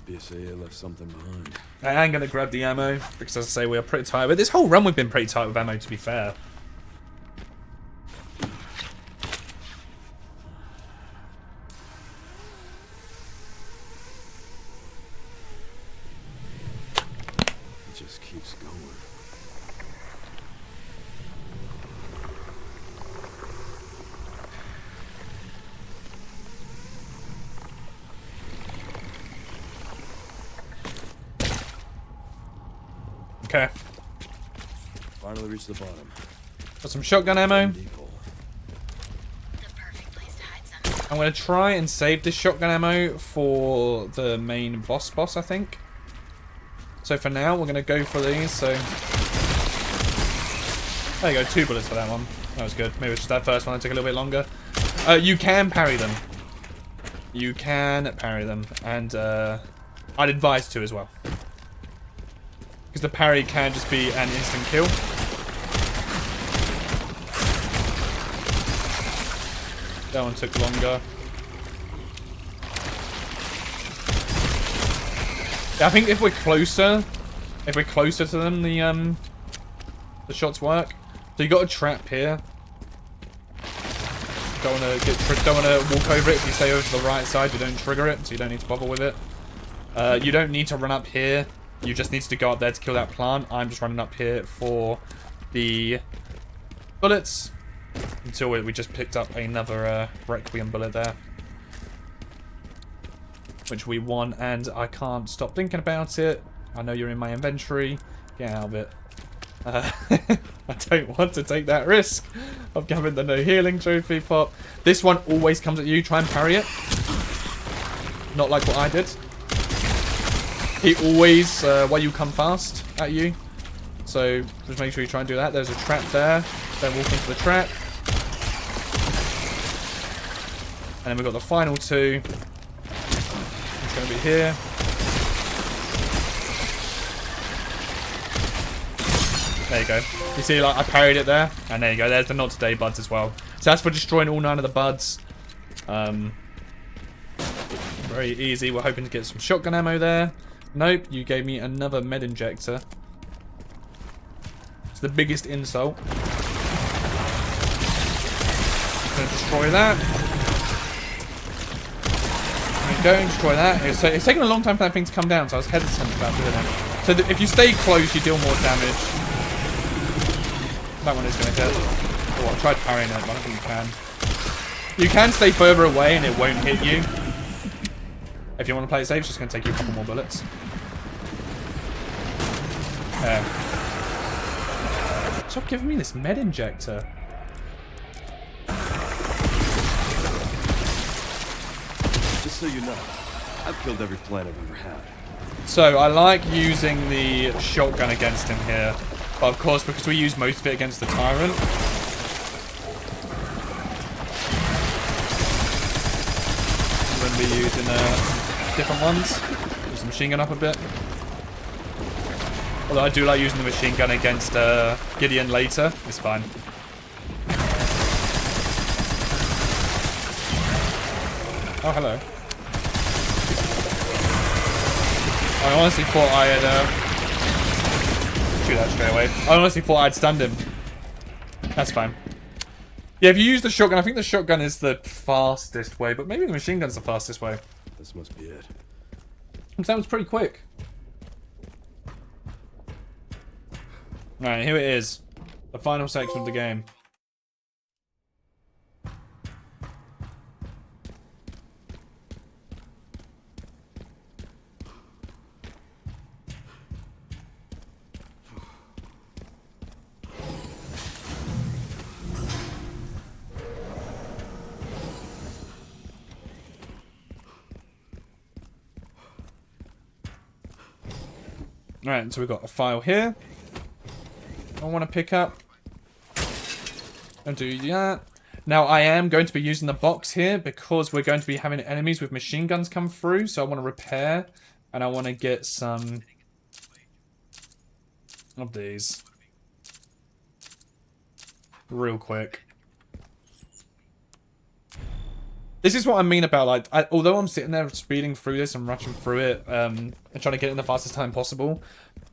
BSAA left something behind. I am gonna grab the ammo because, as I say, we are pretty tight. But this whole run we've been pretty tight with ammo, to be fair. It just keeps going. Okay. Finally reached the bottom. Got some shotgun ammo. Deep hole. The perfect place to hide something. I'm gonna try and save this shotgun ammo for the main boss, I think. So for now, we're gonna go for these. So there you go, 2 bullets for that one. That was good. Maybe it was just that first one that took a little bit longer. You can parry them. You can parry them, and I'd advise to as well. Because the parry can just be an instant kill. That one took longer. Yeah, I think if we're closer to them, the shots work. So you got a trap here. Don't wanna walk over it. If you stay over to the right side, you don't trigger it, so you don't need to bother with it. You don't need to run up here. You just need to go up there to kill that plant. I'm just running up here for the bullets until we just picked up another Requiem bullet there, which we won, and I can't stop thinking about it. I know you're in my inventory. Get out of it. I don't want to take that risk of having the no healing trophy pop. This one always comes at you. Try and parry it. Not like what I did. He always, while you come fast at you. So just make sure you try and do that. There's a trap there. Don't walk into the trap. And then we've got the final 2. It's going to be here. There you go. You see, like, I parried it there. And there you go. There's the not today buds as well. So that's for destroying all 9 of the buds. Very easy. We're hoping to get some shotgun ammo there. Nope, you gave me another med injector. It's the biggest insult. Gonna destroy that. There you go, destroy that. It's taken a long time for that thing to come down, so I was hesitant about doing it. So if you stay close, you deal more damage. That one is gonna hit. Oh, I tried parrying it, but I don't think you can. You can stay further away and it won't hit you. If you want to play it safe, it's just going to take you a couple more bullets. Stop giving me this med injector. Just so you know, I've killed every plant I've ever had. So I like using the shotgun against him here. But of course, because we use most of it against the Tyrant, we're going to be using different ones. Use the machine gun up a bit. Although I do like using the machine gun against Gideon later. It's fine. Oh, hello. I honestly thought I had... shoot that straight away. I honestly thought I'd stunned him. That's fine. Yeah, if you use the shotgun, I think the shotgun is the fastest way, but maybe the machine gun's the fastest way. This must be it. Because that was pretty quick. Alright, here it is. The final section of the game. Alright, so we've got a file here. I want to pick up. And do that. Now, I am going to be using the box here because we're going to be having enemies with machine guns come through. So I want to repair. And I want to get some of these. Real quick. This is what I mean about, like, although I'm sitting there speeding through this and rushing through it, and trying to get it in the fastest time possible,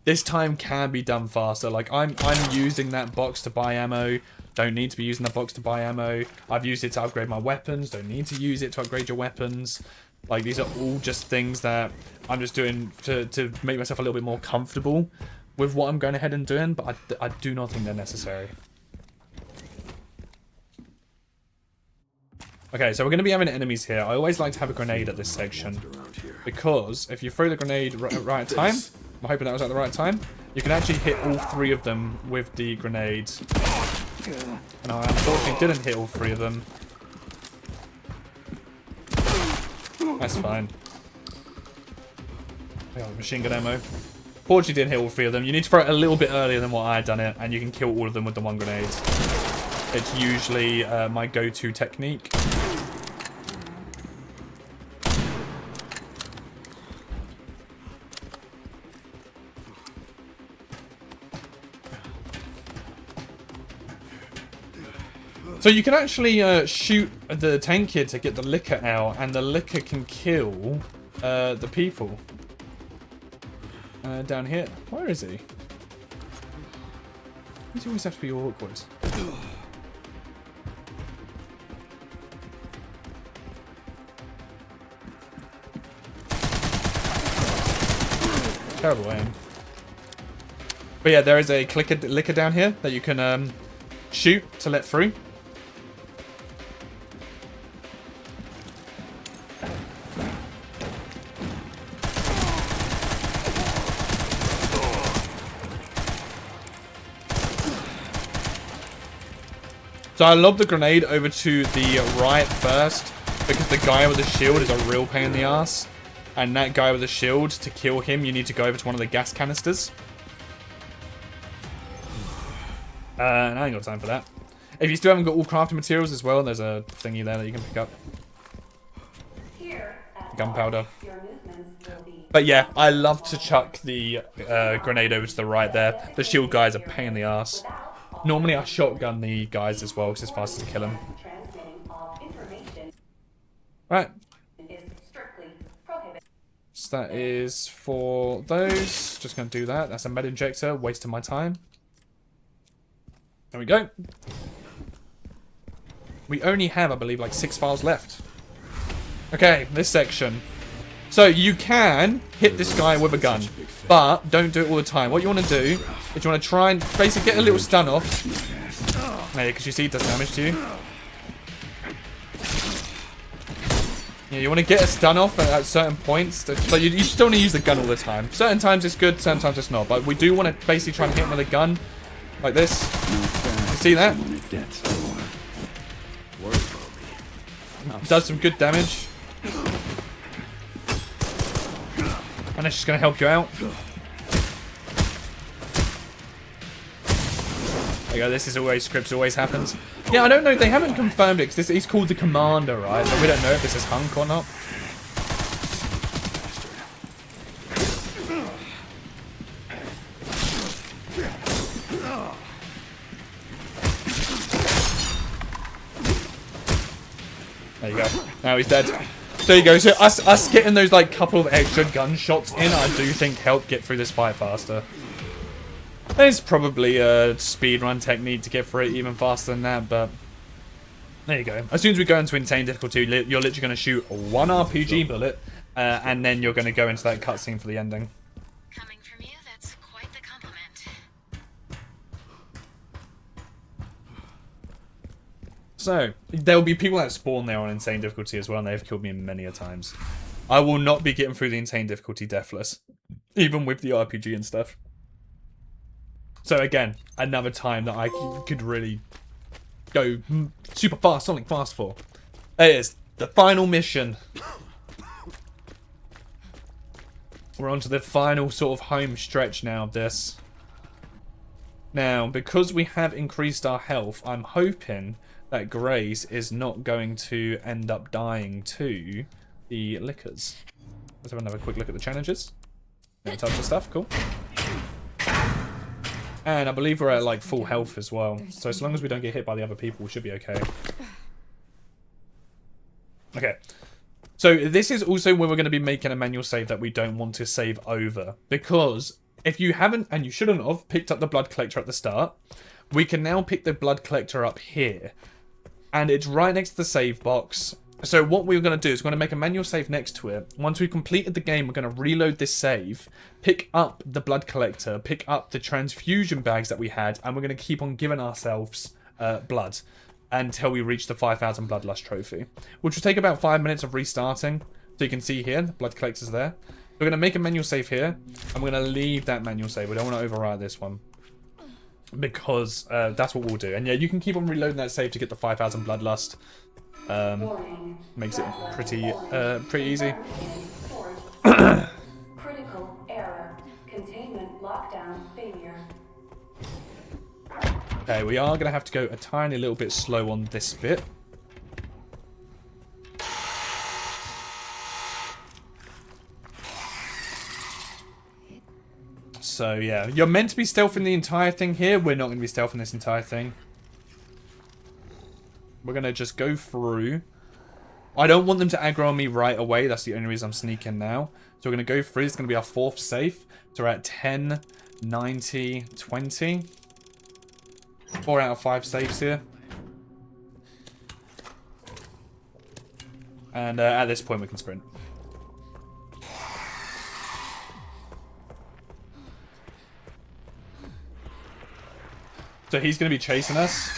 this time can be done faster. Like, I'm using that box to buy ammo. Don't need to be using that box to buy ammo. I've used it to upgrade my weapons. Don't need to use it to upgrade your weapons. Like, these are all just things that I'm just doing to make myself a little bit more comfortable with what I'm going ahead and doing, but I do not think they're necessary. Okay, so we're going to be having enemies here. I always like to have a grenade at this section, because if you throw the grenade right at time, I'm hoping that was at the right time, you can actually hit all 3 of them with the grenade. And I unfortunately didn't hit all 3 of them. That's fine. Oh, machine gun ammo. Fortunately didn't hit all 3 of them. You need to throw it a little bit earlier than what I had done it, and you can kill all of them with the 1 grenade. It's usually my go-to technique. So you can actually shoot the tank here to get the liquor out, and the liquor can kill the people. Down here. Where is he? Why does he always have to be awkward? Terrible aim. But yeah, there is a liquor down here that you can shoot to let through. So I lob the grenade over to the right first, because the guy with the shield is a real pain in the ass. And that guy with the shield, to kill him, you need to go over to one of the gas canisters. And I ain't got time for that. If you still haven't got all crafting materials as well, there's a thingy there that you can pick up. Gunpowder. But yeah, I love to chuck the grenade over to the right there. The shield guy's a pain in the ass. Normally I shotgun the guys as well, because it's faster to kill them. Right. So that is for those. Just going to do that. That's a med injector. Wasting my time. There we go. We only have, I believe, like 6 files left. Okay, this section. So you can hit this guy with a gun, but don't do it all the time. What you want to do is you want to try and basically get a little stun off. There, because you see it does damage to you. Yeah, you want to get a stun off at certain points, but you just don't want to use the gun all the time. Certain times it's good, certain times it's not. But we do want to basically try and hit him with a gun, like this. You see that? Does some good damage. And it's just going to help you out. There you go, this is always, scripts always happens. Yeah, I don't know, they haven't confirmed it, because he's called the Commander, right? So we don't know if this is Hunk or not. There you go. Now he's dead. There you go. So us getting those like couple of extra gunshots in, I do think help get through this fight faster. There's probably a speedrun technique to get through it even faster than that, but there you go. As soon as we go into insane difficulty, you're literally going to shoot 1 RPG bullet, and then you're going to go into that cutscene for the ending. Coming from you, that's quite the compliment. So, there'll be people that spawn there on insane difficulty as well, and they've killed me many a times. I will not be getting through the insane difficulty deathless, even with the RPG and stuff. So again, another time that I could really go super fast, something fast for. It is the final mission. We're on to the final sort of home stretch now of this. Now, because we have increased our health, I'm hoping that Grace is not going to end up dying to the lickers. Let's have another quick look at the challenges. Don't touch the stuff, cool. And I believe we're at like full health as well. So as long as we don't get hit by the other people, we should be okay. Okay. So this is also where we're going to be making a manual save that we don't want to save over. Because if you haven't, and you shouldn't have, picked up the blood collector at the start, we can now pick the blood collector up here. And it's right next to the save box. So what we're going to do is we're going to make a manual save next to it. Once we've completed the game, we're going to reload this save, pick up the blood collector, pick up the transfusion bags that we had, and we're going to keep on giving ourselves blood until we reach the 5,000 Bloodlust trophy, which will take about 5 minutes of restarting. So you can see here, the blood collector's there. We're going to make a manual save here, and we're going to leave that manual save. We don't want to override this one, because that's what we'll do. And yeah, you can keep on reloading that save to get the 5,000 Bloodlust. Makes it pretty easy. Critical error. Containment lockdown failure. Okay, we are going to have to go a tiny little bit slow on this bit. So yeah, you're meant to be stealthing the entire thing here. We're not going to be stealthing this entire thing. We're going to just go through. I don't want them to aggro on me right away. That's the only reason I'm sneaking now. So we're going to go through. It's going to be our 4th safe. So we're at 10, 90, 20. 4 out of 5 saves here. And at this point we can sprint. So he's going to be chasing us.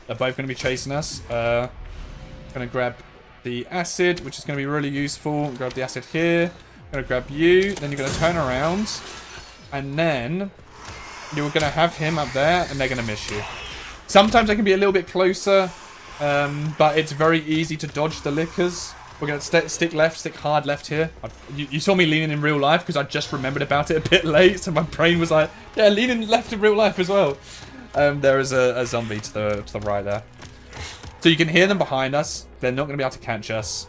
They're both going to be chasing us. Going to grab the acid, which is going to be really useful. Grab the acid here. Going to grab you. Then you're going to turn around. And then you're going to have him up there, and they're going to miss you. Sometimes they can be a little bit closer, but it's very easy to dodge the lickers. We're going to stick left, stick hard left here. You saw me leaning in real life because I just remembered about it a bit late, so my brain was like, yeah, leaning left in real life as well. There is a zombie to the right there. So you can hear them behind us. They're not going to be able to catch us.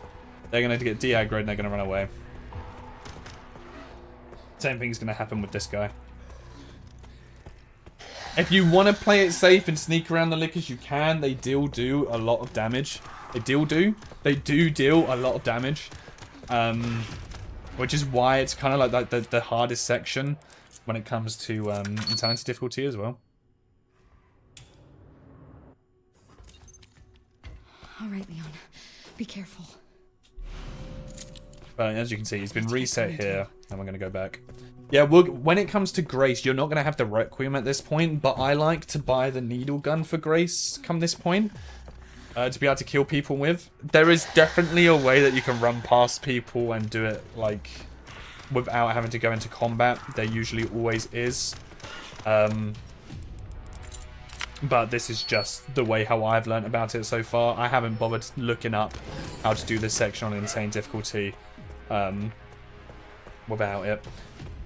They're going to get de-aggroed and they're going to run away. Same thing's going to happen with this guy. If you want to play it safe and sneak around the lickers, you can. They do a lot of damage. They do deal a lot of damage. Which is why it's kind of like the hardest section when it comes to insanity difficulty as well. All right, Leon. Be careful. But as you can see, he's been reset here. And we're going to go back. Yeah, when it comes to Grace, you're not going to have the Requiem at this point. But I like to buy the needle gun for Grace come this point. To be able to kill people with. There is definitely a way that you can run past people and do it, like, without having to go into combat. There usually always is. But this is just the way how I've learned about it so far. I haven't bothered looking up how to do this section on insane difficulty without it.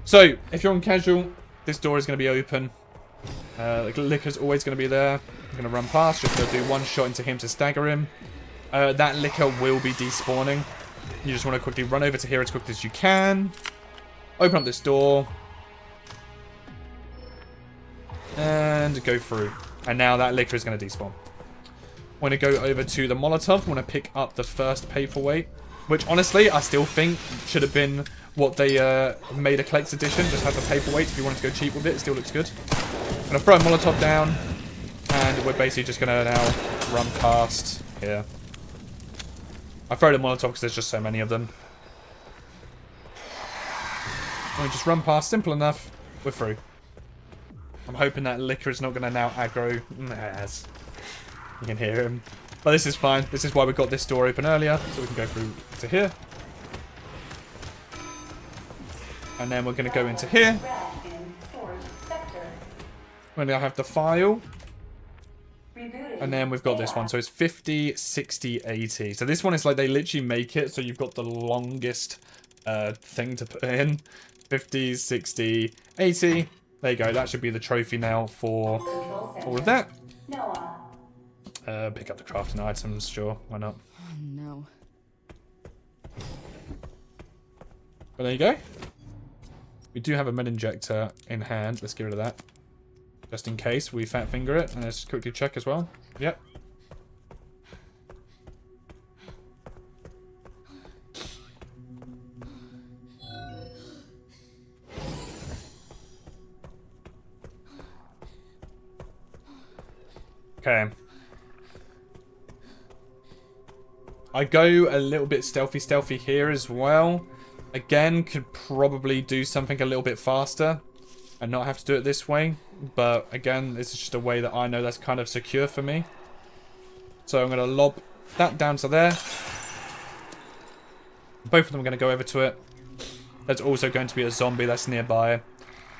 So, if you're on casual, this door is going to be open. The licker's always going to be there. I'm going to run past, just going to do one shot into him to stagger him. That licker will be despawning. You just want to quickly run over to here as quickly as you can. Open up this door. And go through. And now that licker is going to despawn. I'm going to go over to the Molotov. I want to pick up the first paperweight. Which, honestly, I still think should have been what they made a collector's edition. Just have the paperweight if you wanted to go cheap with it. It still looks good. I'm going to throw a Molotov down. And we're basically just going to now run past here. I throw the Molotov because there's just so many of them. And we just run past. Simple enough. We're through. I'm hoping that licker is not going to now aggro. Yes. You can hear him. But this is fine. This is why we got this door open earlier. So we can go through to here. And then we're going to go into here. We're going to have the file. And then we've got this one. So it's 50, 60, 80. So this one is like they literally make it so you've got the longest thing to put in. 50, 60, 80. There you go. That should be the trophy now for all of that. Noah. Pick up the crafting items, sure. Why not? Oh, no. But there you go. We do have a med injector in hand. Let's get rid of that. Just in case we fat finger it. And let's quickly check as well. Yep. Okay. I go a little bit stealthy here as well. Again, could probably do something a little bit faster and not have to do it this way. But again, this is just a way that I know that's kind of secure for me. So I'm going to lob that down to there. Both of them are going to go over to it. There's also going to be a zombie that's nearby.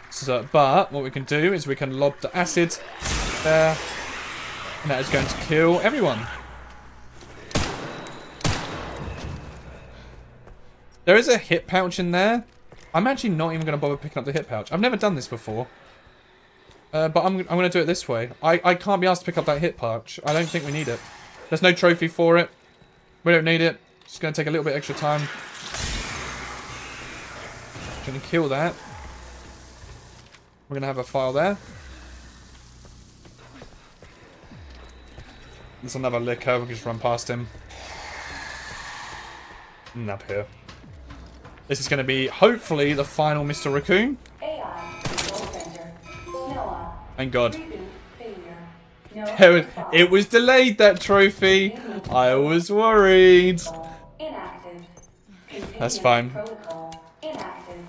So, but what we can do is we can lob the acid there. And that is going to kill everyone. There is a hit pouch in there. I'm actually not even going to bother picking up the hit pouch. I've never done this before. But I'm going to do it this way. I can't be asked to pick up that hit pouch. I don't think we need it. There's no trophy for it. We don't need it. It's going to take a little bit extra time. Going to kill that. We're going to have a file there. There's another licker. We can just run past him. And up here. This is going to be, hopefully, the final Mr. Raccoon. AI Control Center. Noah. Thank God. Reboot failure. No It was delayed, that trophy. I was worried. Inactive. That's fine. Protocol. Inactive.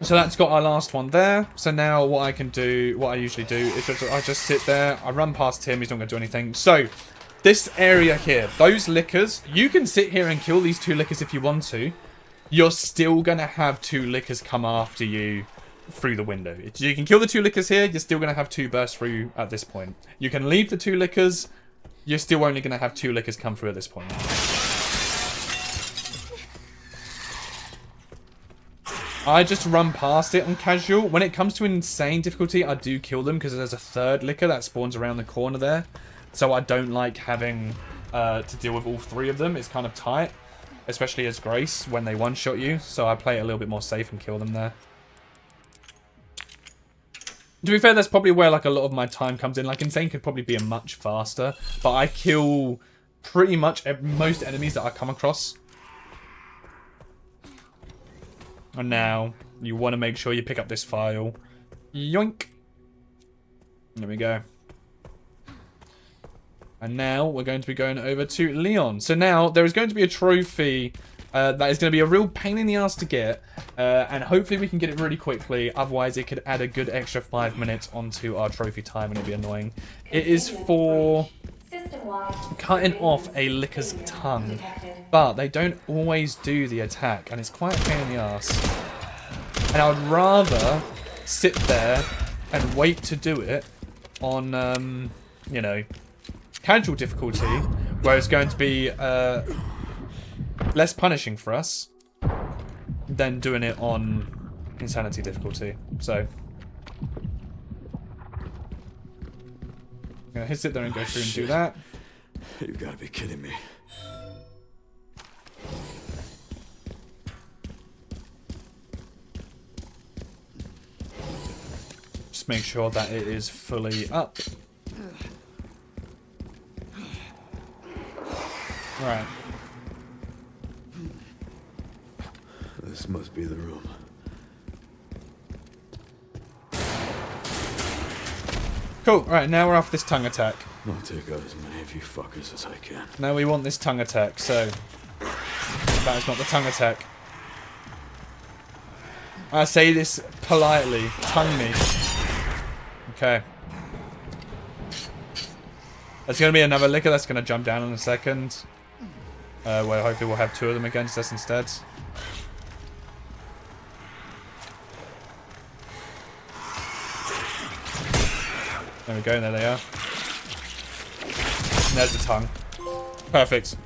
So that's got our last one there. So now what I can do, what I usually do, is I just sit there. I run past him. He's not going to do anything. So this area here, those lickers, you can sit here and kill these 2 lickers if you want to. You're still going to have 2 lickers come after you through the window. You can kill the 2 lickers here. You're still going to have 2 burst through at this point. You can leave the 2 lickers. You're still only going to have 2 lickers come through at this point. I just run past it on casual. When it comes to insane difficulty, I do kill them because there's a 3rd licker that spawns around the corner there. So I don't like having to deal with all 3 of them. It's kind of tight. Especially as Grace when they one-shot you. So I play it a little bit more safe and kill them there. To be fair, that's probably where like a lot of my time comes in. Like Insane could probably be a much faster. But I kill pretty much most enemies that I come across. And now, you want to make sure you pick up this file. Yoink. There we go. And now, we're going to be going over to Leon. So now, there is going to be a trophy that is going to be a real pain in the ass to get. And hopefully we can get it really quickly. Otherwise, it could add a good extra 5 minutes onto our trophy time and it'll be annoying. It is for cutting off a licker's tongue. But they don't always do the attack. And it's quite a pain in the ass. And I would rather sit there and wait to do it on, you know, casual difficulty, where it's going to be less punishing for us than doing it on insanity difficulty. So I'm gonna sit there and go through and do that. You've got to be kidding me. Just make sure that it is fully up. Right. This must be the room. Cool. Right, now we're off this tongue attack. I'll take out as many of you fuckers as I can. Now we want this tongue attack, so that is not the tongue attack. I say this politely. Tongue me. Okay. There's going to be another licker that's going to jump down in a second. Where hopefully we'll have 2 of them against us instead. There we go, there they are. And there's the tongue. Perfect.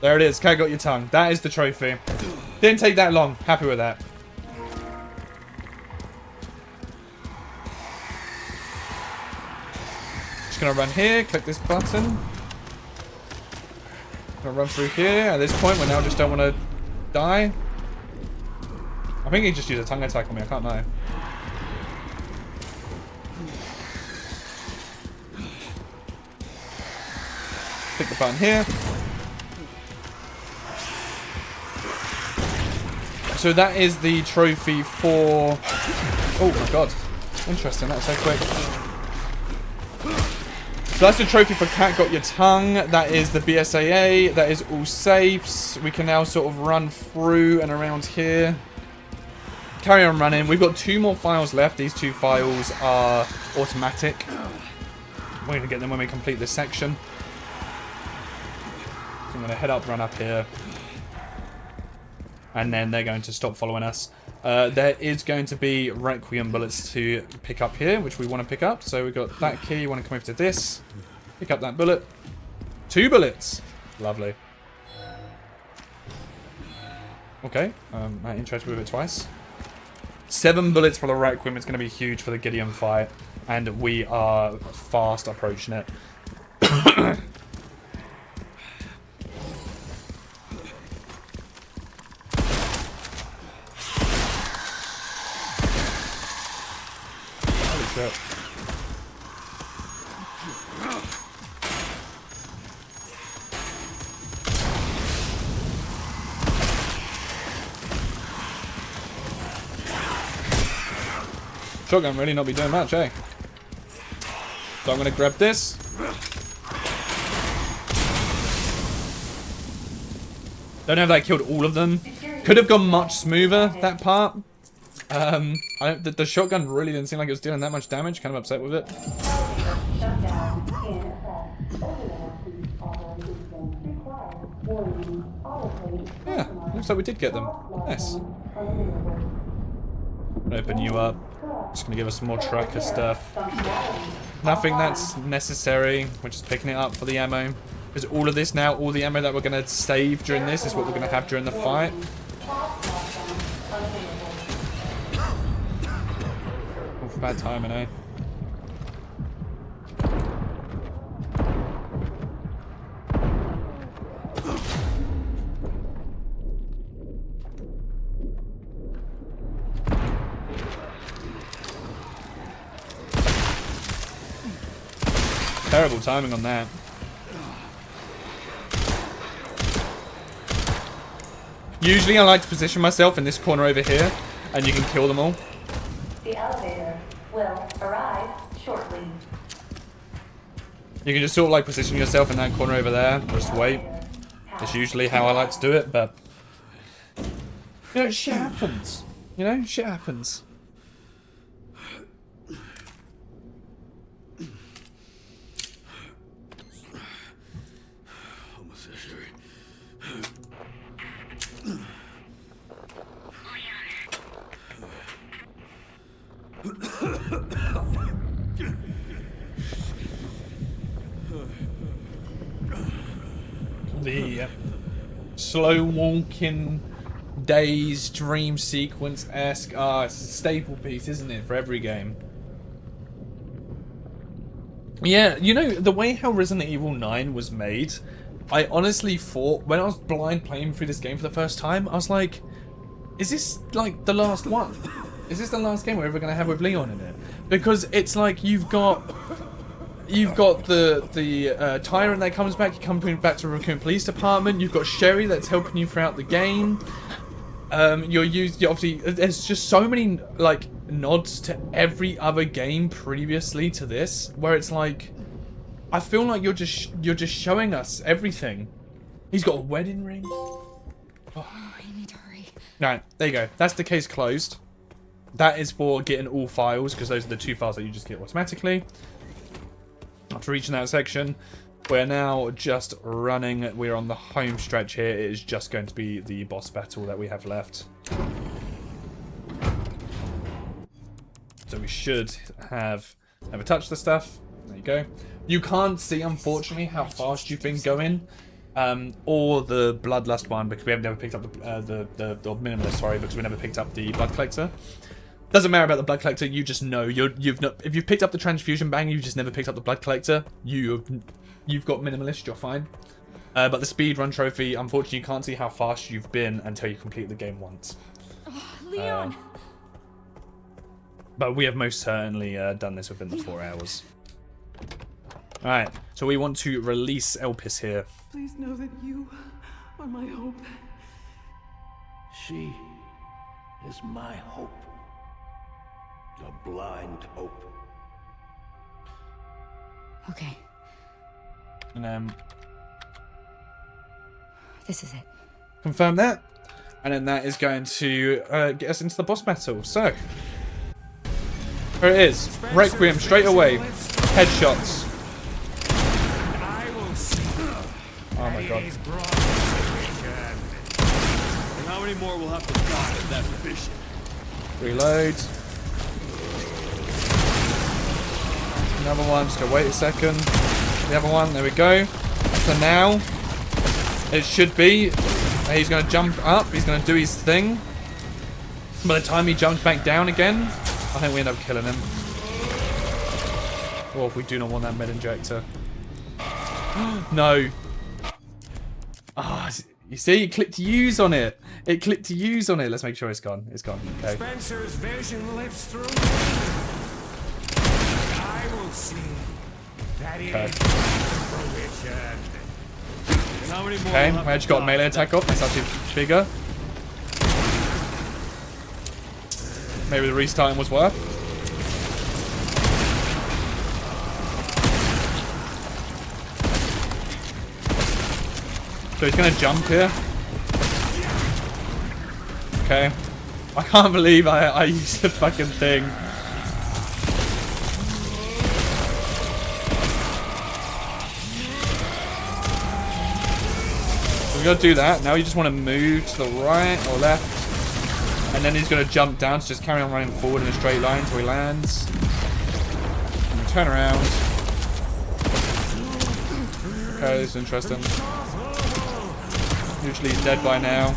There it is. Okay, got your tongue. That is the trophy. Didn't take that long. Happy with that. Just gonna run here, click this button. Gonna run through here. At this point, we now just don't want to die. I think he just used a tongue attack on me. I can't lie. Click the button here. So that is the trophy for... Oh my god. Interesting, that's so quick. So that's the trophy for Cat Got Your Tongue. That is the BSAA. That is all safes. We can now sort of run through and around here. Carry on running. We've got 2 more files left. These 2 files are automatic. We're going to get them when we complete this section. So I'm going to head up, run up here. And then they're going to stop following us. There is going to be Requiem bullets to pick up here, which we want to pick up. So we've got that key. You want to come over to this. Pick up that bullet. 2 bullets. Lovely. Okay. I'm interested with it twice. 7 bullets for the Requiem. It's going to be huge for the Gideon fight. And we are fast approaching it. Holy shit. Shotgun really not be doing much, eh? So I'm going to grab this. Don't know if that killed all of them. Could have gone much smoother, that part. The shotgun really didn't seem like it was dealing that much damage. Kind of upset with it. Yeah, looks like we did get them. Nice. Open you up. Just gonna give us some more tracker stuff. Nothing that's necessary. We're just picking it up for the ammo. Because all of this now, all the ammo that we're gonna save during this is what we're gonna have during the fight. Oh, bad timing, eh? Terrible timing on that. Usually I like to position myself in this corner over here, and you can kill them all. The elevator will arrive shortly. You can just sort of like position yourself in that corner over there, just wait. That's usually how I like to do it, but... You know, shit happens. You know, shit happens. The slow walking days dream sequence-esque. It's a staple piece, isn't it, for every game? Yeah, you know, the way how Resident Evil 9 was made, I honestly thought, when I was blind playing through this game for the first time, I was like, is this like the last one? Is this the last game we're ever going to have with Leon in it? Because it's like you've got the tyrant that comes back. You come back to the Raccoon Police Department. You've got Sherry that's helping you throughout the game. You obviously, there's just so many like nods to every other game previously to this, where it's like, I feel like you're just showing us everything. He's got a wedding ring. Oh, I need to hurry. Right, there you go. That's the case closed. That is for getting all files, because those are the 2 files that you just get automatically. After reaching that section, we're now just running. We're on the home stretch here. It is just going to be the boss battle that we have left. So we should have never touched the stuff. There you go. You can't see, unfortunately, how fast you've been going. or the Bloodlust one, because we have never picked up the Minimalist, sorry, because we never picked up the Blood Collector. Doesn't matter about the Blood Collector, you just know you've not, if you've picked up the Transfusion Bang, you've just never picked up the Blood Collector, you've got Minimalist, you're fine. But the Speedrun Trophy, unfortunately you can't see how fast you've been until you complete the game once. Oh, Leon! But we have most certainly done this within the 4 hours. Alright, so we want to release Elpis here. Please know that you are my hope. She is my hope. A blind hope. Okay, And this is it. confirm that. And then that is going to get us into the boss battle. So, there it is. Requiem straight away. Headshots. Oh my god. And how many more will have to die at that mission? Reload. Another one, just go wait a second. The other one, there we go. So now, it should be, he's going to jump up, he's going to do his thing. By the time he jumps back down again, I think we end up killing him. Or if we do not want that med injector. No. Ah, you see, it clicked use on it. It clicked to use on it. Let's make sure it's gone. It's gone. Okay. Spencer's vision lifts through me. I will see that it is fruition. And how many more Okay, will have I to just got a die melee at that attack off. That's actually bigger. Maybe the restarting was worth. So he's gonna jump here. Okay. I can't believe I used the fucking thing. So we gotta do that. Now you just want to move to the right or left. And then he's gonna jump down, so just carry on running forward in a straight line until he lands. And turn around. Okay, this is interesting. Usually he's dead by now.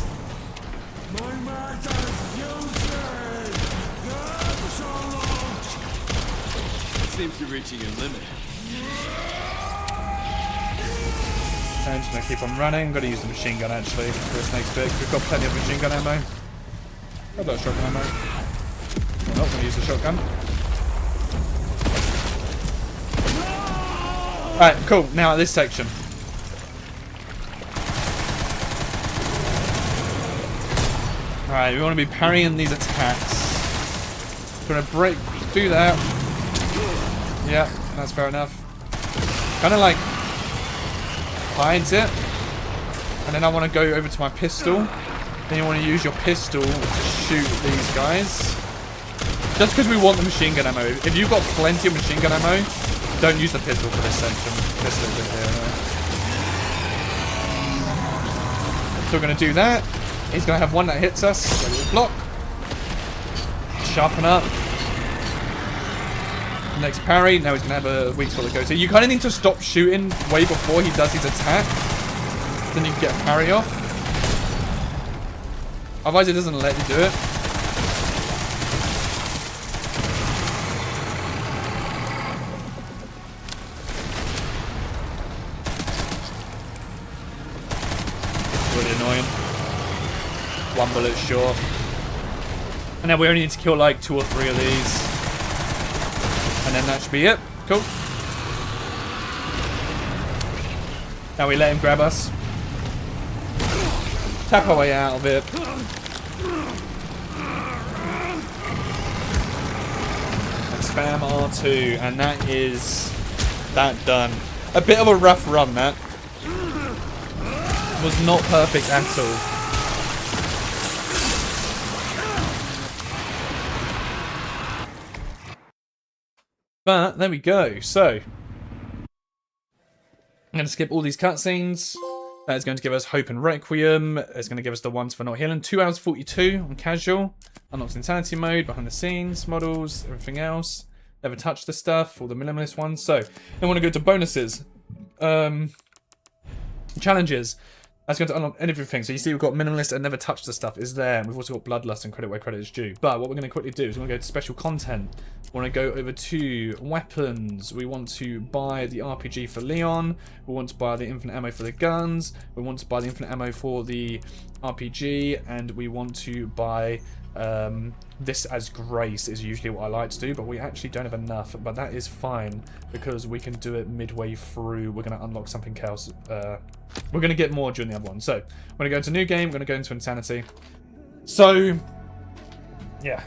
Seems to be reaching a limit. I'm just gonna keep on running. I'm gonna use the machine gun actually for this next bit. We've got plenty of machine gun ammo. I've got shotgun ammo. I'm not gonna use the shotgun. Alright, cool. Now at this section. Alright, we want to be parrying these attacks. Gonna break, do that. Yeah, that's fair enough. Kind of like hides it. And then I want to go over to my pistol. Then you want to use your pistol to shoot these guys. Just because we want the machine gun ammo. If you've got plenty of machine gun ammo, don't use the pistol for this section. This little bit here. So we're going to do that. He's going to have one that hits us. Ready to block. Sharpen up. Next parry. Now he's going to have a weak spot to go to. You kind of need to stop shooting way before he does his attack. Then you can get a parry off. Otherwise it doesn't let you do it. Really annoying. One bullet short. And then we only need to kill like 2 or 3 of these. And then that should be it. Cool. Now we let him grab us. Tap our way out of it. And spam R2. And that is that done. A bit of a rough run, that. Was not perfect at all. But there we go. So I'm going to skip all these cutscenes. That is going to give us Hope and Requiem. It's going to give us the ones for not healing. 2 hours 42 on casual. Unlocked insanity mode, behind the scenes, models, everything else. Never touched the stuff, all the minimalist ones. So then I want to go to bonuses. Challenges. That's going to unlock everything. So you see we've got minimalist and never touch the stuff is there. And we've also got bloodlust and credit where credit is due. But what we're going to quickly do is we're going to go to special content. We want to go over to weapons. We want to buy the RPG for Leon. We want to buy the infinite ammo for the guns. We want to buy the infinite ammo for the RPG. And we want to buy this as grace is usually what I like to do. But we actually don't have enough. But that is fine because we can do it midway through. We're going to unlock something else. We're going to get more during the other one. So, we're going to go into new game. We're going to go into Insanity. So, yeah.